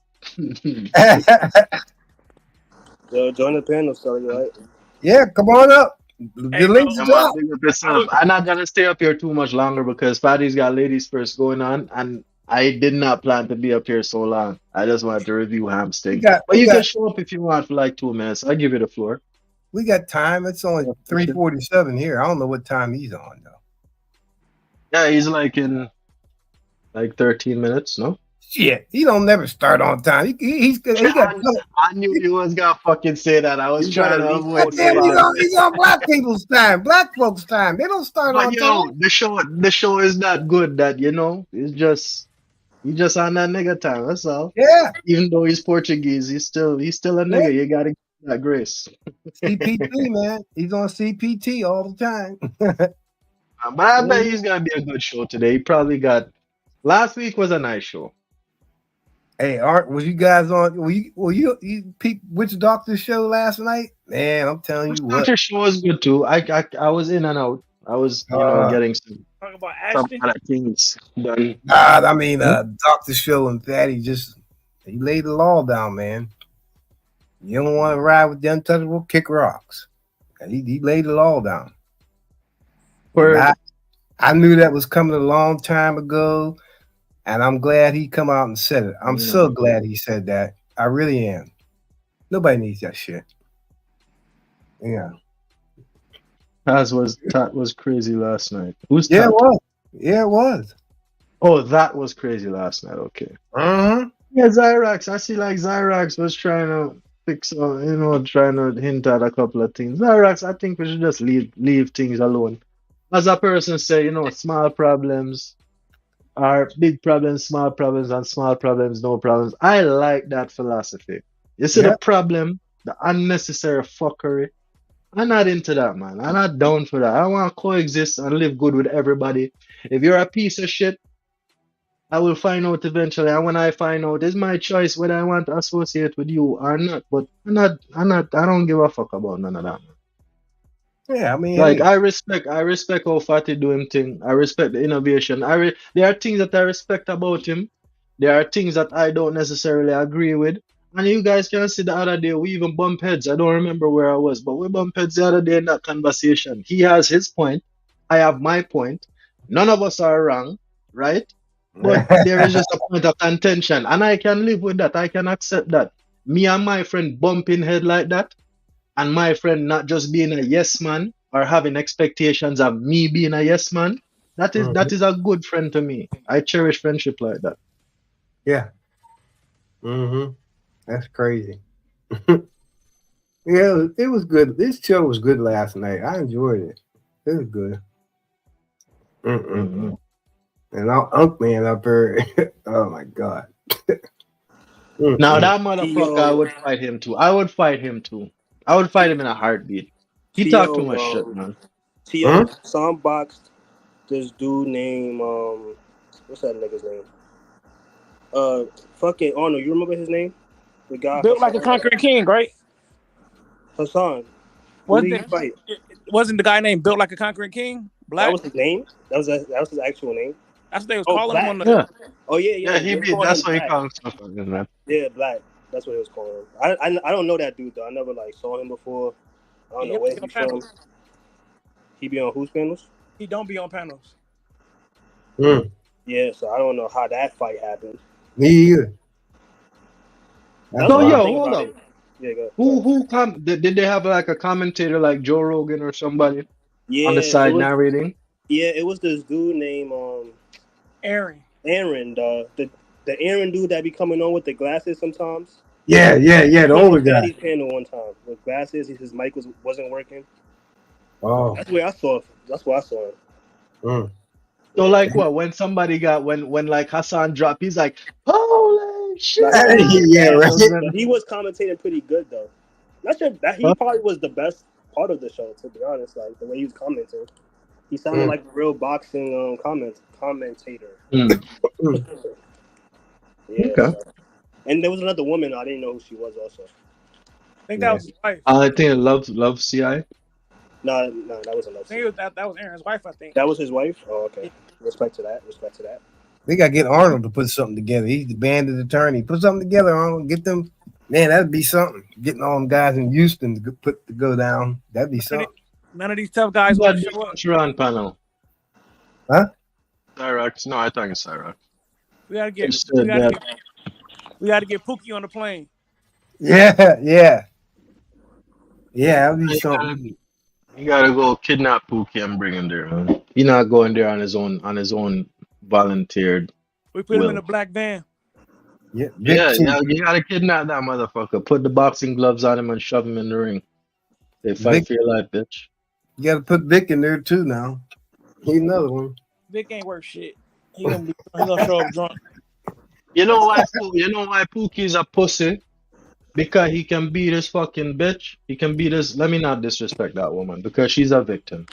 Yo, join the panel, sorry, right? Yeah, come on up. The link's up. I'm not gonna stay up here too much longer because Fatty's got ladies first going on, and I did not plan to be up here so long. I just wanted to review Hamp's thing. But you can show up if you want for like 2 minutes. I'll give you the floor. We got time. It's only 3:47 here. I don't know what time he's on though. Yeah, he's like in like 13 minutes, no? Shit, he don't never start on time. He got. I knew you was gonna fucking say that. I was trying to avoid Damn, he's on black people's time, black folks' time. They don't start on time. The show is not good. That you know, he just on that nigga time. That's all. Yeah. Even though he's Portuguese, he's still a nigga. Yeah. You gotta give that grace. CPT, man. He's on CPT all the time. But I bet he's gonna be a good show today. He probably got. Last week was a nice show. Hey, Art, was you guys on? Were you peep Witch Doctor show last night? Man, I'm telling you what. Doctor show was good too. I was in and out. I was getting some other things done. I mean, Doctor Show and Fatty he laid the law down, man. You don't want to ride with the untouchable, kick rocks. And he laid the law down. I knew that was coming a long time ago, and I'm glad he come out and said it. I'm so glad he said that. I really am. Nobody needs that shit. Yeah. That was crazy last night. Who's it was. Yeah, it was. Oh, that was crazy last night. Okay. Uh-huh. Yeah, Zyrax. I see like Zyrax was trying to fix, trying to hint at a couple of things. Zyrax, I think we should just leave things alone. As a person say, small problems are big problems, small problems, and small problems, no problems. I like that philosophy. You see the problem, the unnecessary fuckery. I'm not into that, man. I'm not down for that. I want to coexist and live good with everybody. If you're a piece of shit, I will find out eventually. And when I find out, it's my choice whether I want to associate with you or not. But I don't give a fuck about none of that, man. Yeah, I mean, like I respect how Fatty doing thing. I respect the innovation. There are things that I respect about him. There are things that I don't necessarily agree with. And you guys can see the other day, we even bump heads. I don't remember where I was, but we bump heads the other day in that conversation. He has his point. I have my point. None of us are wrong, right? But there is just a point of contention. And I can live with that. I can accept that. Me and my friend bumping head like that, and my friend not just being a yes man or having expectations of me being a yes man, that is a good friend to me. I cherish friendship like that. Yeah. Mm-hmm. That's crazy. Yeah, it was good. This show was good last night. I enjoyed it. It was good. And Unk Man up here. Oh my God. Now that motherfucker, I would fight him too. I would fight him too. I would fight him in a heartbeat. He talked too much shit, man. T.O. Boxed this dude named what's that nigga's name? Fucking Arnold. You remember his name? The guy Built like a conquering king, right? Hassan. Wasn't the guy named Built Like a Conquering King? Black. That was his name. That was his actual name. That's what they was calling him on the. Oh yeah. That's what he called himself, man. Yeah, Black. That's what he was calling him. I don't know that dude though. I never saw him before. I don't know where he's from. He be on whose panels? He don't be on panels. Yeah, so I don't know how that fight happened. Me either. So yo, hold up. Yeah, go. Who did they have like a commentator like Joe Rogan or somebody on the side narrating? Yeah, it was this dude named Aaron. Aaron, the Aaron dude that be coming on with the glasses sometimes. Yeah, the older guy. Daddy's panel one time with glasses. His mic wasn't working. Oh, that's where I saw him. So like what? When somebody got when like Hassan dropped, he's like, holy shit! Yeah, right. He was commentating pretty good though. Not sure that he probably was the best part of the show, to be honest. Like the way he was commenting, he sounded like a real boxing commentator. Yeah. Okay. And there was another woman. I didn't know who she was. Also, I think that was his wife. I think Love CI. No, that wasn't Love. I think that was Aaron's wife. I think that was his wife. Oh, okay. Respect to that. We gotta get Arnold to put something together. He's the bandit attorney. Put something together, Arnold. Get them. Man, that'd be something. Getting all them guys in Houston to go down. That'd be something. None of these tough guys want to show up. Sharon panel. Huh? Cyrax. No, I think it's Cyrax. We gotta get Pookie on the plane. Yeah. That'd be something. You gotta go kidnap Pookie and bring him there, man. He's not going there on his own volunteered. We put him in a black van. Yeah, you gotta kidnap that motherfucker. Put the boxing gloves on him and shove him in the ring. They fight for your life, bitch. You gotta put Vic in there too now. He's another one. Vic ain't worth shit. He gonna show up drunk. You know why Pookie's a pussy? Because he can beat his fucking bitch. He can beat his. Let me not disrespect that woman because she's a victim,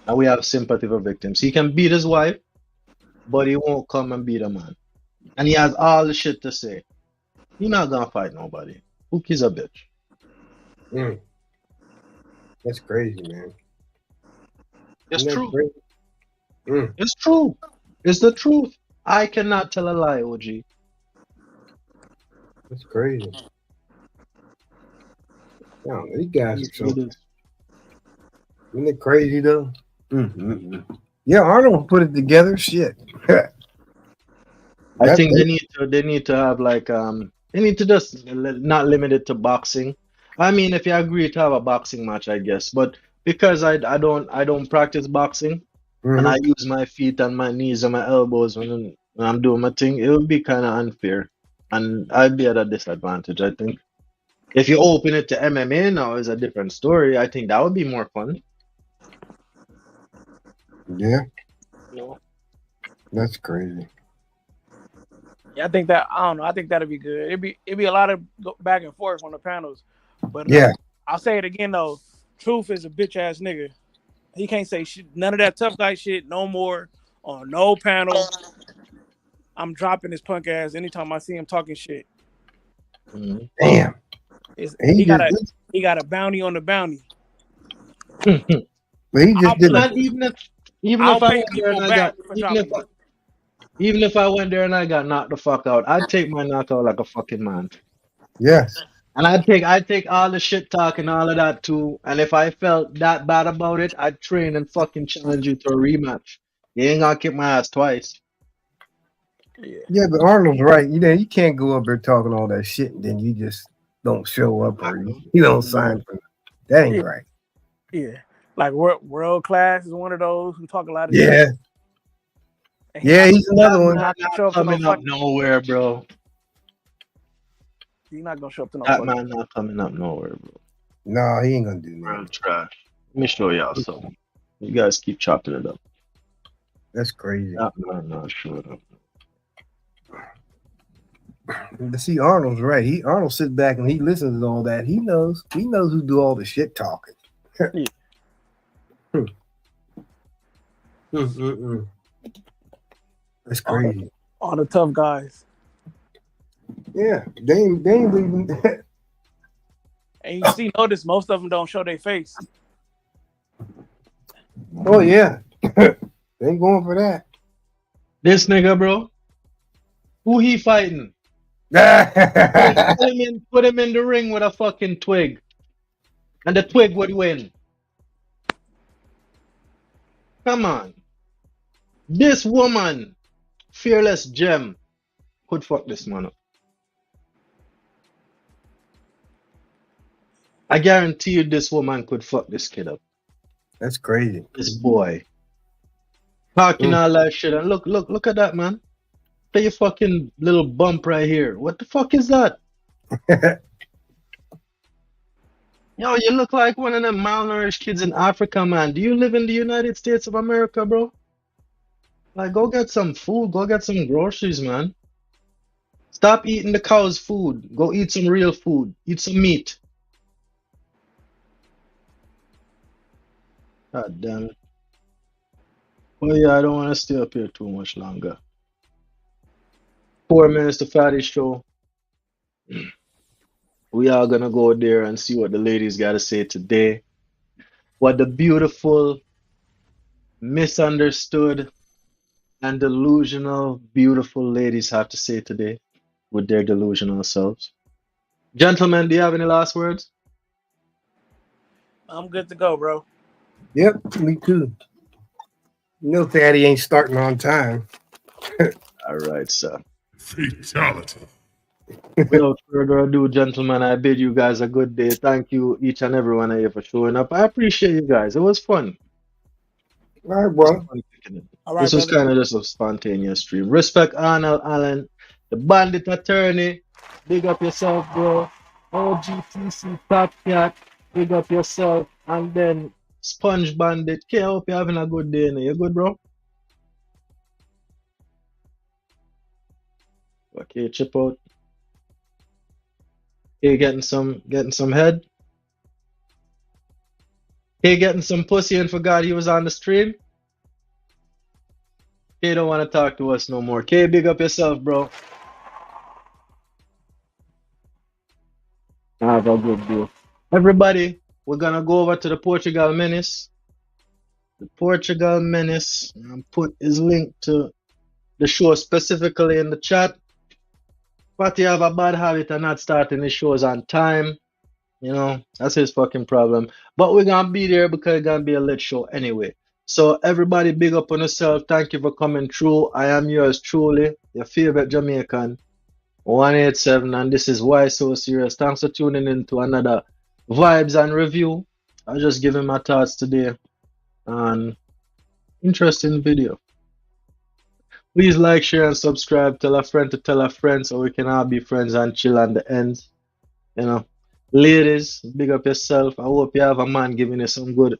and we have sympathy for victims. He can beat his wife, but he won't come and beat a man. And he has all the shit to say. He's not gonna fight nobody. Pookie's a bitch. That's crazy, man. It's true. It's true. It's the truth. I cannot tell a lie, OG. That's crazy. No, these guys are so. Isn't it crazy though? Yeah, Arnold put it together. Shit. I think they need to have like they need to just not limit it to boxing. I mean, if you agree to have a boxing match, I guess, but because I don't practice boxing and I use my feet and my knees and my elbows when I'm doing my thing, it would be kind of unfair, and I'd be at a disadvantage. I think if you open it to MMA now, is a different story. I think that would be more fun. Yeah. No. That's crazy. Yeah, I think that'd be good. It'd be a lot of back and forth on the panels, but yeah, I'll say it again though. Truth is a bitch ass nigga. He can't say shit, none of that tough guy shit no more on no panel. I'm dropping his punk ass anytime I see him talking shit. Damn. He got a bounty on the bounty. But he just did not even if I went there and I got even if I went there and I got knocked the fuck out, I'd take my knockout like a fucking man. Yes. And I take all the shit talk and all of that too. And if I felt that bad about it, I'd train and fucking challenge you to a rematch. You ain't gonna kick my ass twice. Yeah, but Arnold's right. You know, you can't go up there talking all that shit and then you just don't show up or you don't sign for it. That ain't right. Yeah, like world class is one of those who talk a lot of Yeah. shit. And Yeah, he's another one. Not coming up nowhere, bro. He's not gonna show up to no That fucking. man not coming up nowhere, bro. No, he ain't gonna do that. World trash. Let me show y'all something. You guys keep chopping it up. That's crazy. That man not showing up. But see, Arnold's right. Arnold sits back and he listens to all that. He knows who do all the shit talking. That's crazy. All the tough guys. Yeah, they ain't leaving. And you see, notice most of them don't show their face. Oh yeah, they ain't going for that. This nigga, bro. Who he fighting? Put him in the ring with a fucking twig. And the twig would win. Come on. This woman, Fearless Gem, could fuck this man up. I guarantee you this woman could fuck this kid up. That's crazy. This boy. Talking all that shit. And look at that, man. Look at your fucking little bump right here. What the fuck is that? Yo, you look like one of them malnourished kids in Africa, man. Do you live in the United States of America, bro? Like, go get some food. Go get some groceries, man. Stop eating the cow's food. Go eat some real food. Eat some meat. God damn it. Well, yeah, I don't want to stay up here too much longer. 4 minutes to Fatty show. We are gonna go there and see what the ladies gotta say today. What the beautiful, misunderstood, and delusional, beautiful ladies have to say today with their delusional selves. Gentlemen, do you have any last words? I'm good to go, bro. Yep, me too. You know, Fatty ain't starting on time. All right, sir. Fatality. Without further ado, gentlemen, I bid you guys a good day. Thank you, each and every one of you, for showing up. I appreciate you guys. It was fun. All right, bro. All right, This was brother. kind of just a spontaneous stream. Respect Arnold Allen, the bandit attorney. Big up yourself, bro. OGTC Top Cat. Big up yourself. And then Sponge Bandit. Okay, I hope you're having a good day. You good, bro? Okay, chip out. Hey, getting some head. Hey, getting some pussy and forgot he was on the stream. Hey, don't want to talk to us no more. K, big up yourself, bro. Have a good day. Everybody, we're gonna go over to the Portugal Menace. The Portugal Menace. And put his link to the show specifically in the chat. But he have a bad habit of not starting his shows on time. You know, that's his fucking problem. But we're gonna be there because it's gonna be a lit show anyway. So everybody big up on yourself. Thank you for coming through. I am yours truly, your favorite Jamaican, 187, and this is Why So Serious. Thanks for tuning in to another Vibes and Review. I'll just give him my thoughts today on interesting video. Please like, share, and subscribe. Tell a friend to tell a friend so we can all be friends and chill on the ends. You know, ladies, big up yourself. I hope you have a man giving you some good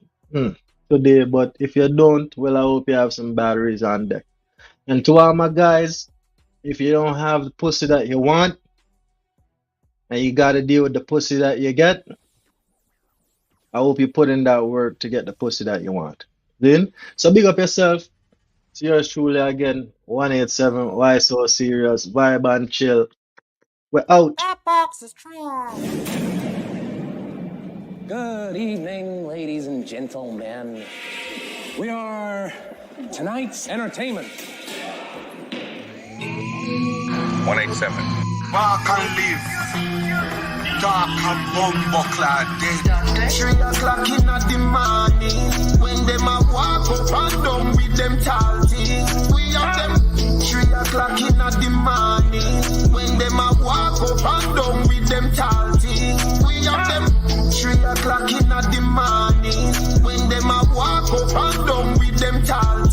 today. But if you don't, well, I hope you have some batteries on deck. And to all my guys, if you don't have the pussy that you want, and you got to deal with the pussy that you get, I hope you put in that work to get the pussy that you want. Then, so big up yourself. It's yours truly again, 187. Why So Serious? Vibe and chill. We're out. That box is trash. Good evening, ladies and gentlemen. We are tonight's entertainment. 187. Walk and live. dark and bumbuckler dead. 3 o'clock in the morning, when them a walk up and down with them tall things. We have them 3 o'clock in the morning, when them a walk up and down with them tall things. We have them 3 o'clock in the morning, when them a walk up and down with them tall